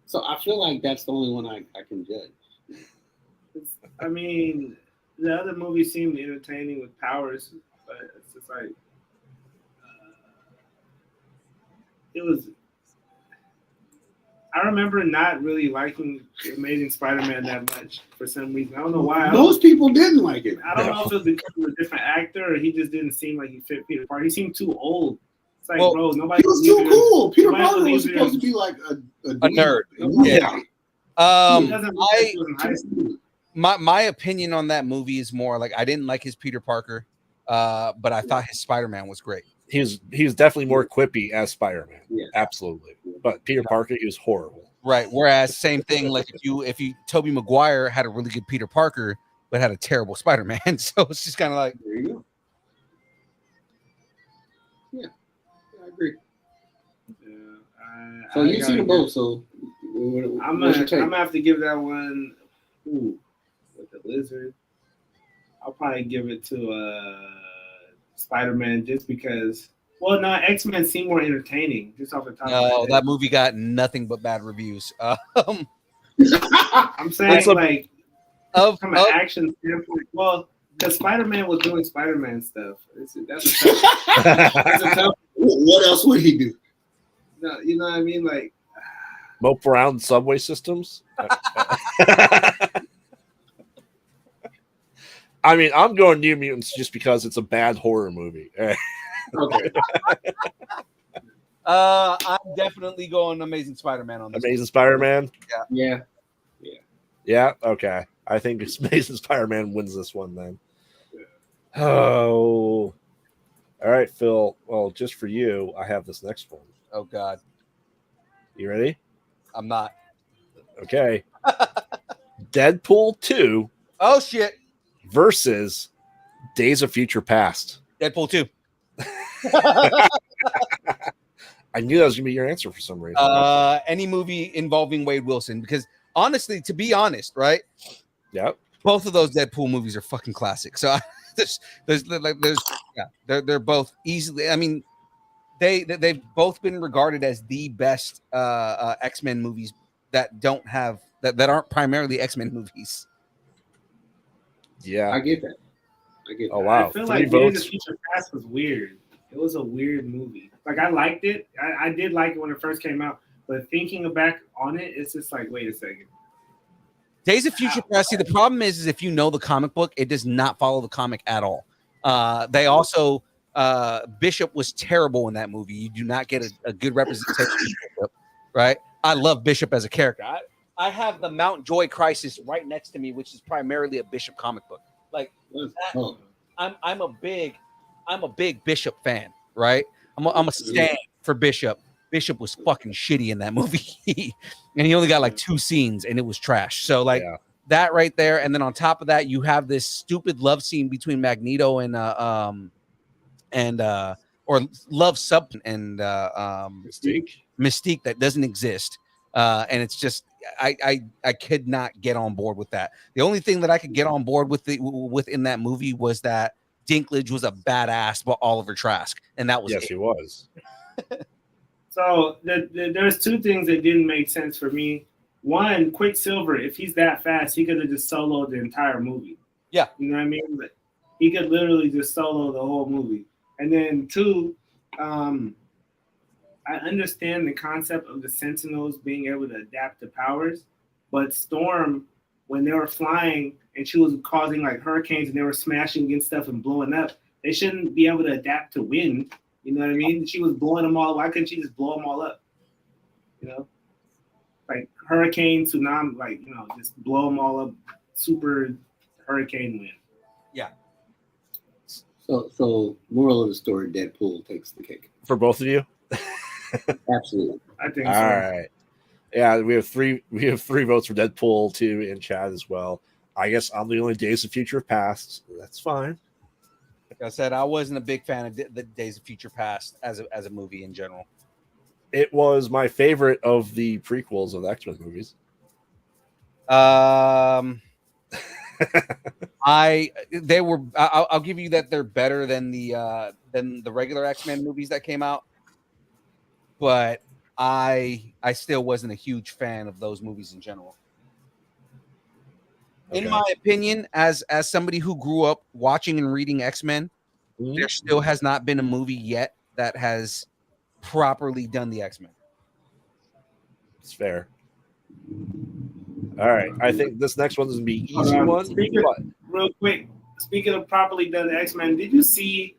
So I feel like that's the only one I can judge. I mean, the other movies seemed entertaining with powers, but it's just like it was. I remember not really liking Amazing Spider-Man that much for some reason. I don't know why. Most people didn't like it. I don't know if it was because of a different actor or he just didn't seem like he fit Peter Parker. He seemed too old. It's like, bro, nobody. He was too cool. Peter nobody Parker was believes supposed in- to be like a nerd. Yeah. He doesn't look like he was in high school. My opinion on that movie is more like I didn't like his Peter Parker, but I thought his Spider-Man was great. He was definitely more quippy as Spider-Man. Yeah. Absolutely. But Peter Parker, he was horrible. Right. Whereas same thing, like if you Tobey Maguire had a really good Peter Parker, but had a terrible Spider-Man. So it's just kind of like, there you go. Yeah, I agree. Yeah, So you've seen them both, so I'm what's your take? gonna have to give that one. Ooh, with the lizard. I'll probably give it to Spider-Man just because. Well, no, X-Men seem more entertaining just off the top. no, of my that head. movie got nothing but bad reviews. I'm saying like from an action standpoint. Well, because Spider-Man was doing Spider-Man stuff. That's a tough. What else would he do? No, you know what I mean? Like, Mope around subway systems. I mean, I'm going New Mutants just because it's a bad horror movie. Okay. I'm definitely going Amazing Spider-Man on this. Amazing Spider-Man. Yeah. Yeah. Okay. I think it's Amazing Spider-Man wins this one then. Oh. All right, Phil. Well, just for you, I have this next one. Oh God. You ready? I'm not. Okay. Deadpool 2. Oh shit. Versus Days of Future Past. Deadpool 2. I knew that was gonna be your answer for some reason. Any movie involving Wade Wilson, because honestly, to be honest, right? Yep. Both of those Deadpool movies are fucking classic. So they're both easily. I mean, they've both been regarded as the best X-Men movies that don't have that aren't primarily X-Men movies. Yeah, I get that. Oh wow, I feel 3 like votes. Days of Future Past was weird. It was a weird movie. Like I liked it. I did like it when it first came out, but thinking back on it, it's just like, wait a second. Days of Future Past. See, the problem is if you know the comic book, it does not follow the comic at all. They also Bishop was terrible in that movie. You do not get a good representation of Bishop, right? I love Bishop as a character. I have the Mount Joy Crisis right next to me, which is primarily a Bishop comic book. Like that, I'm a big Bishop fan, right? I'm a stand for Bishop. Bishop was fucking shitty in that movie, and he only got like 2 scenes, and it was trash. So like that right there, and then on top of that, you have this stupid love scene between Magneto and or love sub and Mystique that doesn't exist, and it's just I could not get on board with that. The only thing that I could get on board with within that movie was that Dinklage was a badass, but Oliver Trask, and that was yes, he was. So there's 2 things that didn't make sense for me. One, Quicksilver, if he's that fast, he could have just soloed the entire movie. Yeah. You know what I mean? But he could literally just solo the whole movie. And then 2, I understand the concept of the Sentinels being able to adapt to powers, but Storm, when they were flying and she was causing like hurricanes and they were smashing against stuff and blowing up, they shouldn't be able to adapt to wind. You know what I mean? She was blowing them all. Why couldn't she just blow them all up? You know, like hurricane, tsunami, like, you know, just blow them all up. Super hurricane wind. Yeah. So moral of the story: Deadpool takes the cake For both of you. Absolutely. I think All so. right. Yeah, we have three votes for Deadpool 2 in chat as well. I guess I'm the only Days of Future Past. That's fine. Like I said, I wasn't a big fan of the Days of Future Past as a movie in general. It was my favorite of the prequels of the X-Men movies. I'll give you that they're better than the regular X-Men movies that came out, but I still wasn't a huge fan of those movies in general. Okay. In my opinion, as somebody who grew up watching and reading X-Men, there still has not been a movie yet that has properly done the X-Men. It's fair. All right, I think this next one's gonna be an easy one. Real quick, speaking of properly done X-Men, did you see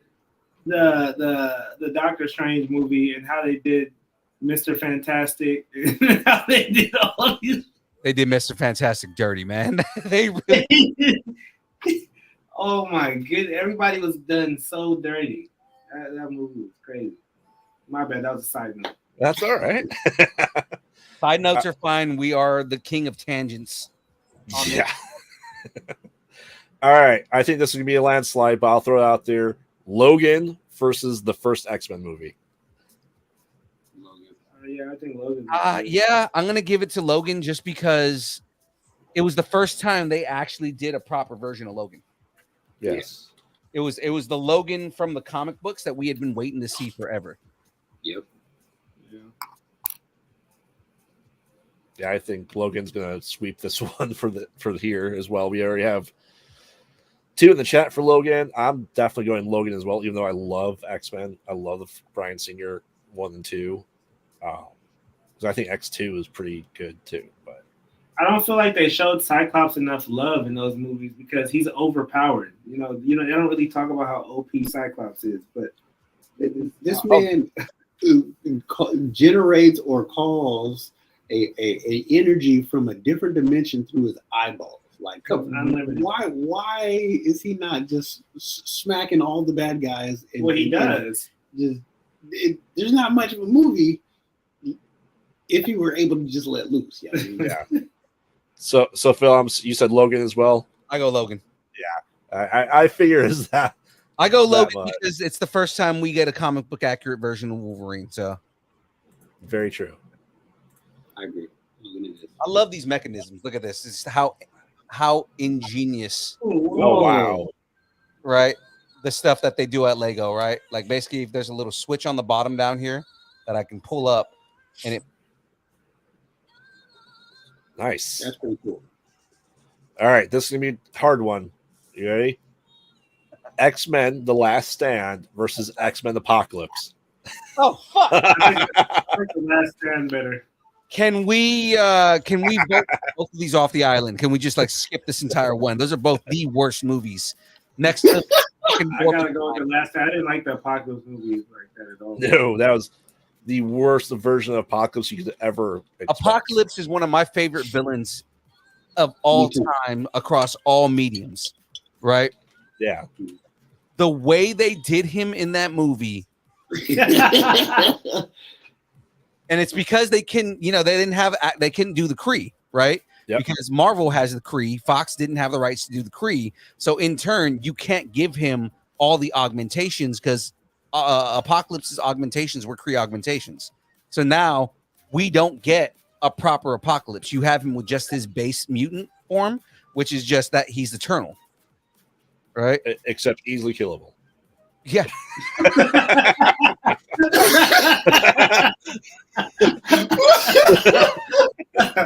the Doctor Strange movie and how they did Mr. Fantastic and how they did all these? They did Mr. Fantastic dirty, man. They really Oh my goodness, everybody was done so dirty. That movie was crazy. My bad, that was a side note. That's all right. Side notes are fine. We are the king of tangents. Yeah. All right. I think this is going to be a landslide, but I'll throw it out there. Logan versus the first X-Men movie. Yeah, I think Logan. Yeah, I'm going to give it to Logan just because it was the first time they actually did a proper version of Logan. Yes. It was the Logan from the comic books that we had been waiting to see forever. Yep. Yeah, I think Logan's gonna sweep this one for here as well. We already have 2 in the chat for Logan. I'm definitely going Logan as well, even though I love X-Men. I love the Bryan Singer 1 and 2. Because I think X2 is pretty good too. But I don't feel like they showed Cyclops enough love in those movies because he's overpowered. You know, they don't really talk about how OP Cyclops is, but this man generates or calls a energy from a different dimension through his eyeballs. Like, why is he not just smacking all the bad guys? Well, he does. There's not much of a movie if he were able to just let loose. Yeah. Yeah. So Phil, you said Logan as well. I go Logan. Yeah, I figure is that. I go Logan because it's the first time we get a comic book accurate version of Wolverine. So very true. I agree. I love these mechanisms. Look at this. It's how ingenious. Oh wow. Right? The stuff that they do at Lego, right? Like basically if there's a little switch on the bottom down here that I can pull up and it nice. That's pretty cool. All right, this is gonna be a hard one. You ready? X-Men: The Last Stand versus X-Men: Apocalypse. Oh fuck! I think The Last Stand better. Can we vote both of these off the island? Can we just like skip this entire one? Those are both the worst movies. Next to I gotta go with The Last Stand. I didn't like the Apocalypse movies like that at all. No, that was the worst version of Apocalypse you could ever expect. Apocalypse is one of my favorite villains of all time across all mediums, right? Yeah. The way they did him in that movie. And it's because they couldn't do the Kree, right? Yep. Because Marvel has the Kree, Fox didn't have the rights to do the Kree. So in turn, you can't give him all the augmentations because Apocalypse's augmentations were Kree augmentations. So now we don't get a proper Apocalypse. You have him with just his base mutant form, which is just that he's eternal, right? Except easily killable. Yeah.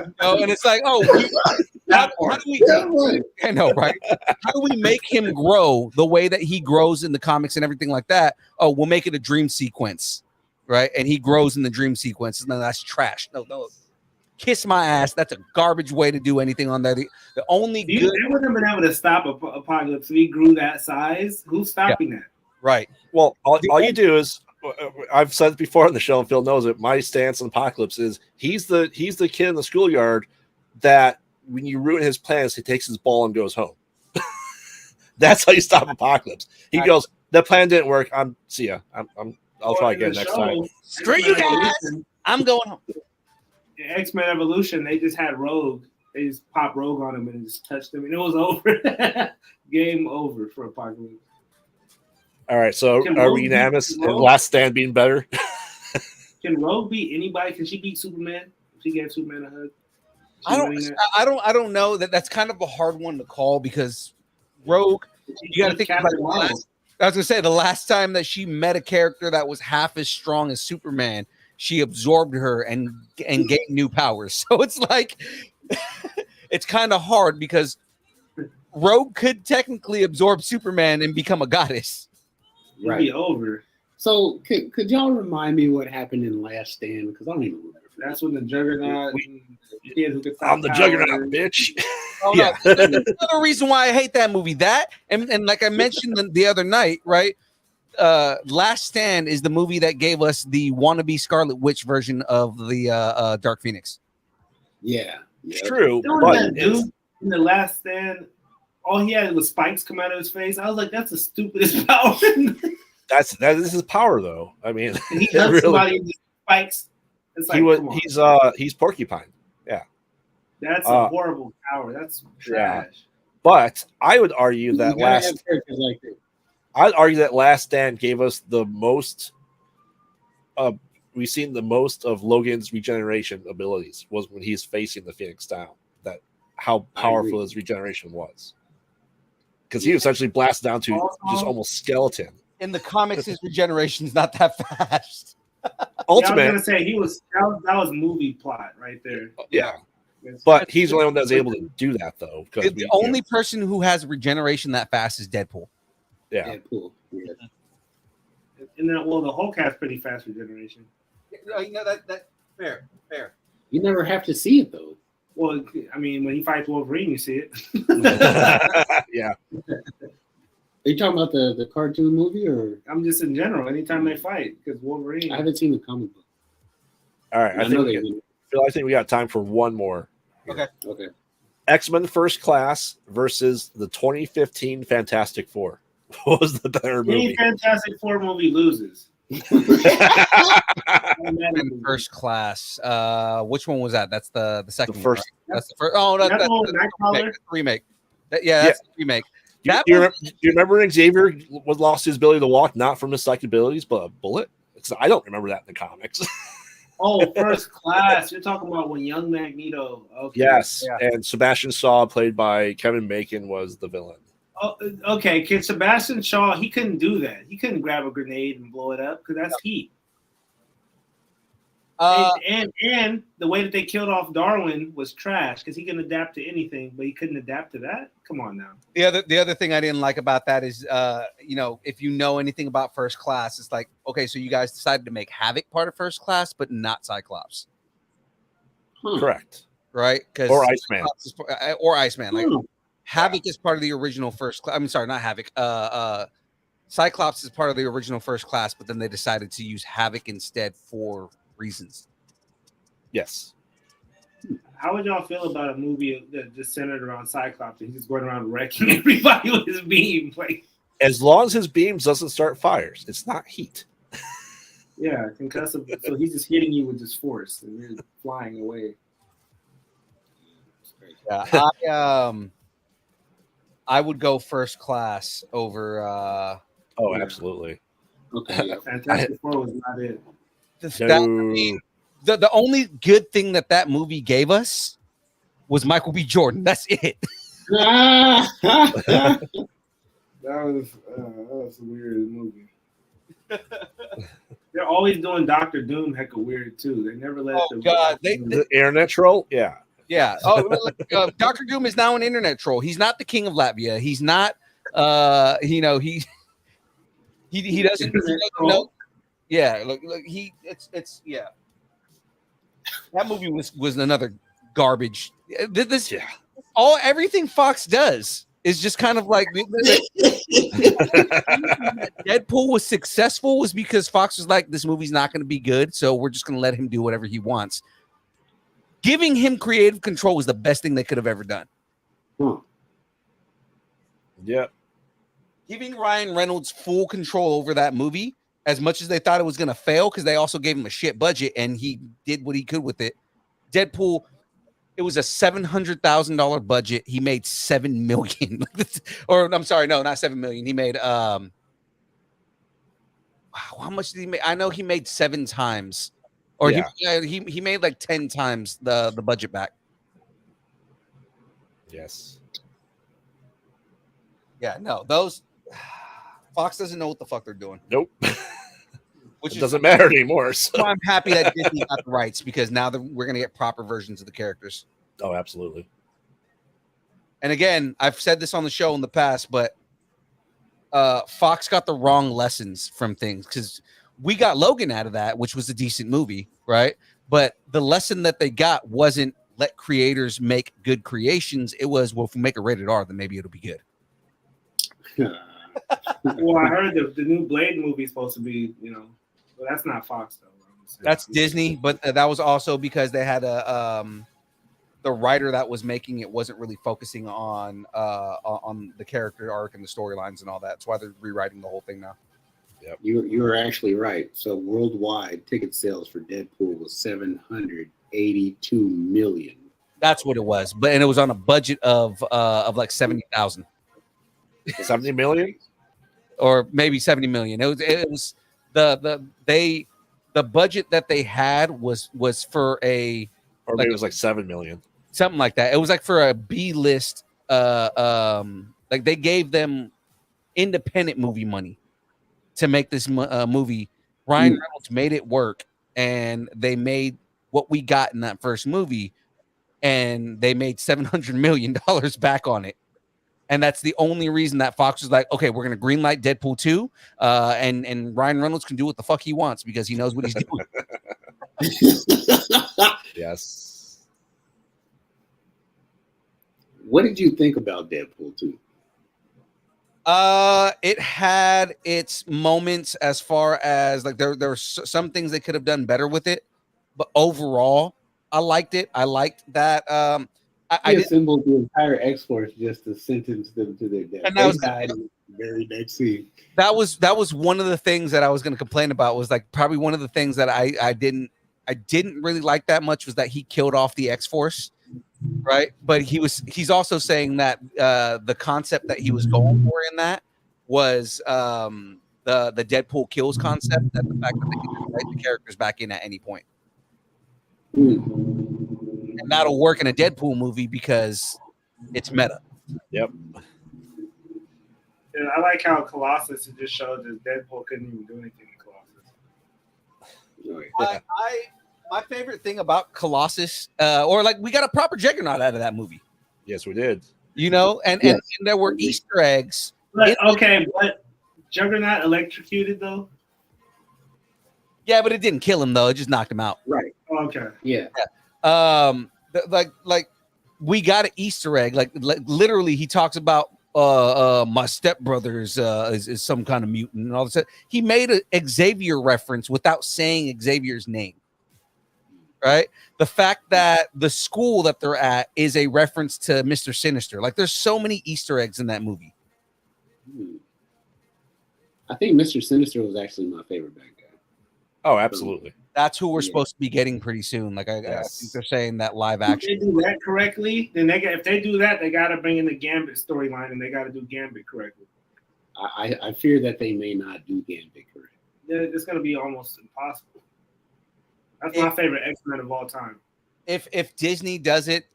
And it's like, how do we? I know, right? How do we make him grow the way that he grows in the comics and everything like that? Oh, we'll make it a dream sequence, right? And he grows in the dream sequence. No, that's trash. No. Kiss my ass. That's a garbage way to do anything on that. The only they wouldn't have been able to stop Apocalypse if he grew that size. Who's stopping that? Right. Well, all you do is, I've said it before on the show, and Phil knows it. My stance on Apocalypse is he's the kid in the schoolyard that when you ruin his plans, he takes his ball and goes home. That's how you stop Apocalypse. He goes, the plan didn't work. See ya. I'll try again next time. Screw you guys. I'm going home. X-Men Evolution, they just had Rogue. They just popped Rogue on him and just touched him, and it was over. Game over for Apocalypse. All right, so are we unanimous? And Last Stand being better? Can Rogue beat anybody? Can she beat Superman? If she gave Superman a hug? I don't know. That's kind of a hard one to call because Rogue, you got to think about it. I was gonna say the last time that she met a character that was half as strong as Superman, she absorbed her and gained new powers. So it's like it's kind of hard because Rogue could technically absorb Superman and become a goddess. Right. Be over. So could y'all remind me what happened in Last Stand? Because I don't even remember. That's when the Juggernaut, the kid who could I'm the fight Juggernaut, powers. bitch. Oh, no. That's another reason why I hate that movie. That and like I mentioned the other night, right? Last Stand is the movie that gave us the wannabe Scarlet Witch version of the Dark Phoenix. Yeah. It's true, There was but that dude in the Last Stand. All he had was spikes come out of his face. I was like, that's the stupidest power. this is his power, though. I mean, And he hugs somebody and just spikes. It's like, come on. he's Porcupine. Yeah, That's a horrible power. That's trash. Yeah. But I would argue that I'd argue that Last Stand gave us the most. We've seen the most of Logan's regeneration abilities was when he's facing the Phoenix Down. That how powerful his regeneration was, because he essentially blasted down to just almost skeleton. In the comics, his regeneration's not that fast. Ultimate. Yeah, I was gonna say that was movie plot right there. Yeah. But he's the only one that's able to do that, though. The only person who has regeneration that fast is Deadpool. Yeah. Deadpool. Yeah. And then, well, the Hulk has pretty fast regeneration. You know that fair. You never have to see it though. Well, I mean, when he fights Wolverine, you see it. Yeah. Are you talking about the cartoon movie, or I'm just in general. Anytime they fight, because Wolverine. I haven't seen the comic book. All right, I think we got time for one more. Okay. X-Men First Class versus the 2015 Fantastic Four. What was the better movie? Any Fantastic Four movie loses. First Class. Which one was that? That's the second. The first. One, right? That's the first. Oh, no, that's the remake. That's the remake. Do you remember when Xavier lost his ability to walk, not from his psychic abilities, but a bullet? I don't remember that in the comics. Oh, First Class. You're talking about when young Magneto. Okay. Yes, and Sebastian Shaw, played by Kevin Bacon, was the villain. Oh, okay. Can Sebastian Shaw? He couldn't do that. He couldn't grab a grenade and blow it up because that's heat. And the way that they killed off Darwin was trash because he can adapt to anything, but he couldn't adapt to that. Come on now. The other thing I didn't like about that is, if you know anything about First Class, it's like, okay, so you guys decided to make Havoc part of First Class, but not Cyclops. Correct. Right? Or Iceman. Or Iceman. Like Havoc is part of the original First Class. I'm sorry, not Havoc. Cyclops is part of the original First Class, but then they decided to use Havoc instead for reasons. Yes. How would y'all feel about a movie that just centered around Cyclops and he's just going around wrecking everybody with his beam? Like, as long as his beams doesn't start fires, it's not heat. Yeah, concussive. So he's just hitting you with his force and you're flying away. Yeah, I would go First Class over. Oh, absolutely. Okay. Yeah. Fantastic Four was not it. The only good thing that movie gave us was Michael B. Jordan. That's it. That was a weird movie. They're always doing Dr. Doom hecka weird too. They never let the internet troll. Yeah. Oh, Dr. Doom is now an internet troll. He's not the king of Latvia. He's not. He doesn't know. Yeah, look, it's yeah. That movie was another garbage. Everything Fox does is just kind of like Deadpool was successful was because Fox was like, this movie's not going to be good, so we're just going to let him do whatever he wants. Giving him creative control was the best thing they could have ever done. Yeah. Giving Ryan Reynolds full control over that movie, as much as they thought it was going to fail, because they also gave him a shit budget and he did what he could with it. Deadpool, it was a $700,000 budget. He made $7 million. Or I'm sorry, no, not $7 million. He made wow, how much did he make? I know he made 7 times. Or he made like 10 times the budget back. Yes. Yeah, no, those Fox doesn't know what the fuck they're doing. Nope. Which doesn't matter anymore. So I'm happy that Disney got the rights because now we're going to get proper versions of the characters. Oh, absolutely. And again, I've said this on the show in the past, but Fox got the wrong lessons from things, because we got Logan out of that, which was a decent movie, right? But the lesson that they got wasn't let creators make good creations. It was, well, if we make a rated R, then maybe it'll be good. Well, I heard the new Blade movie is supposed to be, well, that's not Fox though. That's Disney, but that was also because they had the writer that was making it wasn't really focusing on the character arc and the storylines and all that. That's why they're rewriting the whole thing now. Yep. You were actually right. So worldwide ticket sales for Deadpool was 782 million. That's what it was, and it was on a budget of like 70,000. 70 million, or maybe 70 million. It was the budget that they had was for a, or maybe it was like 7 million, something like that. It was like for a B-list. Like they gave them independent movie money to make this movie. Ryan Reynolds made it work, and they made what we got in that first movie, and they made $700 million back on it. And that's the only reason that Fox was like, okay, we're going to greenlight Deadpool 2, and Ryan Reynolds can do what the fuck he wants because he knows what he's doing. Yes. What did you think about Deadpool 2? It had its moments as far as like there were some things they could have done better with it, but overall, I liked it. I liked that. I assembled the entire X-Force just to sentence them to their death. And that was died in the very next scene. That was one of the things that I was going to complain about. Was like probably one of the things that I didn't really like that much was that he killed off the X-Force, right? But he's also saying that the concept that he was going for in that was the Deadpool kills concept, that the fact that they can write the characters back in at any point. And that'll work in a Deadpool movie because it's meta. Yep. Yeah, I like how Colossus just showed that Deadpool couldn't even do anything in Colossus. My favorite thing about Colossus, or like we got a proper Juggernaut out of that movie. Yes, we did. And there were Easter eggs. But Juggernaut electrocuted though? Yeah, but it didn't kill him though. It just knocked him out. Right. Okay. Yeah. Like we got an Easter egg. Like literally, he talks about my stepbrother's is some kind of mutant and all this. He made a Xavier reference without saying Xavier's name. Right. The fact that the school that they're at is a reference to Mr. Sinister. Like there's so many Easter eggs in that movie. I think Mr. Sinister was actually my favorite bad guy. Oh, absolutely. That's who we're supposed to be getting pretty soon. Like I think they're saying that live action. If they do that correctly, then if they do that, they got to bring in the Gambit storyline, and they got to do Gambit correctly. I fear that they may not do Gambit correctly. It's going to be almost impossible. That's my favorite X-Men of all time. If Disney does it,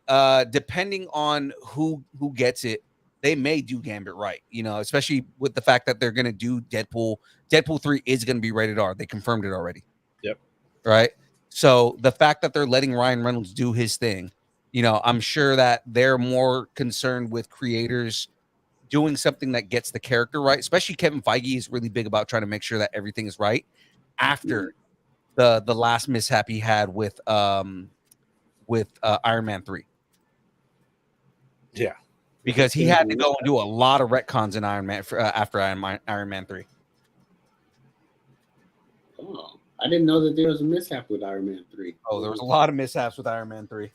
depending on who gets it, they may do Gambit right. Especially with the fact that they're going to do Deadpool. Deadpool 3 is going to be rated R. They confirmed it already. Yep. Right. So the fact that they're letting Ryan Reynolds do his thing, I'm sure that they're more concerned with creators doing something that gets the character right. Especially Kevin Feige is really big about trying to make sure that everything is right after the last mishap he had with Iron Man 3. Yeah. Because he had to go and do a lot of retcons in Iron Man after Iron Man 3. Oh, I didn't know that there was a mishap with Iron Man 3. Oh, there was a lot of mishaps with Iron Man 3.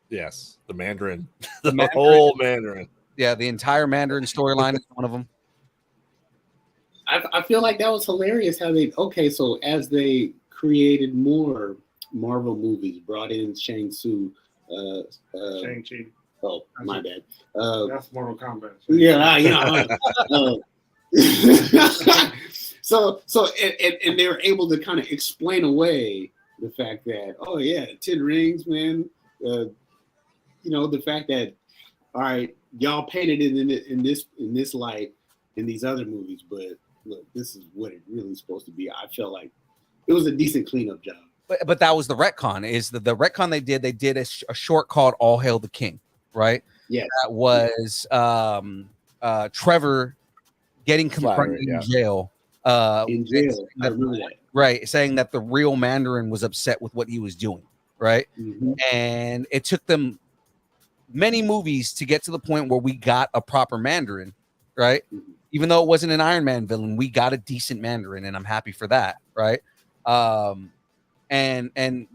Yes, the Mandarin. The whole Mandarin. Yeah, the entire Mandarin storyline is one of them. I feel like that was hilarious how so as they created more Marvel movies, brought in Shang-Chi. Oh, my bad. That's Mortal Kombat. So they were able to kind of explain away the fact that 10 rings, man. The fact that all right, y'all painted it in this light in these other movies, but look, this is what it really is supposed to be. I felt like it was a decent cleanup job. But that was the retcon. Is the retcon they did a short called "All Hail the King," right? Yeah, that was Trevor getting confronted yeah. in jail. In jail, I remember that. Right, saying that the real Mandarin was upset with what he was doing, right? Mhm. And it took them many movies to get to the point where we got a proper Mandarin, right? Mhm. Even though it wasn't an Iron Man villain, we got a decent Mandarin, and I'm happy for that, right? And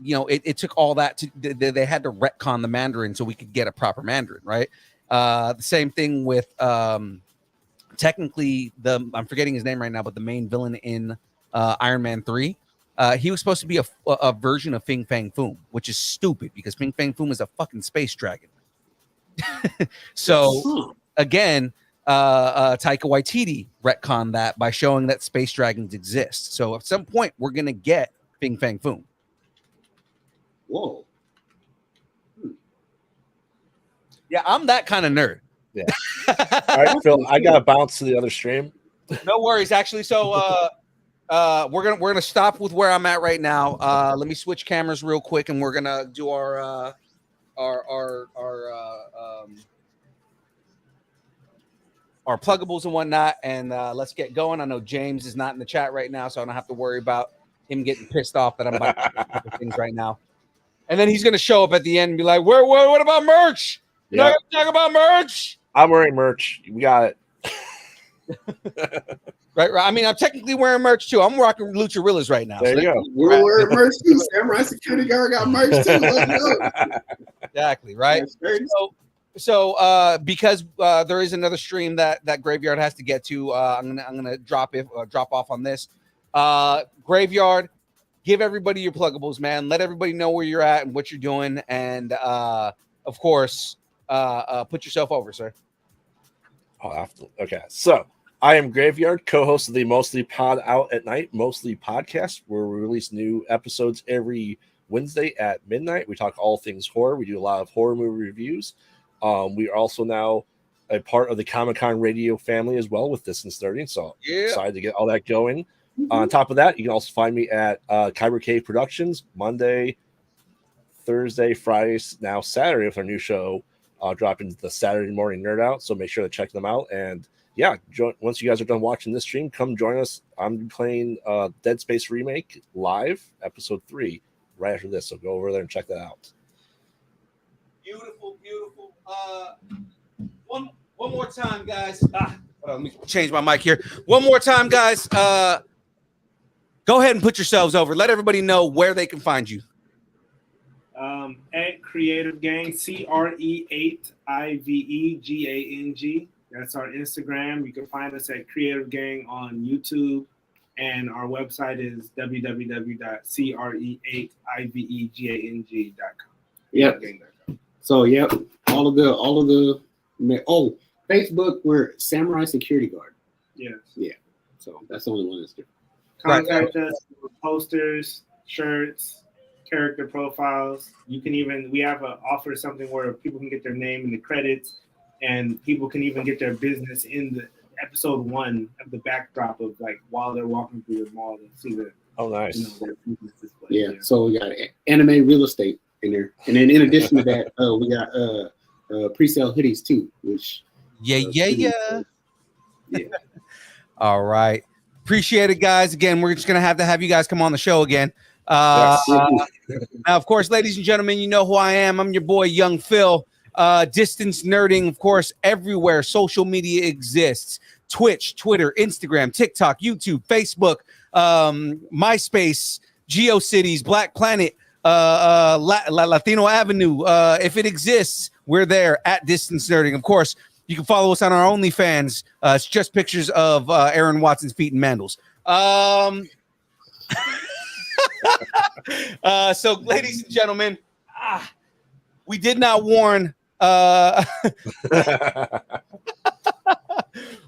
you know, it took all that to they had to retcon the Mandarin so we could get a proper Mandarin, right? The same thing with technically I'm forgetting his name right now, but the main villain in Iron Man 3, he was supposed to be a version of Fin Fang Foom, which is stupid because Fin Fang Foom is a fucking space dragon. So again, Taika Waititi retconned that by showing that space dragons exist. So at some point we're gonna get Fin Fang Foom. Whoa. Yeah, I'm that kind of nerd. Yeah. All right, Phil, I gotta bounce to the other stream. No worries, actually. So we're gonna stop with where I'm at right now. Let me switch cameras real quick, and we're gonna do our pluggables and whatnot, and let's get going. I know James is not in the chat right now, so I don't have to worry about him getting pissed off that I'm about to do things right now. And then he's gonna show up at the end and be like, what about merch? You're not gonna talk about merch? I'm wearing merch. We got it. Right. I mean, I'm technically wearing merch too. I'm rocking Lucharillas right now. There you go. We're wearing merch too. Samurai Security Guard got merch too. Let's go. Exactly. Right. So because there is another stream that Graveyard has to get to, I'm gonna drop off on this. Graveyard, give everybody your pluggables, man. Let everybody know where you're at and what you're doing, and of course, put yourself over, sir. Okay, so I am Graveyard, co-host of the Mostly Pod Out at Night, Mostly podcast, where we release new episodes every Wednesday at midnight. We talk all things horror. We do a lot of horror movie reviews. We are also now a part of the Comic-Con radio family as well with Distance Learning, so excited to get all that going. On top of that, you can also find me at Kyber Cave Productions Monday, Thursday, Friday, now Saturday with our new show dropping the Saturday morning nerd out. So make sure to check them out. And yeah, once you guys are done watching this stream, come join us. I'm playing Dead Space Remake live, episode 3, right after this. So go over there and check that out. Beautiful. One more time, guys. Let me change my mic here. One more time, guys. Go ahead and put yourselves over. Let everybody know where they can find you. At Cre8ive Gang, Cre8ive Gang. That's our Instagram. You can find us at Cre8ive Gang on YouTube, and our website is www.cre8ivegang.com. Yep. So all of the Facebook, we're Samurai Security Guard. Yes. Yeah. So that's the only one that's different. Contact us for posters, shirts, character profiles. We have an offer, something where people can get their name in the credits, and people can even get their business in the episode 1 of the backdrop of like while they're walking through the mall to see the nice. Their business display. Yeah. So we got anime real estate in there, and then in addition to that, we got pre-sale hoodies too, which yeah. All right. Appreciate it, guys. Again, we're just going to have you guys come on the show again. Now, of course, ladies and gentlemen, you know who I am. I'm your boy, Young Phil. Distance nerding, of course, everywhere social media exists. Twitch, Twitter, Instagram, TikTok, YouTube, Facebook, MySpace, GeoCities, Black Planet, Latino Avenue. If it exists, we're there at Distance Nerding. Of course, you can follow us on our OnlyFans. It's just pictures of Aaron Watson's feet and mandals. So, ladies and gentlemen, we did not warn.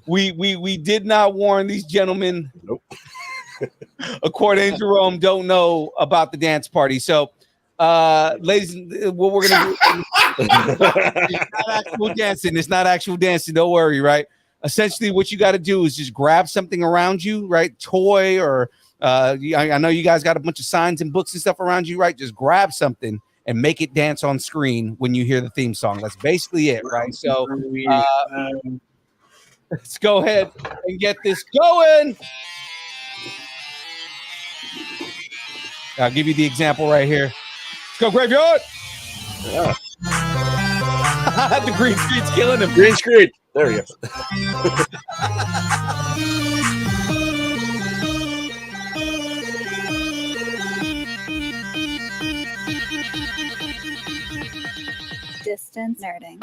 We did not warn these gentlemen. Nope. According to Jerome, don't know about the dance party. So, ladies, what we're gonna do? It's not actual dancing. It's not actual dancing. Don't worry, right? Essentially, what you got to do is just grab something around you, right? Toy or I know you guys got a bunch of signs and books and stuff around you, right? Just grab something and make it dance on screen when you hear the theme song. That's basically it, right? So, Let's go ahead and get this going. I'll give you the example right here. Let's go, Graveyard. Yeah. The green screen's killing him. Green screen. There you go. Distance nerding.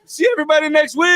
See everybody next week.